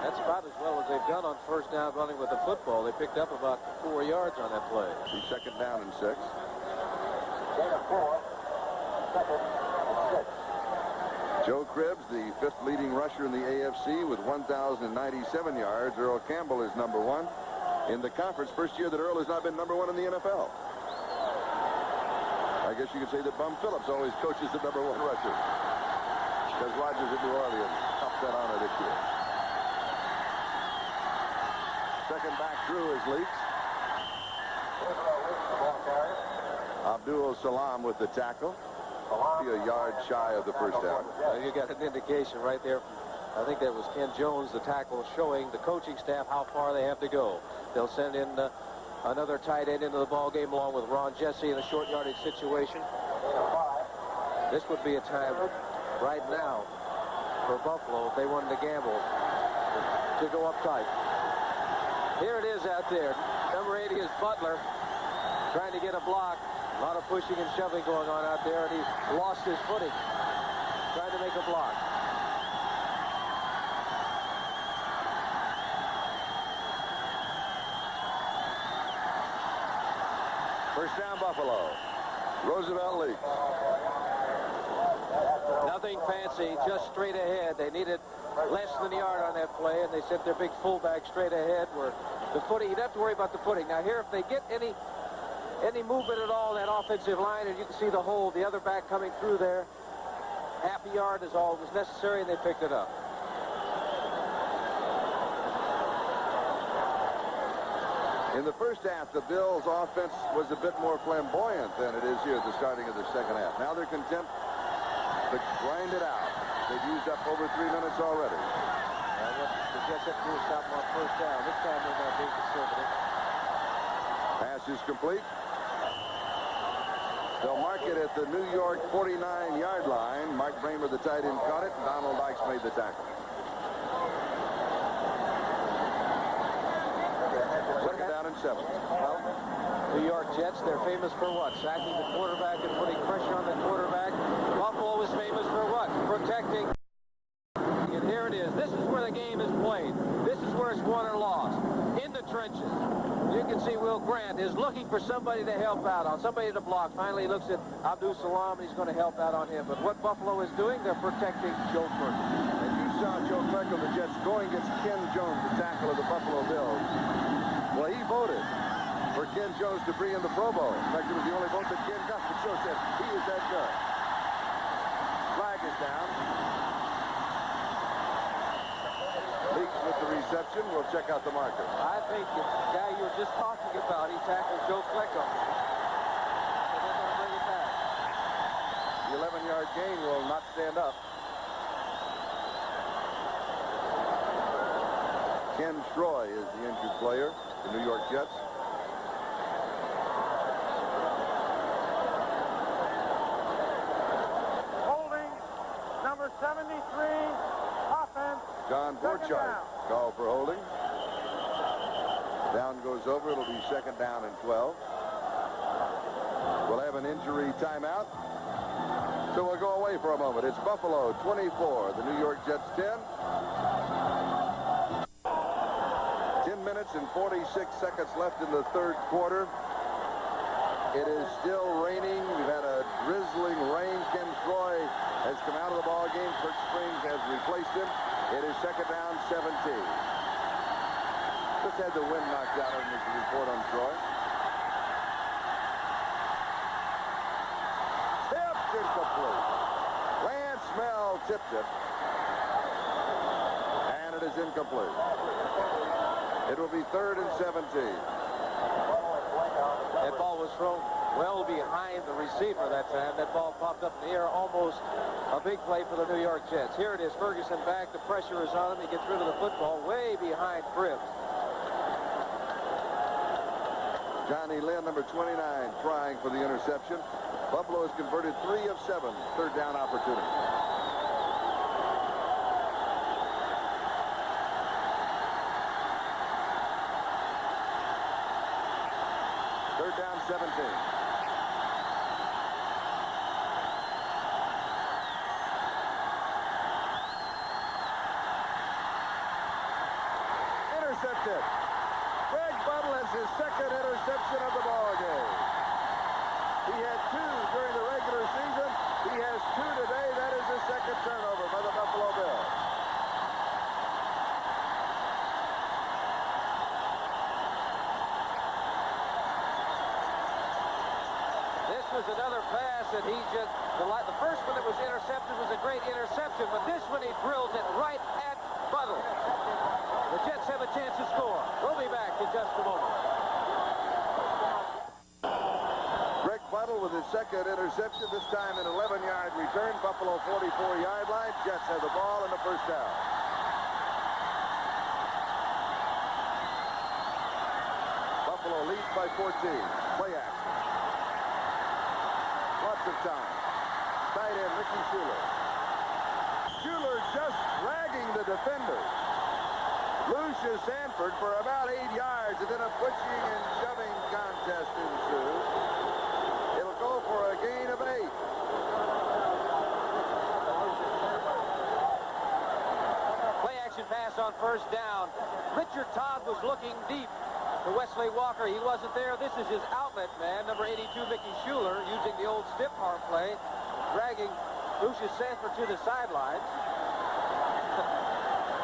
That's about as well as they've done on first down running with the football. They picked up about 4 yards on that play. The second down and 6. Joe Cribbs, the 5th leading rusher in the AFC with 1,097 yards. Earl Campbell is number 1 in the conference. First year that Earl has not been number 1 in the NFL. I guess you could say that Bum Phillips always coaches the number 1 rusher, because Rodgers at New Orleans topped that honor this year. Second back through is Leaks. Abdul Salam with the tackle. A yard shy of the first down. You got an indication right there. I think that was Ken Jones, the tackle, showing the coaching staff how far they have to go. They'll send in another tight end into the ball game along with Ron Jesse in a short yardage situation. This would be a time right now for Buffalo if they wanted to gamble to go up tight. Here it is out there. Number 80 is Butler trying to get a block. A lot of pushing and shoving going on out there, and he lost his footing trying to make a block. First down, Buffalo. Roosevelt leaks. Nothing fancy, just straight ahead. They needed less than a yard on that play, and they sent their big fullback straight ahead where the footing, you'd have to worry about the footing. Now here, if they get any movement at all in that offensive line, and you can see the hole, the other back coming through there, half a yard is all that was necessary, and they picked it up. In the first half, the Bills' offense was a bit more flamboyant than it is here at the starting of the second half. Now they're content to grind it out. They've used up over 3 minutes already. The Jets have to do is stop them on first down. This time they're not being conservative. Pass is complete. They'll mark it at the New York 49-yard line. Mark Bramer, the tight end, caught it, and Donald Dykes made the tackle. Second down and 7. Well, New York Jets, they're famous for what? Sacking the quarterback and putting pressure on the quarterback. Buffalo is famous for what? Protecting. And here it is. This is where the game is played. This is where it's won or lost. In the trenches. You can see Will Grant is looking for somebody to help out on, somebody to block. Finally, he looks at Abdul Salam, and he's going to help out on him. But what Buffalo is doing, they're protecting Joe Ferguson. And you saw Joe Ferguson, the Jets, going against Ken Jones, the tackle of the Buffalo Bills. Well, he voted for Ken Jones to bring in the Pro Bowl. In fact, it was the only vote that Ken got, but Joe said he is that good. Flag is down. Leaks with the reception. We'll check out the marker. I think the guy you were just talking about, he tackled Joe Flacco. So they're going to bring it back. The 11-yard gain will not stand up. Ken Troy is the injured player, the New York Jets. Holding, number 73, offense. John Borchardt called for holding. Down goes over. It'll be second down and 12. We'll have an injury timeout. So we'll go away for a moment. It's Buffalo 24, the New York Jets 10. 10 minutes and 46 seconds left in the third quarter. It is still raining. We've had a drizzling rain. Ken Troy has come out of the ball game. Kurt Springs has replaced him. It is second down, 17. Just had the wind knocked out of him as a report on Troy. Tipped incomplete. Lance Mel tipped it. And it is incomplete. It will be third and 17. That ball was thrown well behind the receiver that time. That ball popped up in the air, almost a big play for the New York Jets. Here it is, Ferguson back. The pressure is on him. He gets rid of the football way behind Cribbs. Johnny Lynn, number 29, trying for the interception. Buffalo has converted 3 of 7 third down opportunities. Third down, 17. Intercepted. Greg Buttle has his second interception of the ball game. He had 2 during the regular season. He has 2 today. That is his second turnover by the Buffalo Bills. This was another pass that he just, the first one that was intercepted was a great interception, but this one he drills it right at Buttle. The Jets have a chance to score. We'll be back in just a moment. Greg Buttle with his second interception, this time an 11-yard return. Buffalo 44-yard line. Jets have the ball and the first down. Buffalo leads by 14. Play action. Lots of time. Tight end Ricky Schuler. Schuler just dragging the defender. Lucius Sanford for about 8 yards, and then a pushing and shoving contest ensues. It'll go for a gain of 8. Play action pass on first down. Richard Todd was looking deep to Wesley Walker. He wasn't there. This is his outlet man, number 82, Mickey Schuler, using the old stiff arm play, dragging Lucius Sanford to the sidelines.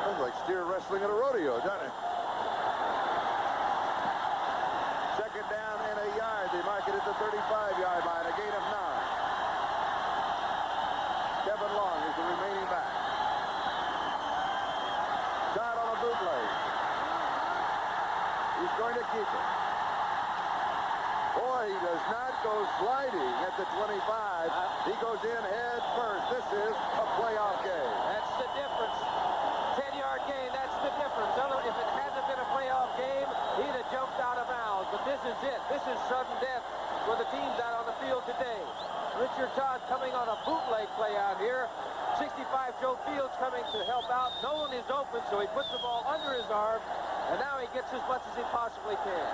Sounds like steer wrestling at a rodeo, doesn't it? Second down and a yard. They mark it at the 35-yard line, a gain of 9. Kevin Long is the remaining back. Shot on a bootleg. He's going to keep it. Boy, he does not go sliding at the 25. He goes in head first. This is a playoff game. That's the difference. 10-yard gain, that's the difference. If it hadn't been a playoff game, he'd have jumped out of bounds. But this is it. This is sudden death for the teams out on the field today. Richard Todd coming on a bootleg play out here. 65 Joe Fields coming to help out. No one is open, so he puts the ball under his arm, and now he gets as much as he possibly can.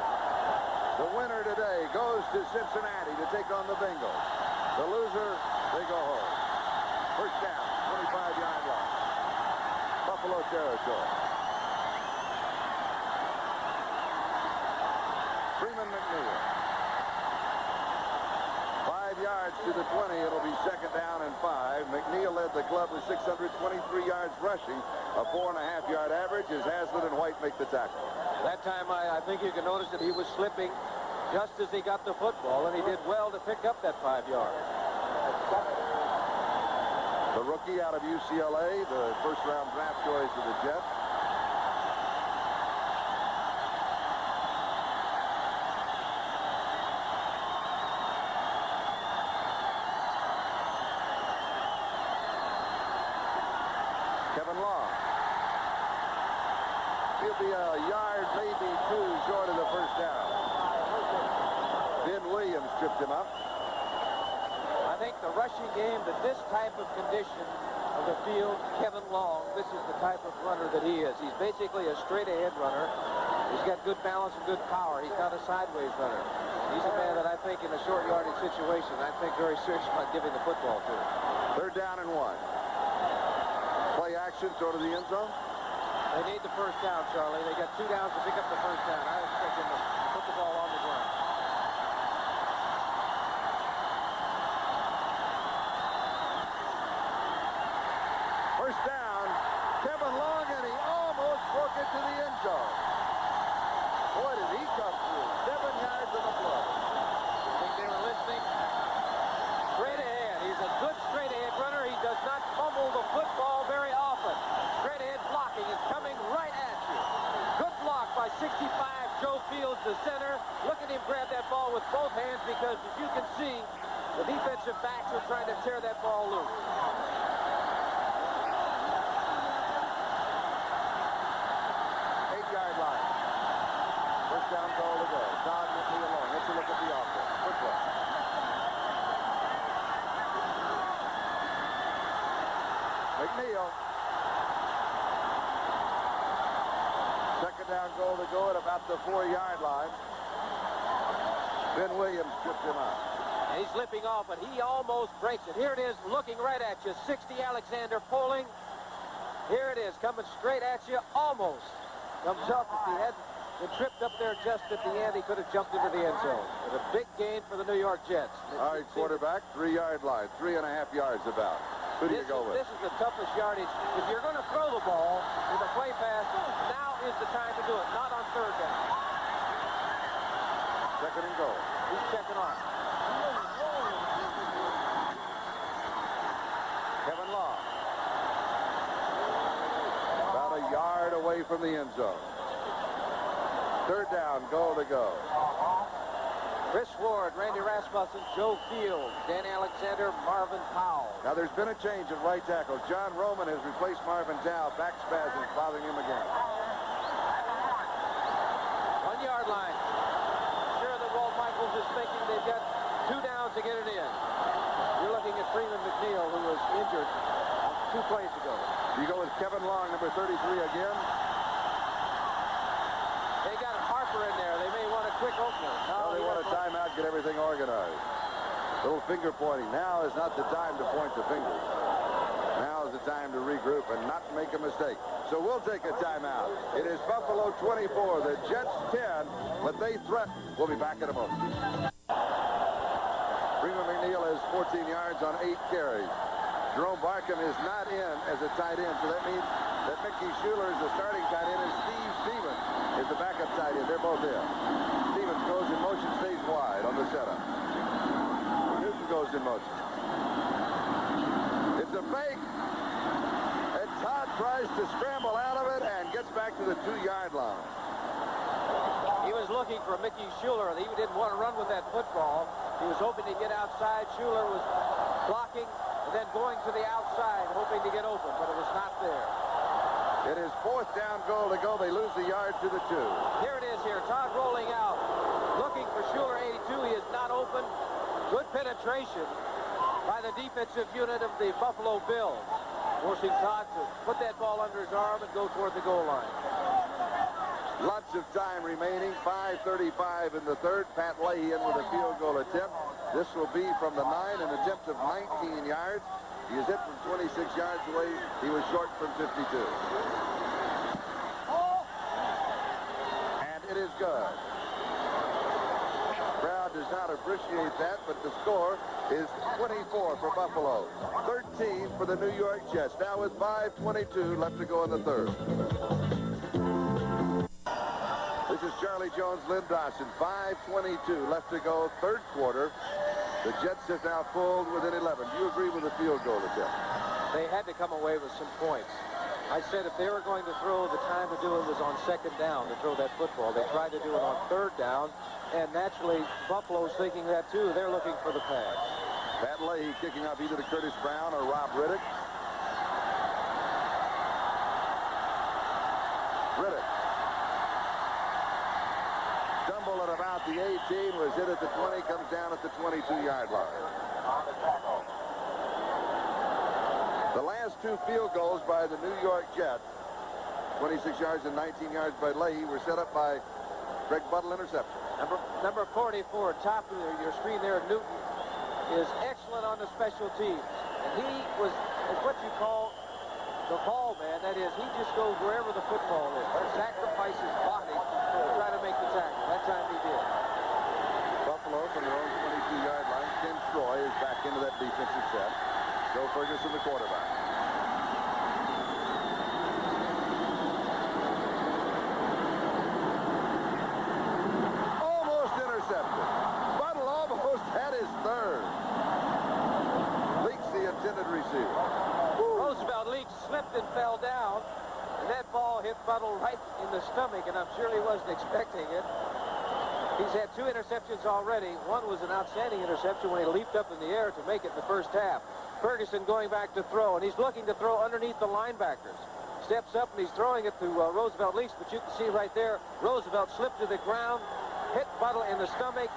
The winner today goes to Cincinnati to take on the Bengals. The loser, they go home. First down, 25-yard line. Buffalo territory. Freeman McNeil. 5 yards to the 20. It'll be second down and 5. McNeil led the club with 623 yards rushing. A 4.5-yard average as Haslett and White make the tackle. That time, I think you can notice that he was slipping just as he got the football, and he did well to pick up that 5 yards. The rookie out of UCLA, the first-round draft choice of the Jets. Kevin Long. He'll be a yard, maybe 2 short of the first down. Ben Williams tripped him up. I think the rushing game, that this type of condition of the field, Kevin Long, this is the type of runner that he is. He's basically a straight-ahead runner. He's got good balance and good power. He's not a sideways runner. He's a man that I think in a short yardage situation, I think very serious about giving the football to. Third down and 1. Play action, throw to the end zone. They need the first down, Charlie. They got 2 downs to pick up the first down. I expect them to put the ball on the ground. First down, Kevin Long, and he almost broke it to the end zone. Boy, did he come through. 7 yards on the play. I think they were listening. Straight ahead. He's a good straight ahead runner. He does not fumble the football very often. Straight ahead blocking is coming right at you. Good block by 65 Joe Fields, the center. Look at him grab that ball with both hands because, as you can see, the defensive backs are trying to tear that ball loose. 8-yard line. First down, goal to go. Todd McNeil alone. Let's look at the offense. Quick look. McNeil. Second down, goal to go at about the 4-yard line. Ben Williams tripped him up. He's slipping off, but he almost breaks it. Here it is, looking right at you. 60 Alexander pulling. Here it is, coming straight at you. Almost comes up. If he hadn't been tripped up there just at the end, he could have jumped into the end zone. But a big gain for the New York Jets. All right, quarterback, 3-yard line. 3.5 yards about. Who do you go with? This is the toughest yardage. If you're going to throw the ball with a play pass, now is the time to do it, not on third down. Second and goal. He's checking off. Kevin Long. About a yard away from the end zone. Third down, goal to go. Chris Ward, Randy Rasmussen, Joe Fields, Dan Alexander, Marvin Powell. Now there's been a change at right tackle. John Roman has replaced Marvin Dow. Back spasms bothering him again. 1 yard line. Eagles is thinking they've got 2 downs to get it in. You're looking at Freeman McNeil, who was injured 2 plays ago. You go with Kevin Long, number 33 again. They got Harper in there. They may want a quick opener. No, they want a timeout, get everything organized. Little finger pointing. Now is not the time to point the fingers. Now is the time to regroup and not make a mistake. So we'll take a timeout. It is Buffalo 24, the Jets 10, but they threaten. We'll be back in a moment. Freeman McNeil has 14 yards on 8 carries. Jerome Barkham is not in as a tight end, so that means that Mickey Schuler is the starting tight end and Steve Stevens is the backup tight end. They're both in. Stevens goes in motion, stays wide on the setup. Newton goes in motion. It's a fake. And Todd tries to scramble out of it and gets back to the 2-yard line. He was looking for Mickey Schuler. He didn't want to run with that football. He was hoping to get outside. Schuler was blocking and then going to the outside, hoping to get open, but it was not there. It is 4th down goal to go. They lose the yard to the 2. Here it is here. Todd rolling out. Looking for Schuler, 82. He is not open. Good penetration by the defensive unit of the Buffalo Bills, forcing Todd to put that ball under his arm and go toward the goal line. Lots of time remaining. 5:35 in the 3rd. Pat Leahy in with a field goal attempt. This will be from the 9, an attempt of 19 yards. He is hit from 26 yards away. He was short from 52. And it is good. Crowd does not appreciate that, but the score is 24 for Buffalo, 13 for the New York Jets. Now with 5:22 left to go in the 3rd. This is Charlie Jones, Lynn Dawson. 5:22 left to go, 3rd quarter. The Jets have now pulled within 11. Do you agree with the field goal attempt? They had to come away with some points. I said if they were going to throw, the time to do it was on 2nd down to throw that football. They tried to do it on 3rd down, and naturally Buffalo's thinking that too. They're looking for the pass. Pat Leahy kicking off either to Curtis Brown or Rob Riddick. Riddick. Stumble at about the 18, was hit at the 20, comes down at the 22-yard line. The last 2 field goals by the New York Jets, 26 yards and 19 yards by Leahy, were set up by Greg Buttle interception. Number 44, top of your screen there, Newton, is excellent on the special teams. And he is what you call the ball man. That is, he just goes wherever the football is. Sacrifices body to try to make the tackle. That time he did. Buffalo from their own 22-yard line. Ken Troy is back into that defensive set. Joe Ferguson, the quarterback. Almost intercepted. Buttle almost had his 3rd. Leaks the intended receiver. Roosevelt Leach slipped and fell down, and that ball hit Buttle right in the stomach, and I'm sure he wasn't expecting it. He's had 2 interceptions already. One was an outstanding interception when he leaped up in the air to make it in the first half. Ferguson going back to throw, and he's looking to throw underneath the linebackers. Steps up, and he's throwing it to Roosevelt Leach, but you can see right there, Roosevelt slipped to the ground, hit Buttle in the stomach,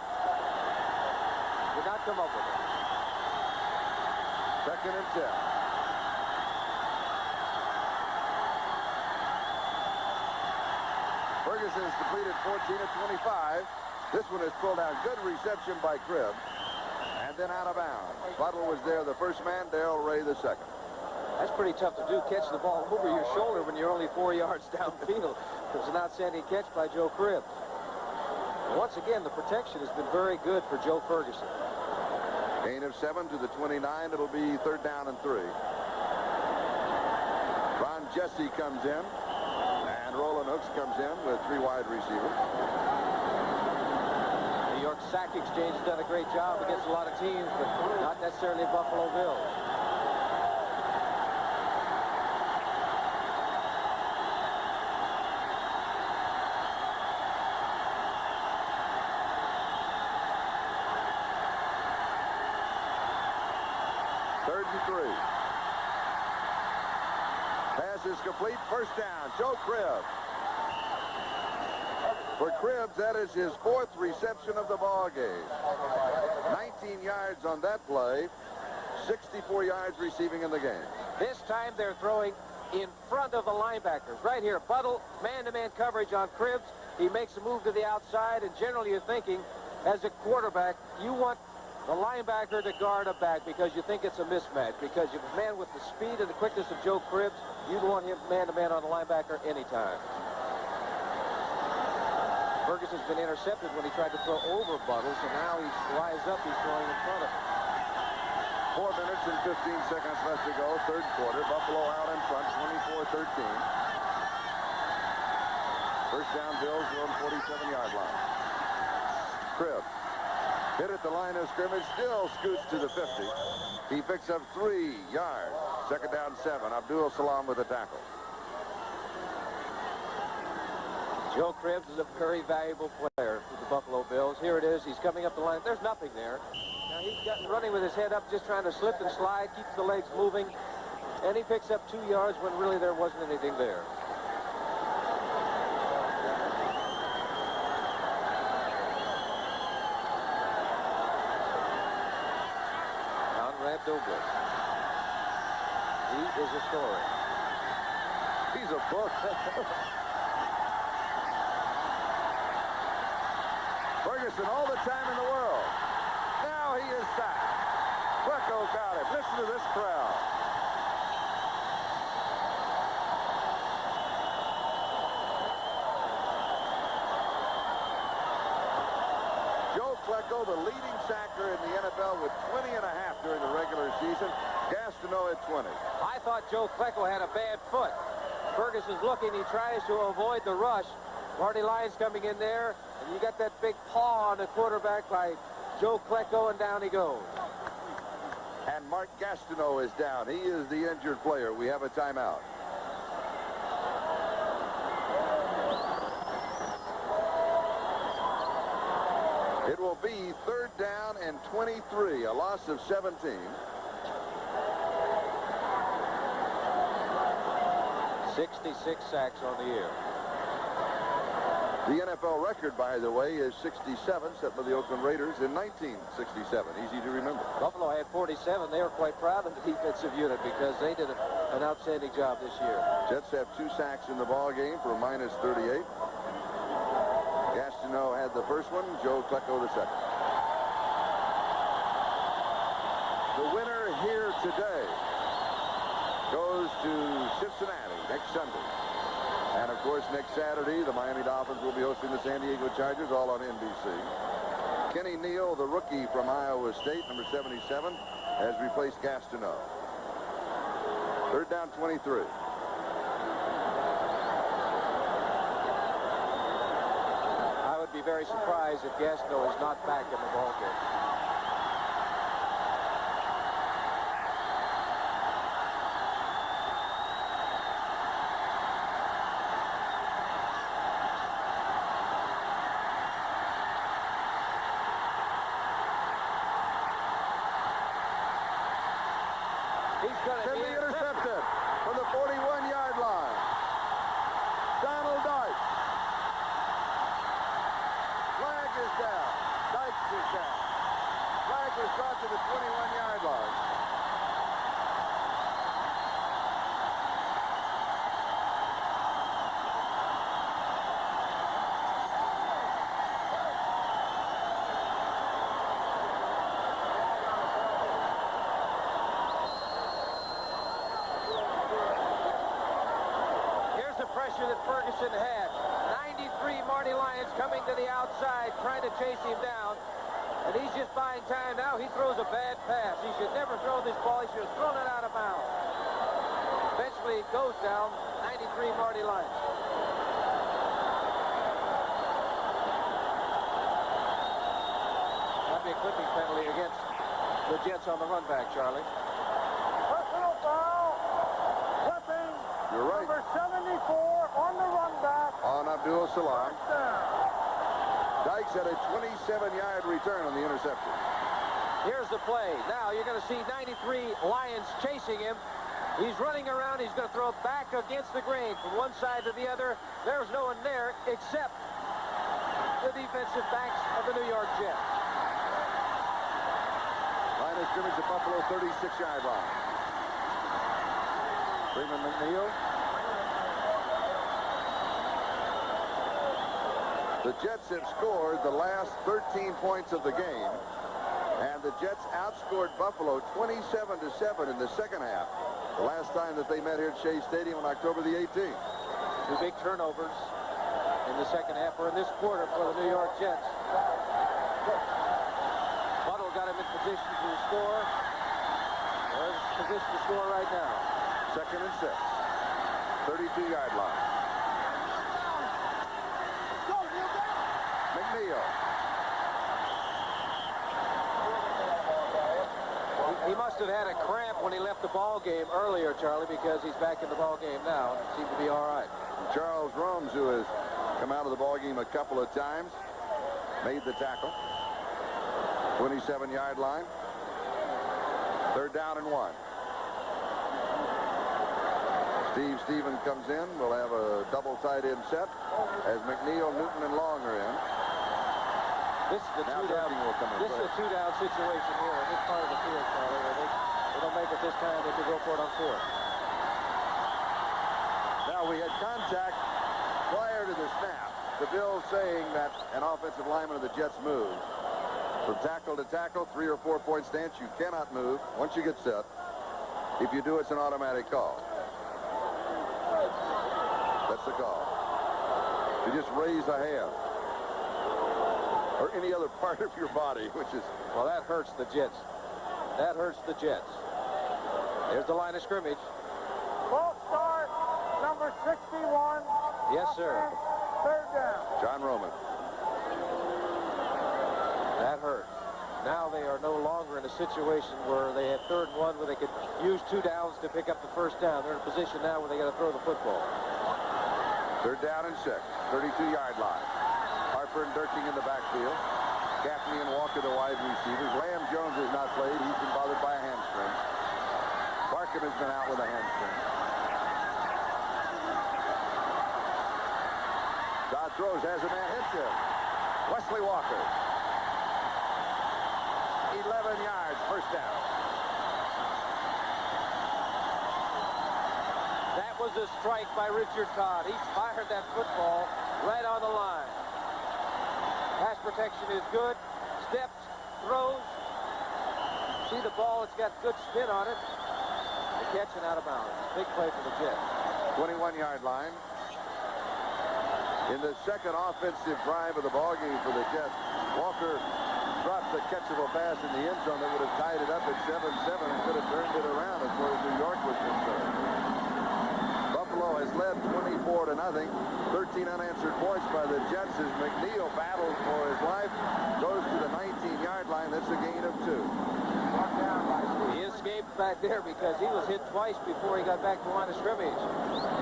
did not come up with it. 2nd and 10. Ferguson has completed 14 of 25. This one is pulled out. Good reception by Cribb. And then out of bounds. Buttle was there, the first man. Darrell Ray, the second. That's pretty tough to do, catch the ball over your shoulder when you're only 4 yards downfield. It was an outstanding catch by Joe Cribb. And once again, the protection has been very good for Joe Ferguson. Gain of 7 to the 29. It'll be 3rd down and 3. Ron Jesse comes in. And Roland Hooks comes in with 3 wide receivers. New York Sack Exchange has done a great job against a lot of teams, but not necessarily Buffalo Bills. Third and 3. Pass is complete. First down. Joe Cribb. For Cribbs, that is his 4th reception of the ball game. 19 yards on that play, 64 yards receiving in the game. This time they're throwing in front of the linebackers. Right here, Buttle, man-to-man coverage on Cribbs. He makes a move to the outside, and generally you're thinking, as a quarterback, you want the linebacker to guard a back because you think it's a mismatch. Because you have a man with the speed and the quickness of Joe Cribbs, you'd want him man-to-man on the linebacker anytime. Ferguson's been intercepted when he tried to throw over Buttle, so now he's rise up, he's throwing in front of him. 4 minutes and 15 seconds left to go, 3rd quarter. Buffalo out in front, 24-13. First down, Bills on 47-yard line. Cribbs hit at the line of scrimmage, still scoots to the 50. He picks up 3 yards. 2nd down, 7. Abdul Salam with a tackle. Joe Cribbs is a very valuable player for the Buffalo Bills. Here it is. He's coming up the line. There's nothing there. Now he's gotten running with his head up, just trying to slip and slide, keeps the legs moving, and he picks up 2 yards when really there wasn't anything there. Conrad Douglas. He is a story. He's a book. Ferguson all the time in the world. Now he is sacked. Klecko got it. Listen to this crowd. Joe Klecko, the leading sacker in the NFL with 20.5 during the regular season. Gastineau at 20. I thought Joe Klecko had a bad foot. Ferguson's looking. He tries to avoid the rush. Marty Lyons coming in there, and you got that big paw on the quarterback by Joe Klecko, and down he goes. And Mark Gastineau is down. He is the injured player. We have a timeout. It will be 3rd down and 23, a loss of 17. "66 sacks on the year. The NFL record, by the way, is 67, set by the Oakland Raiders in 1967. Easy to remember. Buffalo had 47. They were quite proud of the defensive unit because they did an outstanding job this year. Jets have 2 sacks in the ball game for a minus 38. Gastineau had the first one, Joe Klecko the second. The winner here today goes to Cincinnati next Sunday. And, of course, next Saturday, the Miami Dolphins will be hosting the San Diego Chargers, all on NBC. Kenny Neal, the rookie from Iowa State, number 77, has replaced Gastineau. 3rd down, 23. I would be very surprised if Gastineau is not back in the ballgame. Can be intercepted from the 41-yard line. Donald Dykes. Flag is down. Dykes is down. Flag was brought to the 21-yard line. That Ferguson had. 93 Marty Lyons coming to the outside, trying to chase him down. And he's just buying time now. He throws a bad pass. He should never throw this ball. He should have thrown it out of bounds. Eventually it goes down. 93 Marty Lyons. That'd be a clipping penalty against the Jets on the run back, Charlie. Personal foul. Clipping. You're right. Number 74 on the run back. On Abdul Salam. First down. Dykes had a 27-yard return on the interception. Here's the play. Now you're going to see 93 Lions chasing him. He's running around. He's going to throw it back against the grain from one side to the other. There's no one there except the defensive backs of the New York Jets. Line of scrimmage at Buffalo, 36-yard line. Freeman McNeil. The Jets have scored the last 13 points of the game, and the Jets outscored Buffalo 27-7 in the second half. The last time that they met here at Shea Stadium on October the 18th. Two big turnovers in the second half, or in this quarter, for the New York Jets. Buttle got him in position to score. There's position to score right now. Second and 6. 32-yard line. McNeil. He must have had a cramp when he left the ball game earlier, Charlie, because he's back in the ball game now. It seemed to be all right. Charles Romes, who has come out of the ball game a couple of times, made the tackle. 27-yard line. 3rd down and 1. Steve Stephen comes in. We'll have a double tight end set as McNeil, Newton, and Long are in. This is a two-down situation here in this part of the field, Charlie. They don't make it this time. They could go for it on 4th. Now, we had contact prior to the snap. The Bills saying that an offensive lineman of the Jets moved. From tackle to tackle, 3 or 4 point stance, you cannot move once you get set. If you do, it's an automatic call. That's the call. You just raise a hand or any other part of your body, which is... Well, that hurts the Jets. That hurts the Jets. There's the line of scrimmage. Ball start, number 61. Yes, sir. 3rd down. John Roman. That hurt. Now they are no longer in a situation where they have 3rd and 1 where they could use 2 downs to pick up the 1st down. They're in a position now where they got to throw the football. 3rd down and 6. 32-yard line. Harper and Durking in the backfield. Gaffney and Walker the wide receivers. Lamb Jones has not played. He's been bothered by a hamstring. Barkham has been out with a hamstring. Dodd throws, has a man, hits him. Wesley Walker. 11 yards, 1st down. That was a strike by Richard Todd. He fired that football right on the line. Pass protection is good. Steps, throws. See the ball, it's got good spin on it. The catch and out of bounds. Big play for the Jets. 21-yard line. In the second offensive drive of the ballgame for the Jets, Walker dropped the catchable pass in the end zone that would have tied it up at 7-7 and could have turned it around as far as New York was concerned. Buffalo has led 24-0. 13 unanswered points by the Jets as McNeil battles for his life. Goes to the 19-yard line. That's a gain of 2. He escaped back there because he was hit twice before he got back to the line of scrimmage.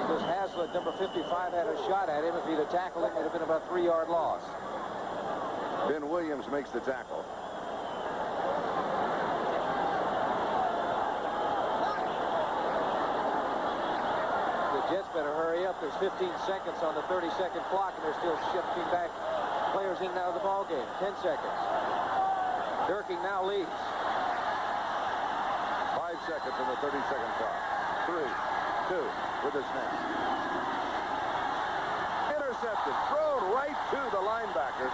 Because Haslett, number 55, had a shot at him. If he'd have tackled him, it would have been about a 3-yard loss. Ben Williams makes the tackle. The Jets better hurry up. There's 15 seconds on the 30-second clock, and they're still shifting back players in and out of the ball game. 10 seconds. Durking now leads. 5 seconds on the 30-second clock. 3, 2, with a snap. Intercepted, thrown right to the linebacker,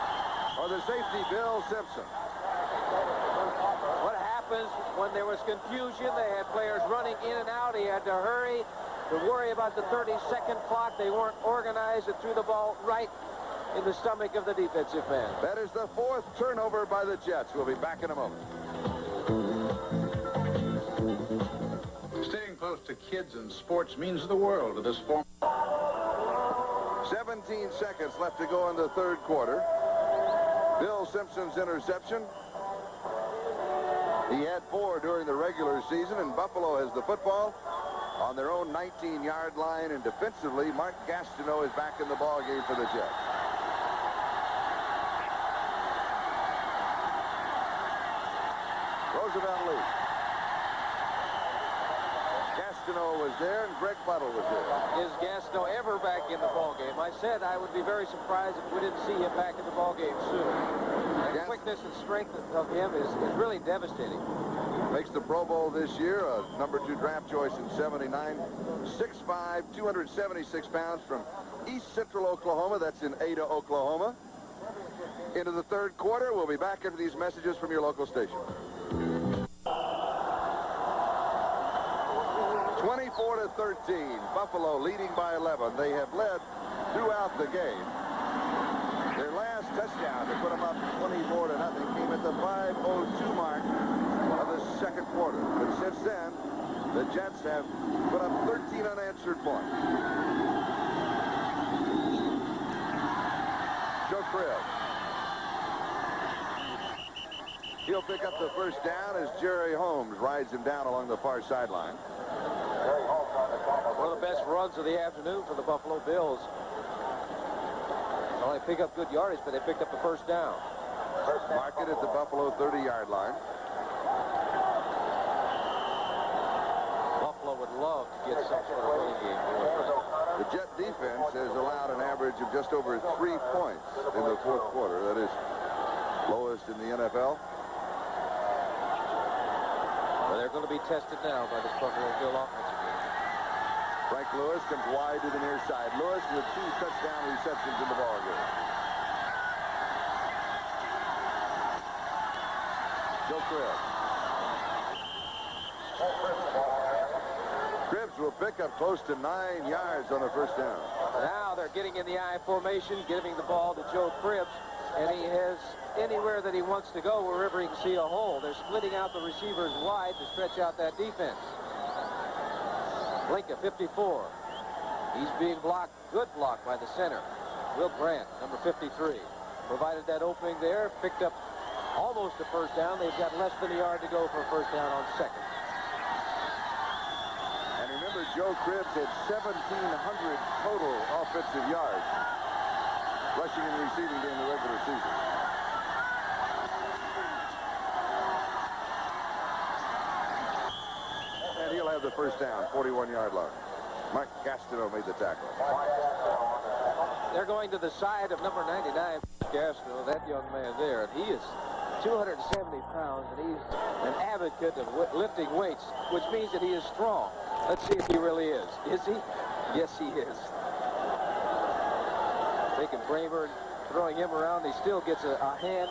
or the safety, Bill Simpson. What happens when there was confusion? They had players running in and out. He had to hurry to worry about the 30-second clock. They weren't organized and threw the ball right in the stomach of the defensive man. That is the 4th turnover by the Jets. We'll be back in a moment. Staying close to kids and sports means the world to this form. 17 seconds left to go in the 3rd quarter. Bill Simpson's interception. He had 4 during the regular season, and Buffalo has the football on their own 19-yard line, and defensively, Mark Gastineau is back in the ball game for the Jets. Roosevelt leads. Gastineau was there, and Greg Buttle was there. Is Gastineau ever back back in the ballgame. I said I would be very surprised if we didn't see him back in the ballgame soon. The quickness and strength of him is really devastating. Makes the Pro Bowl this year, a #2 draft choice in '79. 6'5", 276 pounds from East Central Oklahoma. That's in Ada, Oklahoma. Into the third quarter. We'll be back after these messages from your local station. 24-13, Buffalo leading by 11. They have led throughout the game. Their last touchdown to put them up 24-0 came at the 5:02 mark of the second quarter. But since then, the Jets have put up 13 unanswered points. Joe Cribbs. He'll pick up the first down as Jerry Holmes rides him down along the far sideline. One of the best runs of the afternoon for the Buffalo Bills. Not only pick up good yardage, but they picked up the first down. Mark it at the Buffalo 30-yard line. Buffalo would love to get some sort of running game going. The Jet defense has allowed an average of just over 3 points in the fourth quarter. That is lowest in the NFL. Well, they're going to be tested now by this Buffalo Bill offensive game. Frank Lewis comes wide to the near side. Lewis with 2 touchdown receptions in the ball game. Joe Cribbs. Cribbs will pick up close to 9 yards on the first down. Now they're getting in the I formation, giving the ball to Joe Cribbs, and he has anywhere that he wants to go, wherever he can see a hole. They're splitting out the receivers wide to stretch out that defense. Blinka, 54. He's being blocked, good block by the center. Will Grant, number 53. Provided that opening there, picked up almost a first down. They've got less than a yard to go for a first down on second. And remember, Joe Cribbs had 1,700 total offensive yards, rushing and receiving during the regular season. And he'll have the first down, 41-yard line. Mark Gastineau made the tackle. They're going to the side of number 99, Gastineau, that young man there. And he is 270 pounds, and he's an advocate of lifting weights, which means that he is strong. Let's see if he really is. Is he? Yes, he is. Taking Bramer, throwing him around. He still gets a hand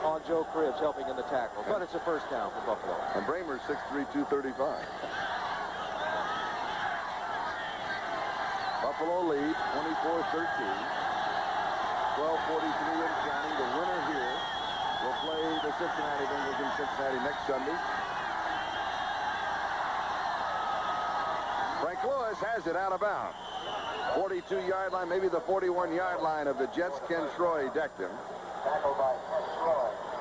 on Joe Cribbs, helping in the tackle. But it's a first down for Buffalo. And Bramer, 6'3", 235. Buffalo lead, 24-13. 12:43 and counting. The winner here will play the Cincinnati Bengals in Cincinnati next Sunday. Frank Lewis has it out of bounds. 42-yard line, maybe the 41-yard line of the Jets. Ken Troy decked him.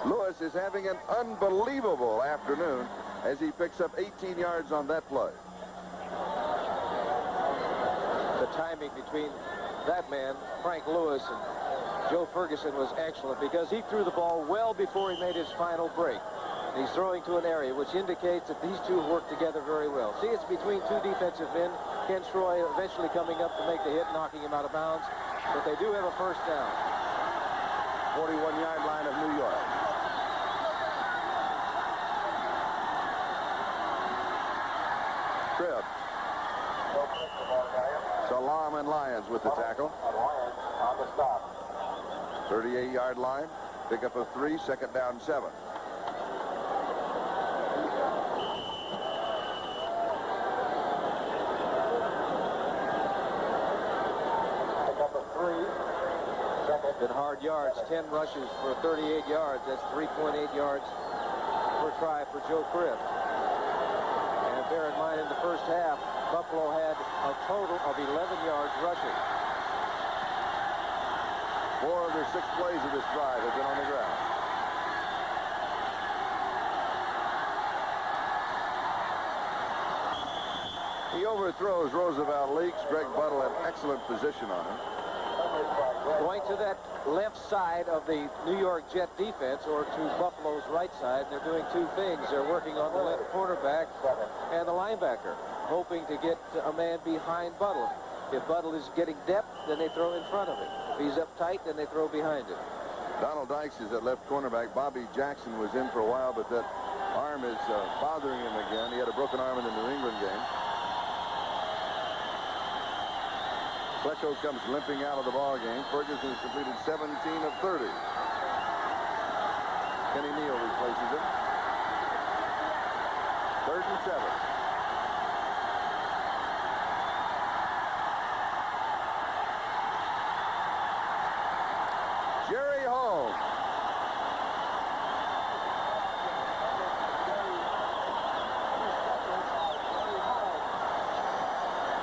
Lewis is having an unbelievable afternoon as he picks up 18 yards on that play. The timing between that man, Frank Lewis, and Joe Ferguson was excellent because he threw the ball well before he made his final break. He's throwing to an area which indicates that these two work together very well. See, it's between two defensive men. Ken Troy eventually coming up to make the hit, knocking him out of bounds. But they do have a first down. 41-yard line of New York. Cribbs. Salam and Lyons with the tackle. 38-yard line. Pick up a 3, second down 7. Been hard yards, 10 rushes for 38 yards. That's 3.8 yards per try for Joe Cribbs. And bear in mind, in the first half, Buffalo had a total of 11 yards rushing. 4 of their 6 plays of this drive have been on the ground. He overthrows Roosevelt Leaks. Greg Buttle had excellent position on him. Going to that left side of the New York Jet defense, or to Buffalo's right side. They're doing two things. They're working on the left cornerback and the linebacker, hoping to get a man behind Buttle. If Buttle is getting depth, then they throw in front of him. If he's up tight, then they throw behind him. Donald Dykes is at left cornerback. Bobby Jackson was in for a while, but that arm is bothering him again. He had a broken arm in the New England game. Flecko comes limping out of the ball game. Ferguson has completed 17 of 30. Kenny Neal replaces him. 3rd and 7. Jerry Holmes.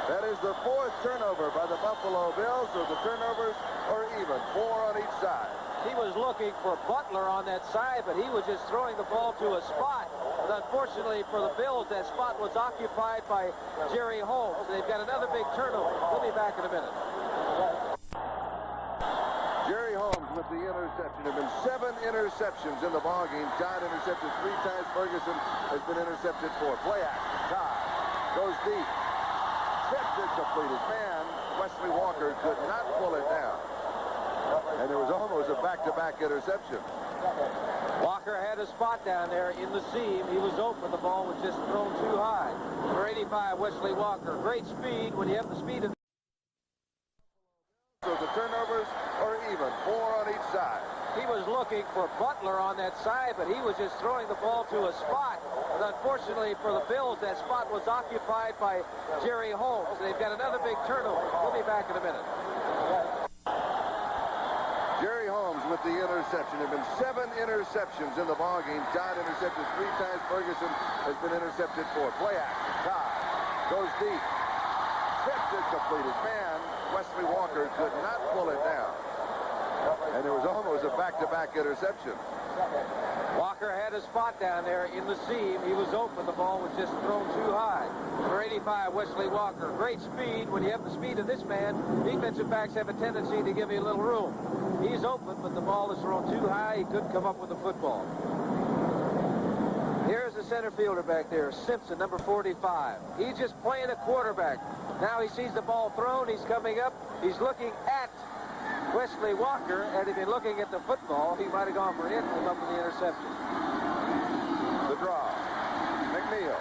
That is the 4th turnover by the Buffalo Bills, so the turnovers are even, 4 on each side. He was looking for Butler on that side, but he was just throwing the ball to a spot. But unfortunately for the Bills, that spot was occupied by Jerry Holmes. They've got another big turnover. We'll be back in a minute. Jerry Holmes with the interception. There have been 7 interceptions in the ballgame. Todd intercepted 3 times. Ferguson has been intercepted 4. Play action. Todd goes deep. Tipped it completed. Man, Wesley Walker could not pull it down. And there was almost a back-to-back interception. Walker had a spot down there in the seam. He was open. The ball was just thrown too high. Number 85, Wesley Walker. Great speed when you have the speed of... So the turnovers are even, 4 on each side. He was looking for Butler on that side, but he was just throwing the ball to a spot. But unfortunately for the Bills, that spot was occupied by Jerry Holmes. They've got another big turnover. We'll be back in a minute. Jerry Holmes with the interception. There have been 7 interceptions in the ballgame. Todd intercepted 3 times. Ferguson has been intercepted 4. Play action. Todd goes deep. Tipped it completed. Man, Wesley Walker could not pull it down. And there was almost a back-to-back interception. Walker had a spot down there in the seam. He was open. The ball was just thrown too high. Number 85, Wesley Walker. Great speed. When you have the speed of this man, defensive backs have a tendency to give you a little room. He's open, but the ball is thrown too high. He couldn't come up with the football. Here's the center fielder back there, Simpson, number 45. He's just playing a quarterback. Now he sees the ball thrown. He's coming up. He's looking at Wesley Walker. Had he been looking at the football, he might have gone for it and come up with the interception. The draw. McNeil.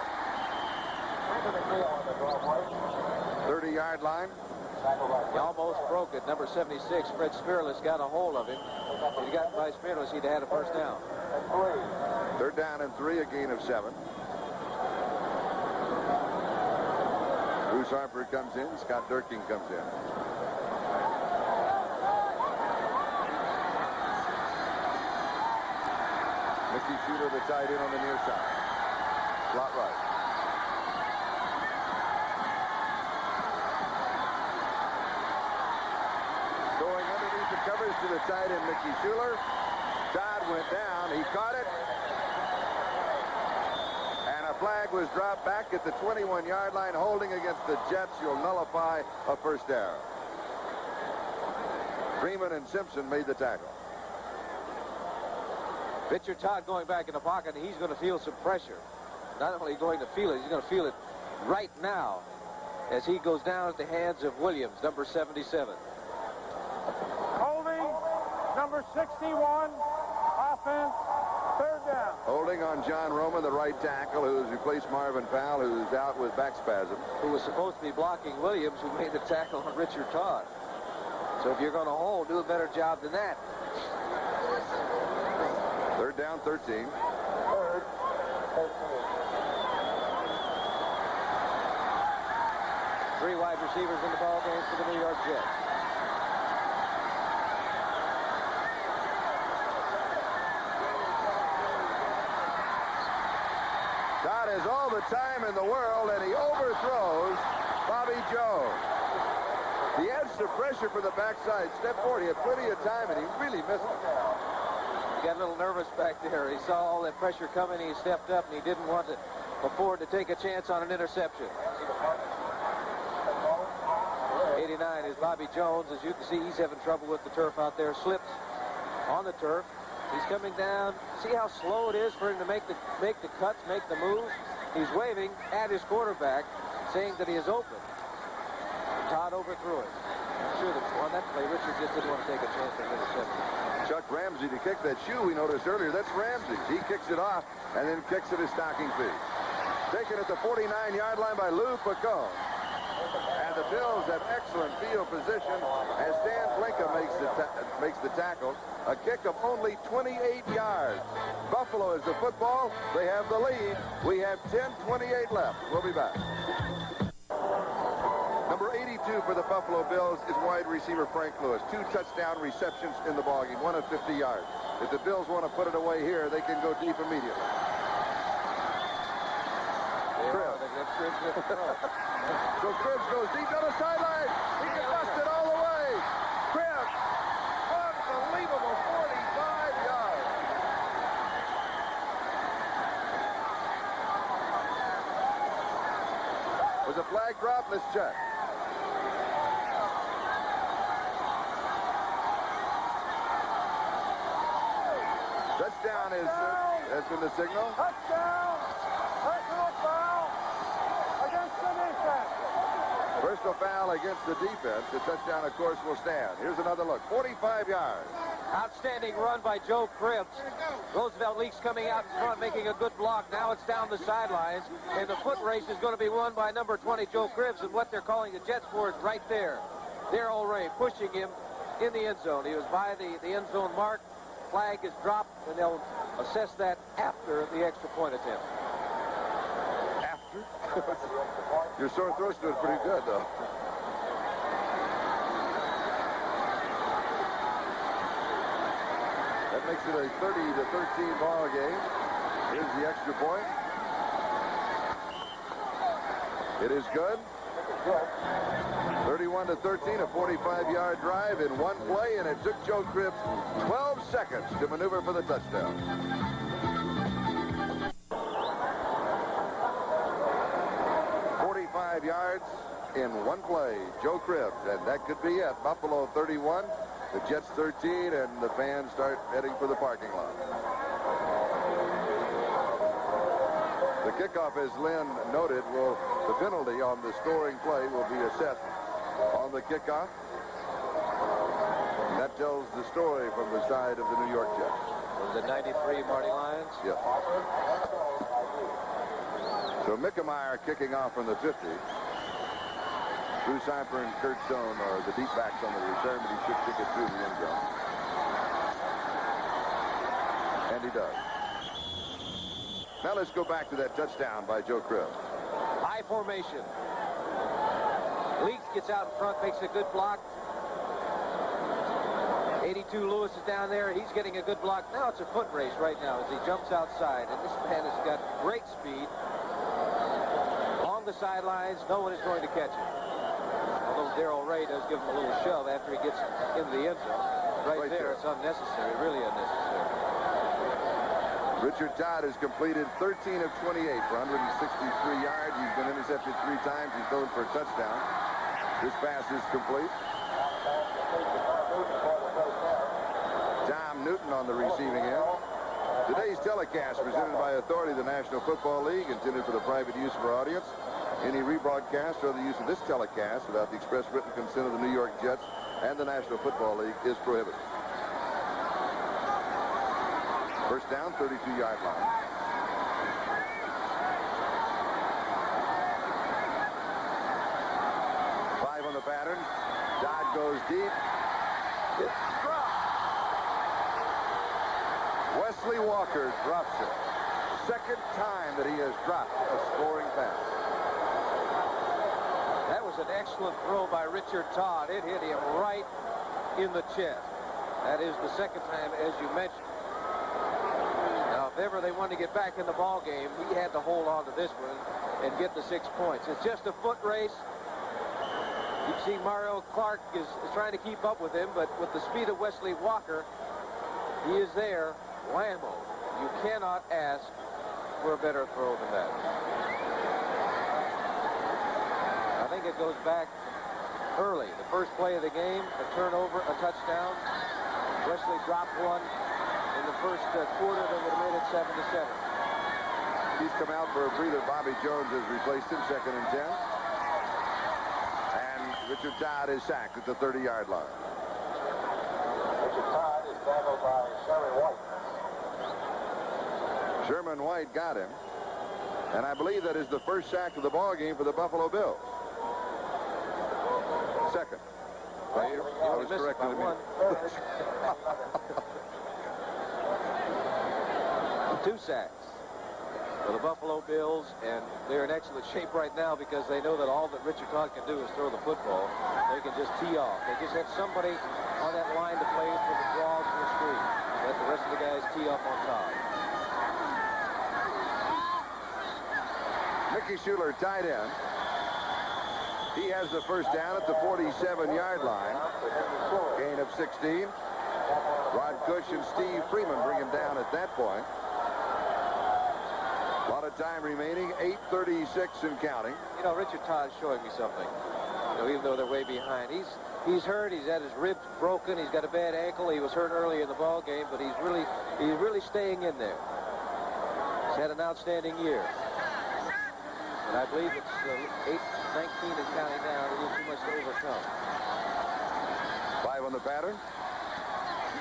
30-yard line. He almost broke it. Number 76, Fred Spearless, got a hold of him. If he got by Spearless, he'd have had a first down. 3rd down and 3, a gain of 7. Bruce Harper comes in. Scott Durkin comes in. Mickey Shooter, the tight end on the near side. Slot right. Going underneath the covers to the tight end, Mickey Schuler. Todd went down. He caught it. And a flag was dropped back at the 21-yard line. Holding against the Jets. You'll nullify a first down. Freeman and Simpson made the tackle. Pitcher Todd going back in the pocket, and he's going to feel some pressure. Not only going to feel it, he's going to feel it right now as he goes down at the hands of Williams, number 77. Holding, number 61, offense, 3rd down. Holding on John Roman, the right tackle, who has replaced Marvin Powell, who's out with back spasm. Who was supposed to be blocking Williams, who made the tackle on Richard Todd. So if you're going to hold, do a better job than that. 3rd down, 13. 3rd, 13. Three wide receivers in the ball game for the New York Jets. Todd has all the time in the world, and he overthrows Bobby Jones. He adds the pressure for the backside. Step forward. He had plenty of time, and he really missed it. He got a little nervous back there. He saw all that pressure coming. He stepped up, and he didn't want to afford to take a chance on an interception. 89 is Bobby Jones. As you can see, he's having trouble with the turf out there. Slips on the turf. He's coming down. See how slow it is for him to make the cuts, make the moves? He's waving at his quarterback, saying that he is open. Todd overthrew it. I'm sure that on that play, Richard just didn't want to take a chance on interception. Chuck Ramsey to kick that shoe we noticed earlier. That's Ramsey's. He kicks it off and then kicks it his stocking feet. Taken at the 49-yard line by Lou Picone. And the Bills have excellent field position as Dan Blinka makes the tackle. A kick of only 28 yards. Buffalo is the football. They have the lead. We have 10:28 left. We'll be back. Number 82 for the Buffalo Bills is wide receiver Frank Lewis. 2 touchdown receptions in the ballgame, 1 of 50 yards. If the Bills want to put it away here, they can go deep immediately. So Cribbs goes deep down the sideline. He can bust it all the way. Cribbs, unbelievable 45 yards. Was a flag drop? Let's check. Touchdown has been the signal. Touchdown. Personal foul against the defense. Personal foul against the defense. The touchdown, of course, will stand. Here's another look. 45 yards. Outstanding run by Joe Cribbs. Roosevelt Leaks coming out in front, making a good block. Now it's down the sidelines, and the foot race is going to be won by number 20, Joe Cribbs, and what they're calling the Jets for is right there. Darrell Ray pushing him in the end zone. He was by the end zone mark. Flag is dropped, and they'll assess that after the extra point attempt. After? Your sore throat's doing pretty good, though. That makes it a 30-13 ball game. Here's the extra point. It is good. 31-13, a 45-yard drive in one play, and it took Joe Cribbs 12 seconds to maneuver for the touchdown. 45 yards in one play, Joe Cribbs, and that could be it. Buffalo 31, the Jets 13, and the fans start heading for the parking lot. The kickoff, as Lynn noted, the penalty on the scoring play will be assessed on the kickoff. And that tells the story from the side of the New York Jets. Was it 93 Marty Lyons? Yes. So Mickemeyer kicking off from the 50. Bruce Harper and Kurt Stone are the deep backs on the return, but he should kick it through the end zone. And he does. Now let's go back to that touchdown by Joe Cribbs. High formation. Leaks gets out in front, makes a good block. 82 Lewis is down there. He's getting a good block. Now it's a foot race right now as he jumps outside. And this man has got great speed. Along the sidelines, no one is going to catch him. Although Darrell Ray does give him a little shove after he gets into the end zone. Right there, it's unnecessary, really unnecessary. Richard Todd has completed 13 of 28 for 163 yards. He's been intercepted 3 times. He's thrown for a touchdown. This pass is complete. Tom Newton on the receiving end. Today's telecast presented by authority of the National Football League, intended for the private use of our audience. Any rebroadcast or the use of this telecast without the express written consent of the New York Jets and the National Football League is prohibited. First down, 32-yard line. Five on the pattern. Dodd goes deep. It's dropped. Wesley Walker drops it. Second time that he has dropped a scoring pass. That was an excellent throw by Richard Todd. It hit him right in the chest. That is the second time, as you mentioned. If ever they wanted to get back in the ball game, he had to hold on to this one and get the 6 points. It's just a foot race. You see Mario Clark is trying to keep up with him, but with the speed of Wesley Walker, he is there. Whammo. You cannot ask for a better throw than that. I think it goes back early. The first play of the game, a turnover, a touchdown. Wesley dropped one in the first quarter that would have made it 7-7. He's come out for a breather. Bobby Jones has replaced him, 2nd and 10. And Richard Todd is sacked at the 30-yard line. Richard Todd is tackled by Sherry White. Sherman White got him. And I believe that is the first sack of the ball game for the Buffalo Bills. Second. I was corrected. 2 sacks for the Buffalo Bills, and they're in excellent shape right now because they know that all that Richard Todd can do is throw the football. They can just tee off. They just have somebody on that line to play for the draws and the screen. Let the rest of the guys tee off on top. Mickey Schuler, tight end. He has the first down at the 47-yard line. Gain of 16. Rod Cush and Steve Freeman bring him down at that point. A lot of time remaining, 8:36 and counting. You know, Richard Todd's showing me something. You know, even though they're way behind. He's hurt. He's had his ribs broken. He's got a bad ankle. He was hurt early in the ball game, but he's really staying in there. He's had an outstanding year. And I believe it's 8-19 and counting down. A little too much to overcome. 5 on the pattern.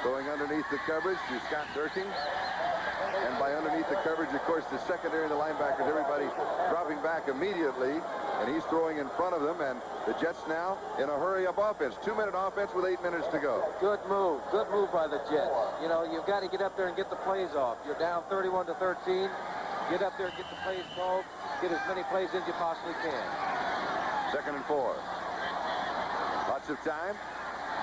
Going underneath the coverage to Scott Durkin. And by underneath the coverage, of course, the secondary and the linebackers, everybody dropping back immediately. And he's throwing in front of them. And the Jets now in a hurry-up offense. 2-minute offense with 8 minutes to go. Good move. Good move by the Jets. You know, you've got to get up there and get the plays off. You're down 31-13. Get up there and get the plays called. Get as many plays in as you possibly can. 2nd and 4. Lots of time.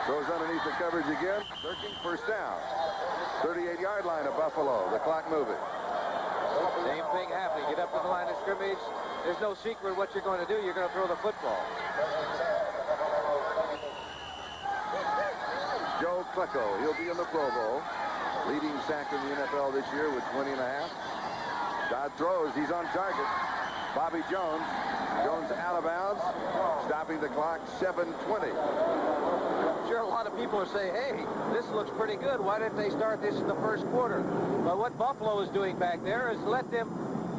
Throws underneath the coverage again. Durkin, first down. 38-yard line of Buffalo. The clock moving. Same thing happening. Get up to the line of scrimmage. There's no secret what you're going to do. You're going to throw the football. Joe Klecko, he'll be in the Pro Bowl. Leading sack in the NFL this year with 20.5. Todd throws. He's on target. Bobby Jones. Jones out of bounds. Stopping the clock, 7:20. I'm sure a lot of people are saying, hey, this looks pretty good. Why didn't they start this in the first quarter? But what Buffalo is doing back there is let them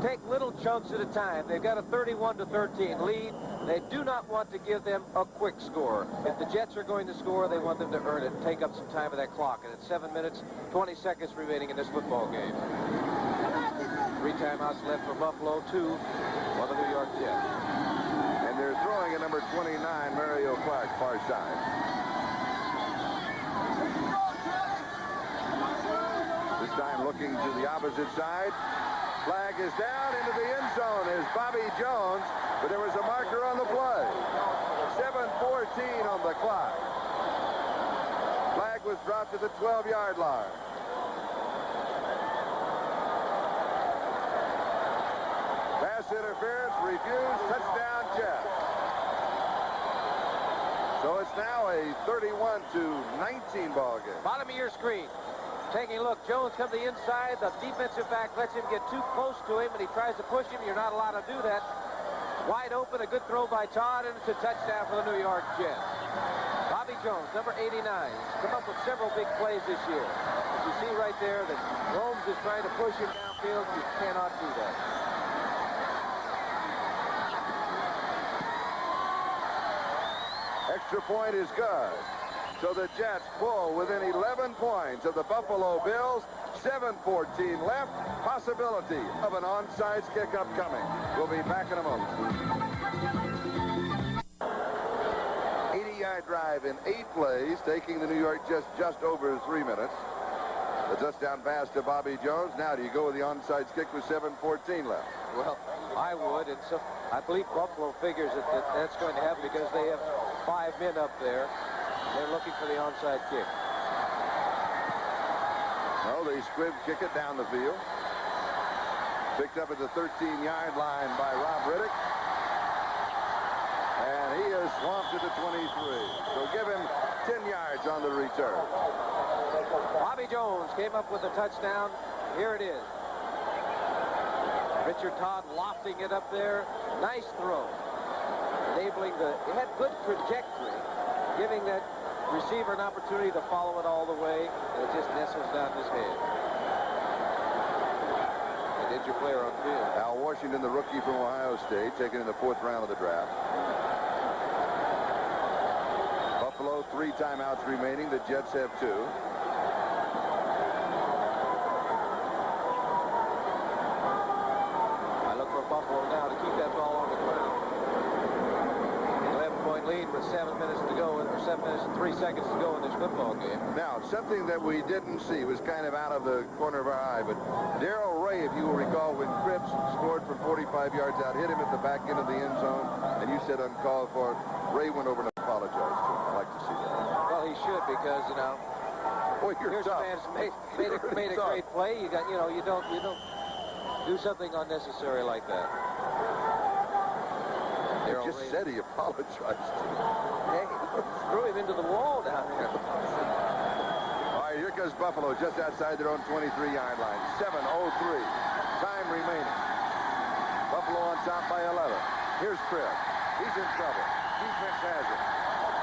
take little chunks at a time. They've got a 31-13 lead. They do not want to give them a quick score. If the Jets are going to score, they want them to earn it and take up some time of that clock. And it's 7 minutes, 20 seconds remaining in this football game. 3 timeouts left for Buffalo, 2 for the New York Jets. And they're throwing at number 29, Mario Clark, far side. This time looking to the opposite side. Flag is down into the end zone is Bobby Jones, but there was a marker on the play. 7:14 on the clock. Flag was dropped at the 12-yard line. Pass interference refused. Touchdown Jets. So it's now a 31-19 ball game. Bottom of your screen. Taking a look, Jones comes to the inside. The defensive back lets him get too close to him, and he tries to push him. You're not allowed to do that. Wide open, a good throw by Todd, and it's a touchdown for the New York Jets. Bobby Jones, number 89, come up with several big plays this year. As you see right there that Holmes is trying to push him downfield. You cannot do that. Extra point is good. So the Jets pull within 11 points of the Buffalo Bills. 7:14 left. Possibility of an onside kick upcoming. We'll be back in a moment. 80-yard drive in 8 plays, taking the New York Jets just over 3 minutes. The touchdown pass to Bobby Jones. Now, do you go with the onside kick with 7:14 left? Well, I would, and so I believe Buffalo figures that that's going to happen because they have 5 men up there. They're looking for the onside kick. No, they squib kick it down the field. Picked up at the 13-yard line by Rob Riddick. And he is swamped at the 23. So give him 10 yards on the return. Bobby Jones came up with a touchdown. Here it is. Richard Todd lofting it up there. Nice throw. Enabling it had good trajectory, giving that receiver an opportunity to follow it all the way, and it just nestles down his head. And did your player on field. Al Washington, the rookie from Ohio State, taken in the 4th round of the draft. 3 timeouts remaining. The Jets have 2. I look for Buffalo now to keep that ball on the ground. 11-point lead with 7 minutes to go, or 7 minutes and 3 seconds to go in this football game. Now, something that we didn't see was kind of out of the corner of our eye, but Darrell Ray, if you will recall, when Cripps scored from 45 yards out, hit him at the back end of the end zone, and you said uncalled for, Ray went over and apologized to him. I'd like to see that. Well, he should, because, you know, Boy, you're here's tough. a man who's made a great play. You got, you know, you don't do something unnecessary like that. He just said he apologized to him. Hey, threw him into the wall down there. All right, here comes Buffalo just outside their own 23-yard line. 7:03. Time remaining. Buffalo on top by 11. Here's Crib. He's in trouble. Defense has it.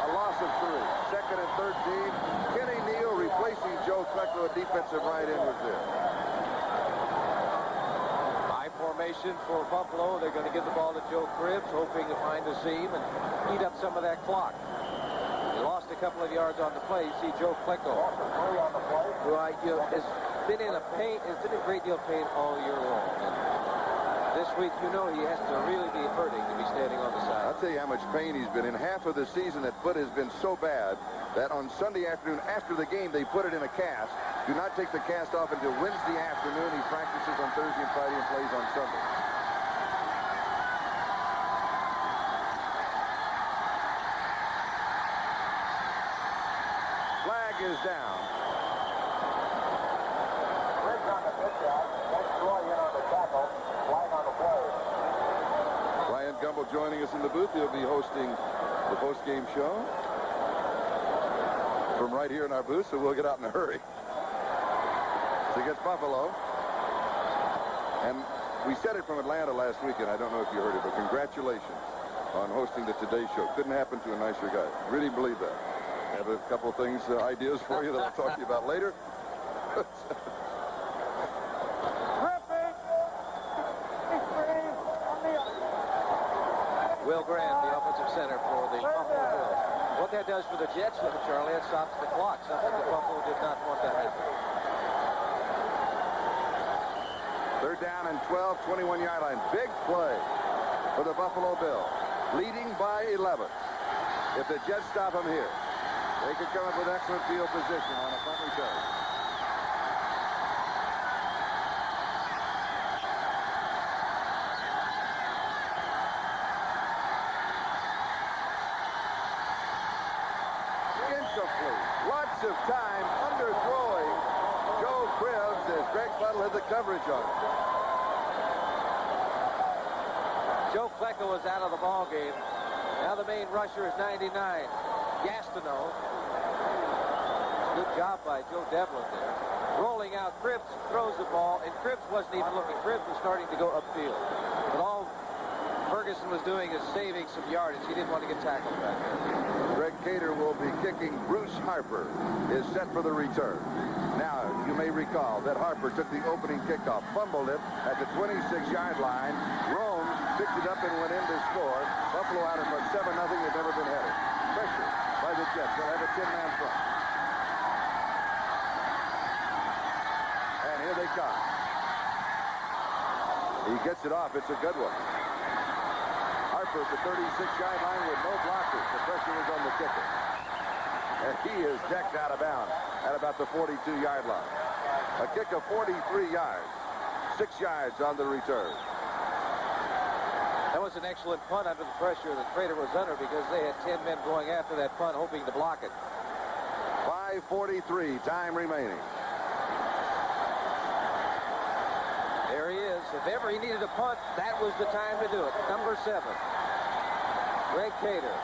A loss of 3. Second and 13. Kenny Neal replacing Joe Klecko, a defensive right end, was there. High formation for Buffalo. They're going to give the ball to Joe Cribbs, hoping to find the seam and eat up some of that clock. He lost a couple of yards on the play. You see Joe Klecko, who has been in a great deal of pain all year long. And this week, you know, he has to really be hurting to be standing on the side. I'll tell you how much pain he's been in. Half of the season, that foot has been so bad that on Sunday afternoon, after the game, they put it in a cast. Do not take the cast off until Wednesday afternoon. He practices on Thursday and Friday and plays on Sunday. Flag is down. Briggs on the pitch out. Next Roy in on the tackle. Flag on the play. Ryan Gumbel joining us in the booth. He'll be hosting the post-game show from right here in our booth, so we'll get out in a hurry. So he gets Buffalo. And we said it from Atlanta last week, and I don't know if you heard it, but congratulations on hosting the Today Show. Couldn't happen to a nicer guy. Really believe that. I have a couple of things, ideas for you that I'll talk to you about later. Will Graham, the offensive center for the Buffalo Bills. What that does for the Jets, Charlie, it stops the clock, something that Buffalo did not want to happen. Third down and 12, 21-yard line. Big play for the Buffalo Bills, leading by 11. If the Jets stop them here, they could come up with excellent field position on a punt return. Incomplete. Lots of time underthrowing Joe Cribbs as Greg Buttle had the coverage on him. Joe Klecko was out of the ball game. Now the main rusher is 99. Gastineau. Good job by Joe Devlin there. Rolling out, Cribbs throws the ball, and Cribbs wasn't even looking. Cribbs was starting to go upfield. But all Ferguson was doing is saving some yardage. He didn't want to get tackled back there. Greg Cater will be kicking. Bruce Harper is set for the return. Now, you may recall that Harper took the opening kickoff, fumbled it at the 26-yard line. Rome picked it up and went in to score. Buffalo out in front 7-0. They've never been headed. Pressure by the Jets. They'll have a 10-man front. And here they come. He gets it off. It's a good one. Harper at the 36-yard line with no blockers. The pressure was on the kicker. And he is decked out of bounds at about the 42-yard line. A kick of 43 yards. 6 yards on the return. That was an excellent punt under the pressure that Prater was under, because they had 10 men going after that punt, hoping to block it. 5:43, time remaining. There he is. If ever he needed a punt, that was the time to do it. Number 7. Greg Cater.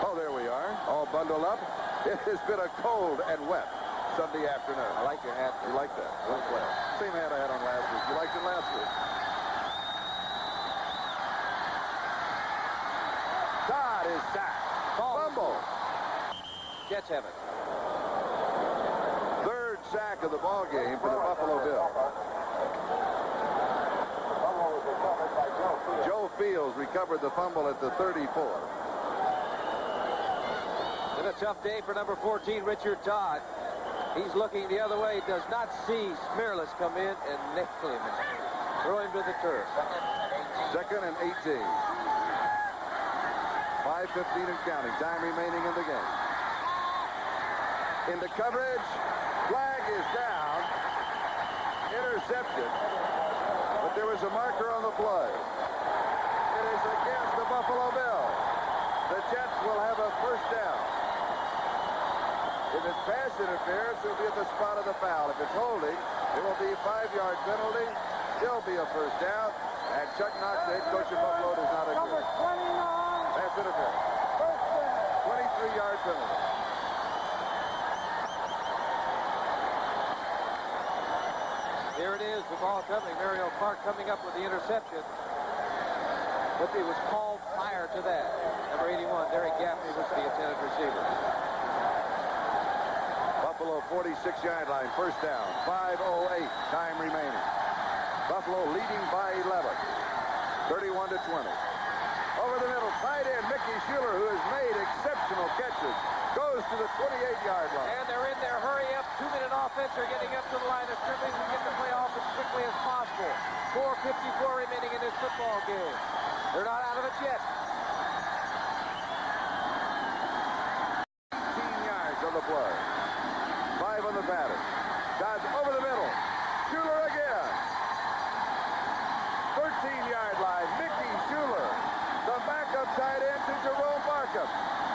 Oh, there we are. All bundled up. It has been a cold and wet Sunday afternoon. I like your hat. You like that? Well played. Same hat I had on last week. You liked it last week. Todd is sacked. Fumble. Jets have it. Third sack of the ball game for the Buffalo Bills. Joe Fields recovered the fumble at the 34. Been a tough day for number 14, Richard Todd. He's looking the other way, does not see Smearless come in and nail him. Throw him to the turf. 2nd and 18. 5:15 and counting. Time remaining in the game. Into coverage. Flag is down. Intercepted. But there was a marker on the play. It is against the Buffalo Bills. The Jets will have a first down. If it's pass interference, it'll be at the spot of the foul. If it's holding, it will be a 5-yard penalty. Still be a first down. And Chuck Knox, the head coach of Buffalo, does not agree. Number 29. Pass interference. First down. 23-yard penalty. Here it is, the ball coming. Mario Clark coming up with the interception. But it was called prior to that. Number 81, Derek Gaffney, was the intended receiver. Buffalo 46-yard line, first down. 5:08, time remaining. Buffalo leading by 11. 31-20. Over the middle, tight end Mickey Schuler, who has made exceptional catches, goes to the 28-yard line. And they're in there, hurry up, 2-minute offense. They're getting up to the line of scrimmage and get the play off as quickly as possible. 4:54 remaining in this football game. They're not out of it yet. 15 yards on the play. 5 on the pattern. Dodge over the middle. Schuler again. 13-yard line. Mickey Schuler, the backup tight end to Jerome Barkham,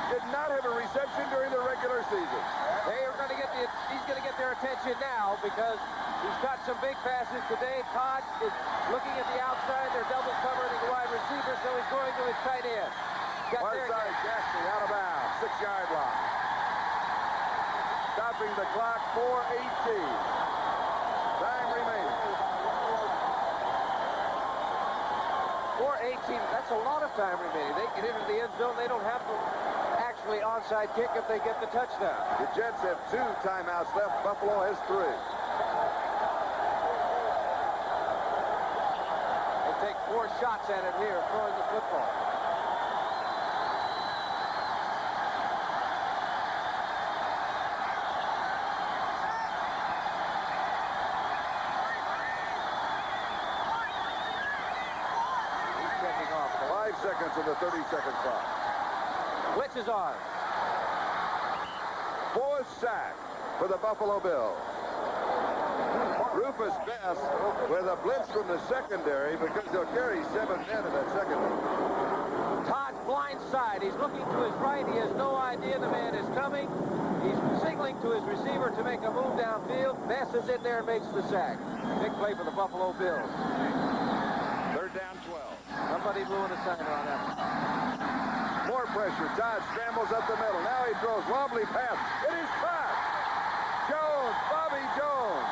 did not have a reception during the regular season. He's going to get their attention now because he's got some big passes today. Todd is looking at the outside. They're double covering the wide receiver, so he's going to his tight end. Far side, Gaffney out of bounds. 6-yard line. Stopping the clock, 4:18. Time remaining. 4:18, that's a lot of time remaining. They get into the end zone. They don't have to actually onside kick if they get the touchdown. The Jets have 2 timeouts left. Buffalo has 3. They take 4 shots at it here, throwing the football. He's checking off. 5 seconds of the 30-second clock. Blitz is on. 4th sack for the Buffalo Bills. Rufus Bess with a blitz from the secondary because they'll carry 7 men in that secondary. Todd's blind side. He's looking to his right. He has no idea the man is coming. He's signaling to his receiver to make a move downfield. Bess is in there and makes the sack. Big play for the Buffalo Bills. 3rd down, 12. Somebody blew in a signer on that one. More pressure. Todd scrambles up the middle. Now he throws wobbly pass. It is caught. Jones, Bobby Jones.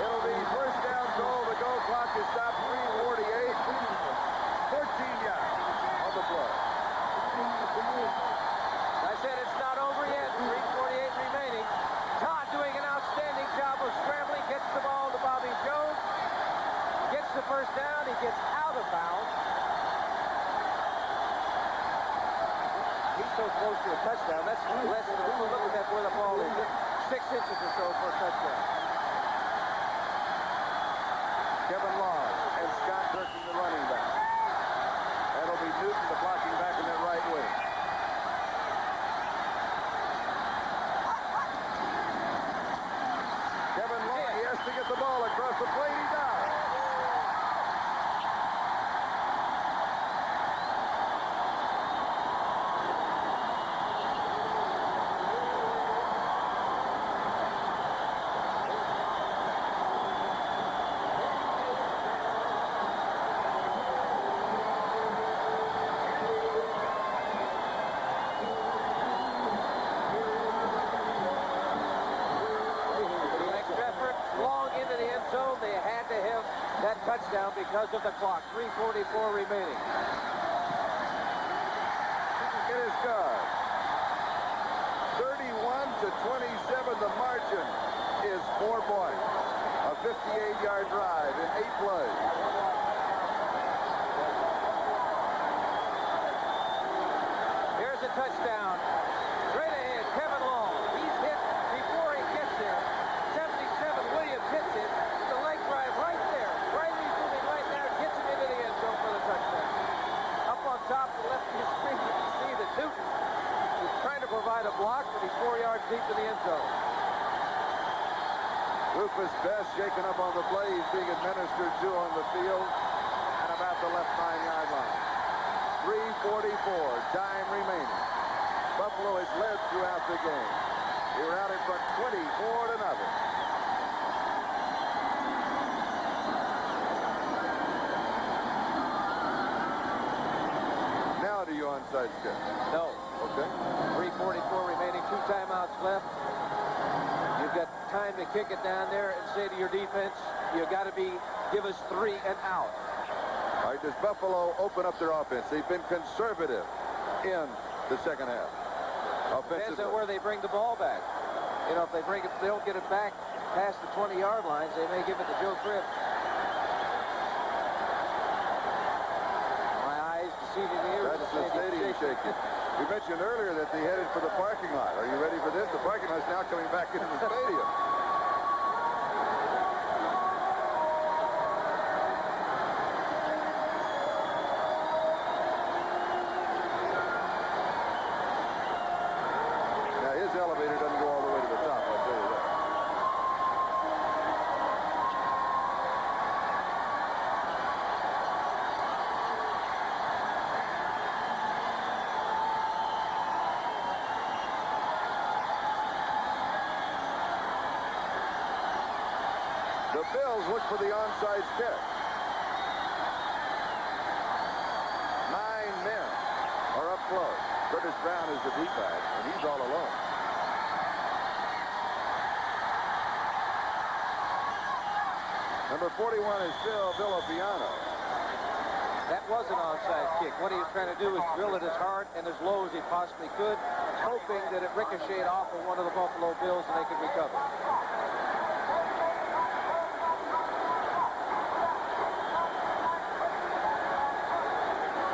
It'll be first down goal. The goal clock is stopped. 3:48. 14 yards on the play. I said it's not over yet. 3:48 remaining. Todd doing an outstanding job of scrambling. Gets the ball to Bobby Jones. Gets the first down. He gets out of bounds. He's so close to a touchdown. That's less than a look at where the ball is. 6 inches or so for a touchdown. Kevin Long and Scott Durkin, the running back. That'll be Newton, the blocking back in that right wing. Kevin Long, he has to get the ball across the plate. He does. Touchdown because of the clock. 3:44 remaining. It is good. 31-27. The margin is 4 points. A 58-yard drive in 8 plays. touchdown. Straight ahead, Kevin Long. He's hit before he gets there. 77, Williams hits it. The leg drive right there. Riley's moving right now, gets him into the end zone for the touchdown. Up on top of the left of your screen, you can see that Newton is trying to provide a block, but he's 4 yards deep in the end zone. Rufus Best shaken up on the play. He's being administered to on the field and about the left 9-yard line. 3:44, time remaining. Buffalo has led throughout the game. They were out in front 24-0. Now do you onside kick? No. Okay. 3:44 remaining, 2 timeouts left. You've got time to kick it down there and say to your defense, you got to give us 3 and out. All right, does Buffalo open up their offense? They've been conservative in the second half. Depends on where they bring the ball back. You know, if they don't get it back past the 20-yard lines, they may give it to Joe Cribb. My eyes deceiving me. That's the stadium shaking. We mentioned earlier that they headed for the parking lot. Are you ready for this? The parking lot's now coming back into the stadium. Elevator doesn't go all the way to the top, I'll tell you that. The Bills look for the onside kick. 9 men are up close. Curtis Brown is the deep back, and he's all alone. Number 41 is Phil Villapiano. That was an onside kick. What he was trying to do was drill it as hard and as low as he possibly could, hoping that it ricocheted off of one of the Buffalo Bills and they could recover.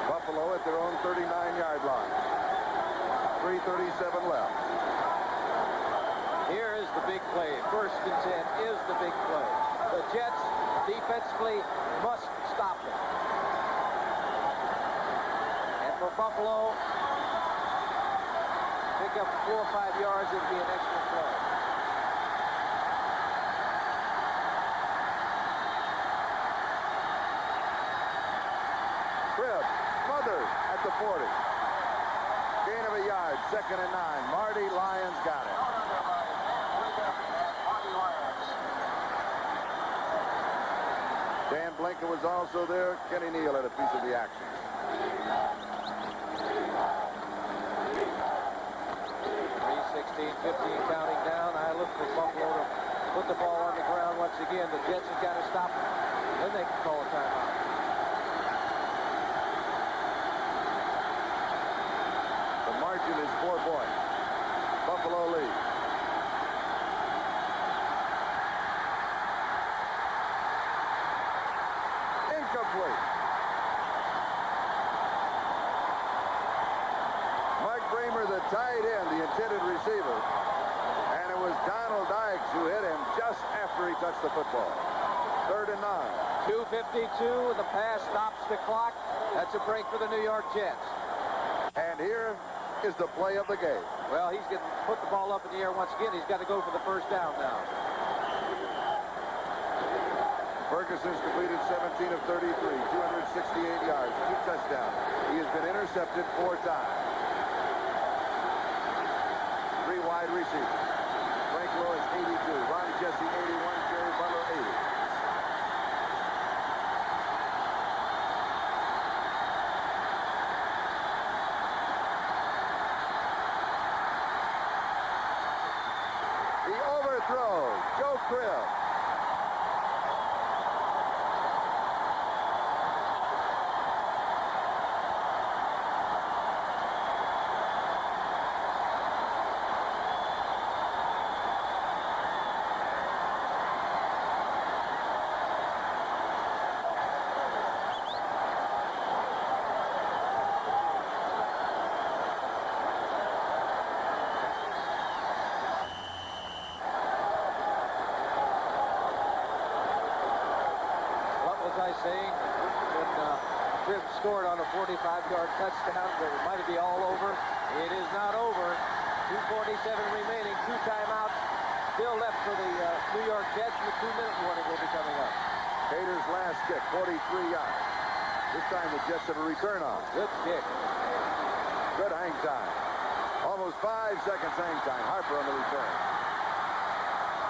Buffalo at their own 39-yard line. 3:37 left. Here is the big play. First and 10 is the big play. The Jets defensively must stop them. And for Buffalo, pick up 4 or 5 yards, it would be an excellent play. Cribb smothered at the 40. Gain of a yard, 2nd and 9. Marty Lyons got it. Dan Blinken was also there. Kenny Neal had a piece of the action. 3:16, 15 counting down. I look for Buffalo to put the ball on the ground once again. The Jets have got to stop them. Then they can call a timeout. The margin is 4 points. Buffalo leads. Incomplete. Mark Bramer, the tight end, the intended receiver. And it was Donald Dykes who hit him just after he touched the football. 3rd and 9. 2:52. The pass stops the clock. That's a break for the New York Jets. And here is the play of the game. Well, he's going to put the ball up in the air once again. He's got to go for the first down now. Ferguson's completed 17 of 33, 268 yards, 2 touchdowns. He has been intercepted 4 times. 3 wide receivers. Frank Lewis, 82. Ron Jesse, 81. Jerry Butler, 80. He overthrows Joe Cribb. saying when Cribbs scored on a 45-yard touchdown that it might be all over. It is not over. 2:47 remaining, 2 timeouts still left for the New York Jets, and the 2-minute warning will be coming up. Cater's last kick, 43 yards. This time the Jets have a return on. Good kick. Good hang time. Almost 5 seconds hang time. Harper on the return.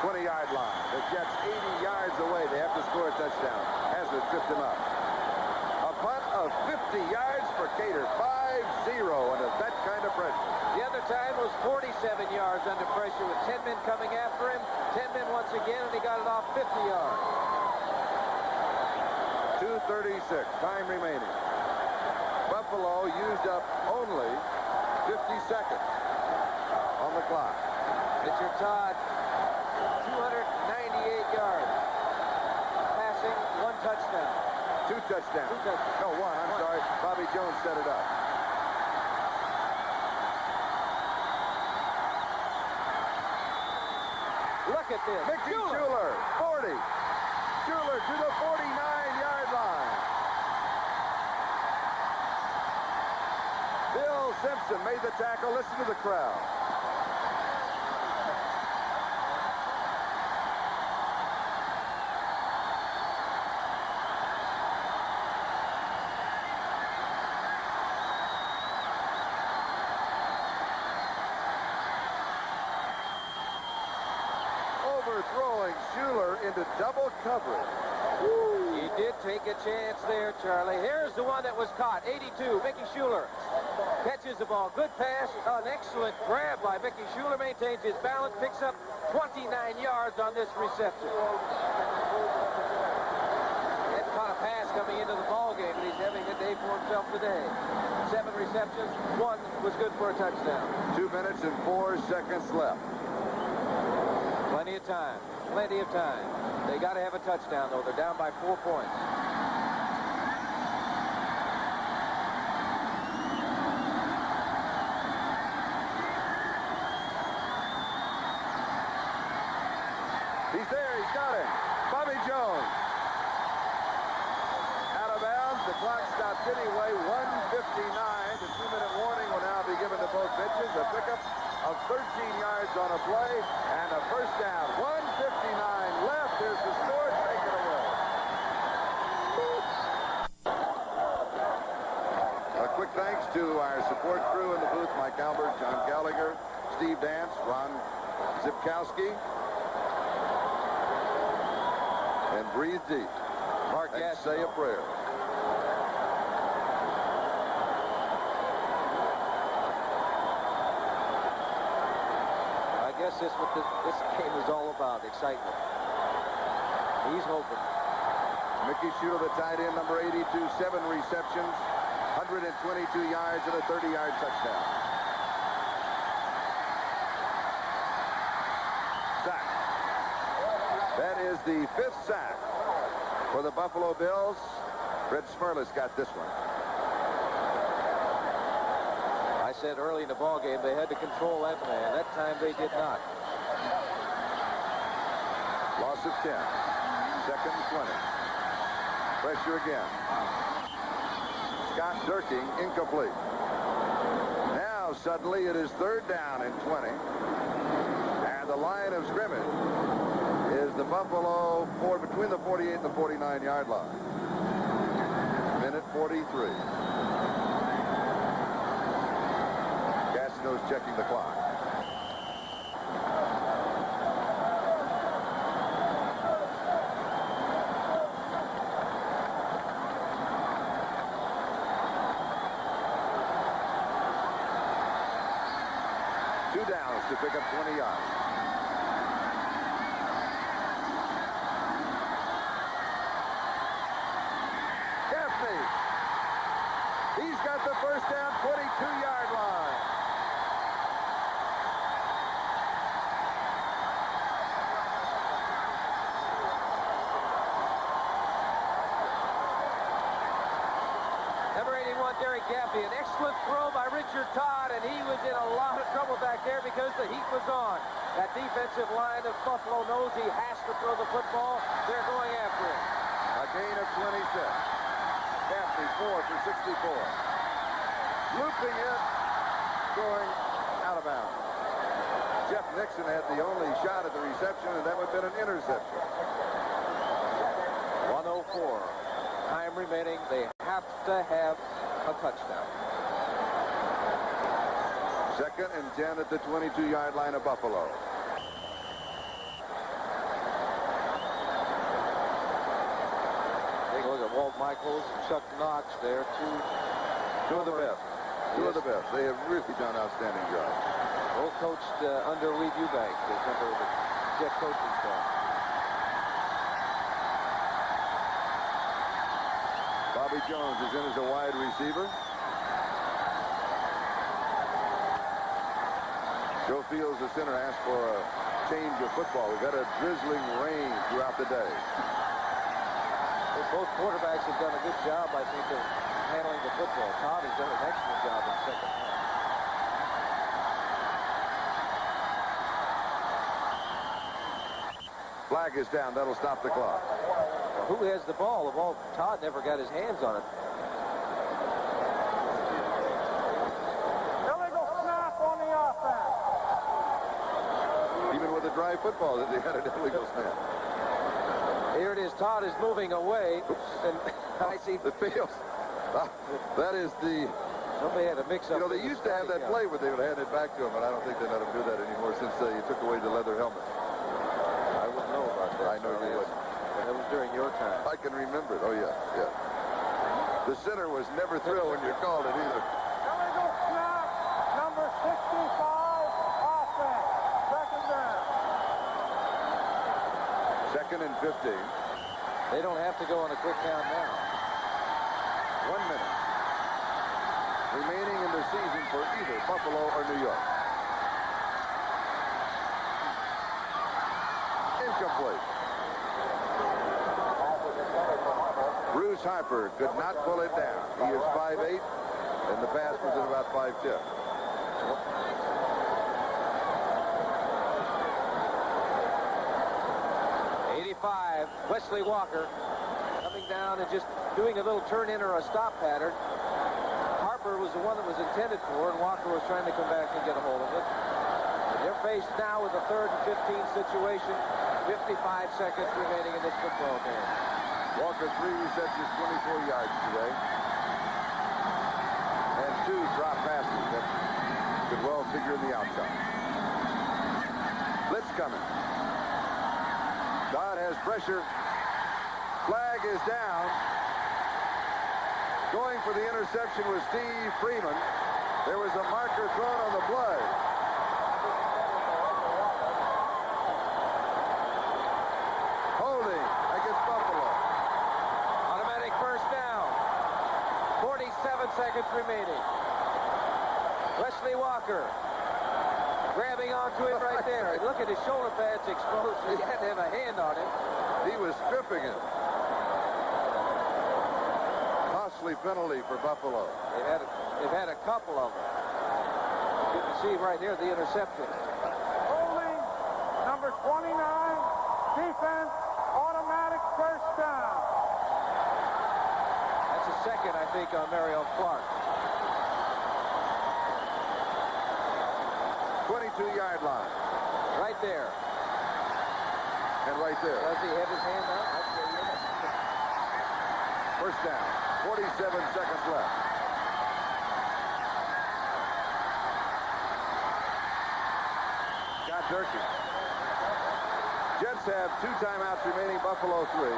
20-yard line. The Jets 80 yards away. They have to score a touchdown. Hazard tripped him up. A punt of 50 yards for Cater. 5-0 under that kind of pressure. The other time was 47 yards under pressure with 10 men coming after him. 10 men once again, and he got it off 50 yards. 2:36. Time remaining. Buffalo used up only 50 seconds on the clock. Richard Todd, 298 yards. Passing, 1 touchdown. 2 touchdowns. 2 touchdowns. No, 1. I'm sorry. Bobby Jones set it up. Look at this. Mickey Schuler, 40. Schuler to the 49-yard line. Bill Simpson made the tackle. Listen to the crowd. Overthrowing Schuler into double coverage. He did take a chance there, Charlie. Here's the one that was caught. 82, Mickey Schuler. Catches the ball. Good pass. An excellent grab by Mickey Schuler. Maintains his balance. Picks up 29 yards on this reception. And caught a pass coming into the ball game, and he's having a day for himself today. 7 receptions. 1 was good for a touchdown. 2 minutes and 4 seconds left. Plenty of time. Plenty of time. They got to have a touchdown, though. They're down by 4 points. He's there. He's got it. Bobby Jones. Out of bounds. The clock stopped anyway. 1:59. The 2-minute warning will now be given to both pitchers. A pickup of 13 yards on a play and a first down. 1:59 left. Here's the score. Take it away. A quick thanks to our support crew in the booth: Mike Albert, John Gallagher, Steve Dance, Ron Zipkowski, and Breathe Deep. Mark And Gastineau. say a prayer. I guess this is what this game is all about, excitement. He's hoping. Mickey Schuler, the tight end, number 82, 7 receptions, 122 yards, and a 30-yard touchdown. Sack. That is the 5th sack for the Buffalo Bills. Fred Smerlis got this one. I said early in the ball game they had to control that man. That time they did not. Loss of 10. Second and 20. Pressure again. Scott Durking, incomplete. Now suddenly it is 3rd down and 20. And the line of scrimmage is the Buffalo between the 48 and the 49-yard line. Minute 43. Gastineau's checking the clock. Two downs to pick up 20 yards. Gaffney. He's got the first down, 22-yard line. Number 81, Derek Gaffney. An excellent throw by Richard Todd, and he was in a lot of trouble back there because the heat was on. That defensive line of Buffalo knows he has to throw the football. They're going after him. A gain of 26. Gaffney 4 for 64. Looping it, going out of bounds. Jeff Nixon had the only shot at the reception, and that would have been an interception. 1:04. Time remaining. They have to have a touchdown. 2nd and 10 at the 22-yard line of Buffalo. Take a look at Walt Michaels and Chuck Knox there. Two of the best. Two of the best. They have really done outstanding jobs. Both coached under Reed Eubank, the member of the Jet coaching staff. Bobby Jones is in as a wide receiver. Joe Fields, the center, asked for a change of football. We've had a drizzling rain throughout the day. Both quarterbacks have done a good job, I think, of handling the football. Todd has done an excellent job in the second half. Flag is down. That'll stop the clock. Who has the ball? The ball, Todd never got his hands on it. Illegal snap on the offense. Even with a dry football, they had an illegal snap. Here it is. Todd is moving away. And I see the Fields. That is the... Somebody had a mix-up. You know, they used to have that play where they would hand it back to him, but I don't think they let him do that anymore since they took away the leather helmet. I wouldn't know about that. I know you wouldn't. That was during your time. I can remember it. Oh, yeah, yeah. The center was never thrilled when you called it either. Illegal snap, number 65, offense. Second down. 2nd and 15. They don't have to go on a quick count now. 1 minute remaining in the season for either Buffalo or New York. Incomplete. Bruce Harper could not pull it down. He is 5'8", and the pass was at about 5'10". 85, Wesley Walker coming down and just doing a little turn in or a stop pattern. Harper was the one that was intended for, and Walker was trying to come back and get a hold of it. They're faced now with a 3rd and 15 situation. 55 seconds remaining in this football game. Walker 3 receptions, 24 yards today. And 2 drop passes that could well figure in the outside. Blitz coming. Dodd has pressure. Flag is down. Going for the interception was Steve Freeman. There was a marker thrown on the blood. Holding against Buffalo. Automatic first down. 47 seconds remaining. Wesley Walker grabbing onto him right there. Look at his shoulder pads exposed. He had to have a hand on him. He was stripping him. Costly penalty for Buffalo. They've had a couple of them. You can see right here the interception. Holding, number 29, defense, automatic first down. That's a second, I think, on Mario Clark. 22-yard line. Right there. And right there. Does he have his hand up? First down. 47 seconds left. Scott Durkee. Jets have 2 timeouts remaining. Buffalo 3.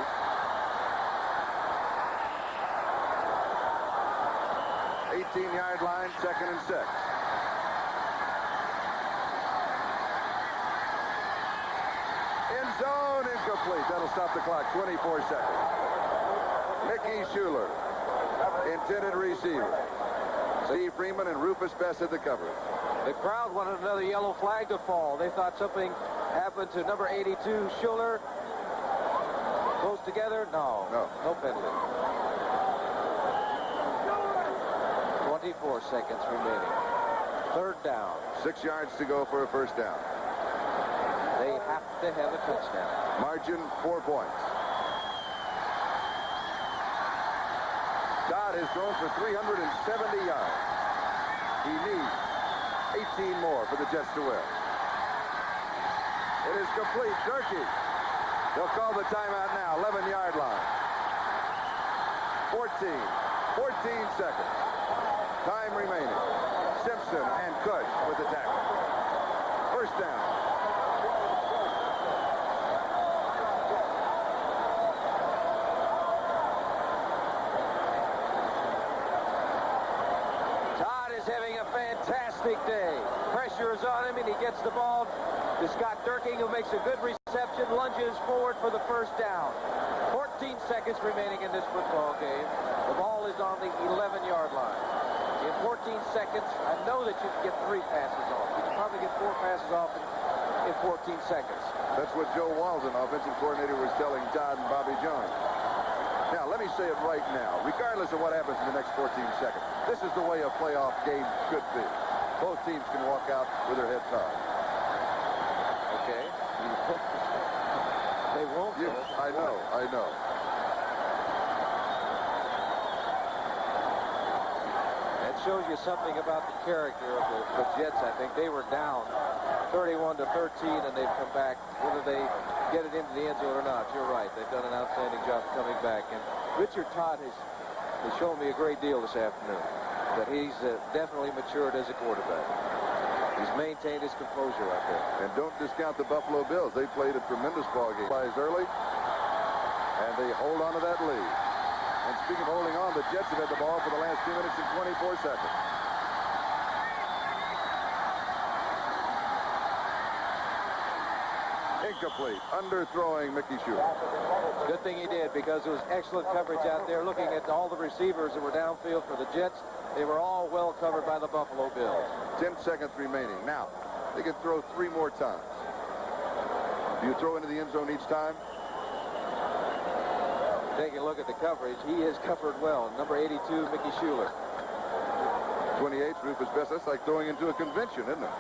Yard line, 2nd and 6. End zone, incomplete. That'll stop the clock. 24 seconds. Mickey Schuler, intended receiver. Steve Freeman and Rufus Bess at the cover. The crowd wanted another yellow flag to fall. They thought something happened to number 82, Schuler. Close together? No. No penalty. 24 seconds remaining. 3rd down. 6 yards to go for a first down. They have to have a touchdown. Margin 4 points. Todd has thrown for 370 yards. He needs 18 more for the Jets to win. It is complete. Durkee. They'll call the timeout now. 11-yard line. 14 seconds. Time remaining. Simpson and Cush with the tackle. First down. Todd is having a fantastic day. Pressure is on him, and he gets the ball to Scott Durkee, who makes a good reception, lunges forward for the first down. 14 seconds remaining in this football game. The ball is on the 11-yard line. In 14 seconds, I know that you can get 3 passes off. You can probably get 4 passes off in 14 seconds. That's what Joe Walton, offensive coordinator, was telling Todd and Bobby Jones. Now, let me say it right now. Regardless of what happens in the next 14 seconds, this is the way a playoff game should be. Both teams can walk out with their heads high. Okay. They won't. I know. That shows you something about the character of the Jets, I think. They were down 31-13, and they've come back. Whether they get it into the end zone or not, you're right. They've done an outstanding job coming back. And Richard Todd has shown me a great deal this afternoon, that he's definitely matured as a quarterback. He's maintained his composure out there. And don't discount the Buffalo Bills. They played a tremendous ball game. Plays early, and they hold on to that lead. And speaking of holding on, the Jets have had the ball for the last 2 minutes and 24 seconds. Incomplete. Underthrowing Mickey Schuler. Good thing he did, because there was excellent coverage out there. Looking at all the receivers that were downfield for the Jets, they were all well covered by the Buffalo Bills. 10 seconds remaining. Now, they can throw 3 more times. Do you throw into the end zone each time? Taking a look at the coverage, he is covered well. Number 82, Mickey Schuler. 28, Rufus Best. That's like throwing into a convention, isn't it?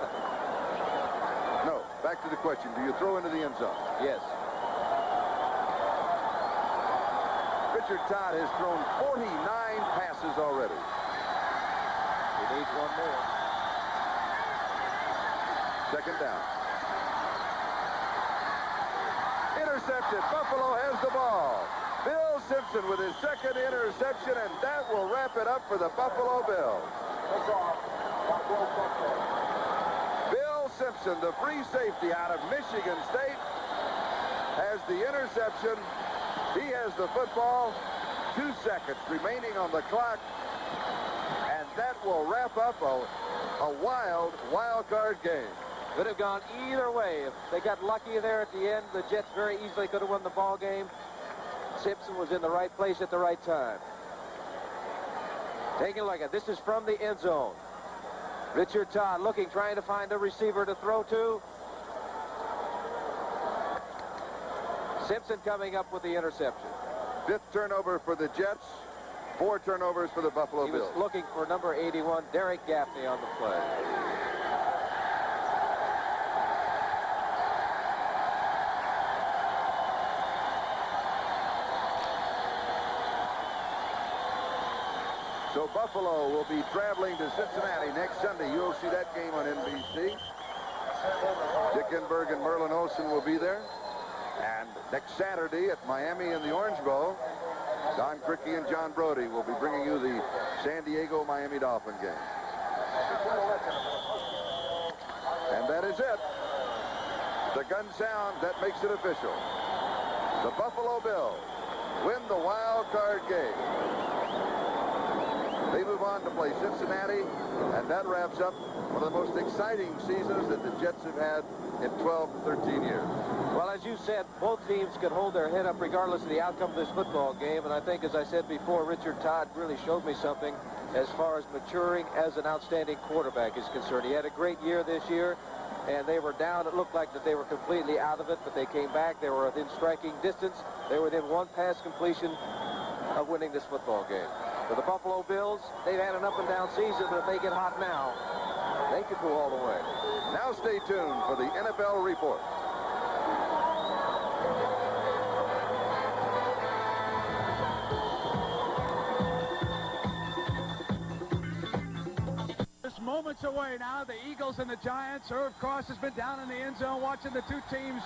No. Back to the question. Do you throw into the end zone? Yes. Richard Todd has thrown 49 passes already. He needs 1 more. Second down. Intercepted. Buffalo has the ball. Bill Simpson with his second interception, and that will wrap it up for the Buffalo Bills. Bill Simpson, the free safety out of Michigan State, has the interception. He has the football. 2 seconds remaining on the clock, and that will wrap up a wild card game. Could have gone either way. If they got lucky there at the end, the Jets very easily could have won the ball game. Simpson was in the right place at the right time. Taking a look at this is from the end zone. Richard Todd looking, trying to find a receiver to throw to. Simpson coming up with the interception. 5th turnover for the Jets. 4 turnovers for the Buffalo Bills. He was looking for number 81, Derek Gaffney, on the play. So Buffalo will be traveling to Cincinnati next Sunday. You'll see that game on NBC. Dickenberg and Merlin Olsen will be there. And next Saturday at Miami in the Orange Bowl, Don Criqui and John Brody will be bringing you the San Diego-Miami Dolphin game. And that is it. The gun sound, that makes it official. The Buffalo Bills win the wild card game. They move on to play Cincinnati, and that wraps up one of the most exciting seasons that the Jets have had in 12 to 13 years. Well, as you said, both teams could hold their head up regardless of the outcome of this football game. And I think, as I said before, Richard Todd really showed me something as far as maturing as an outstanding quarterback is concerned. He had a great year this year, and they were down. It looked like that they were completely out of it, but they came back. They were within striking distance. They were within 1 pass completion of winning this football game. For the Buffalo Bills, they've had an up-and-down season, but if they get hot now, they could go all the way. Now stay tuned for the NFL Report. underway now. The Eagles and the Giants. Irv Cross has been down in the end zone watching the two teams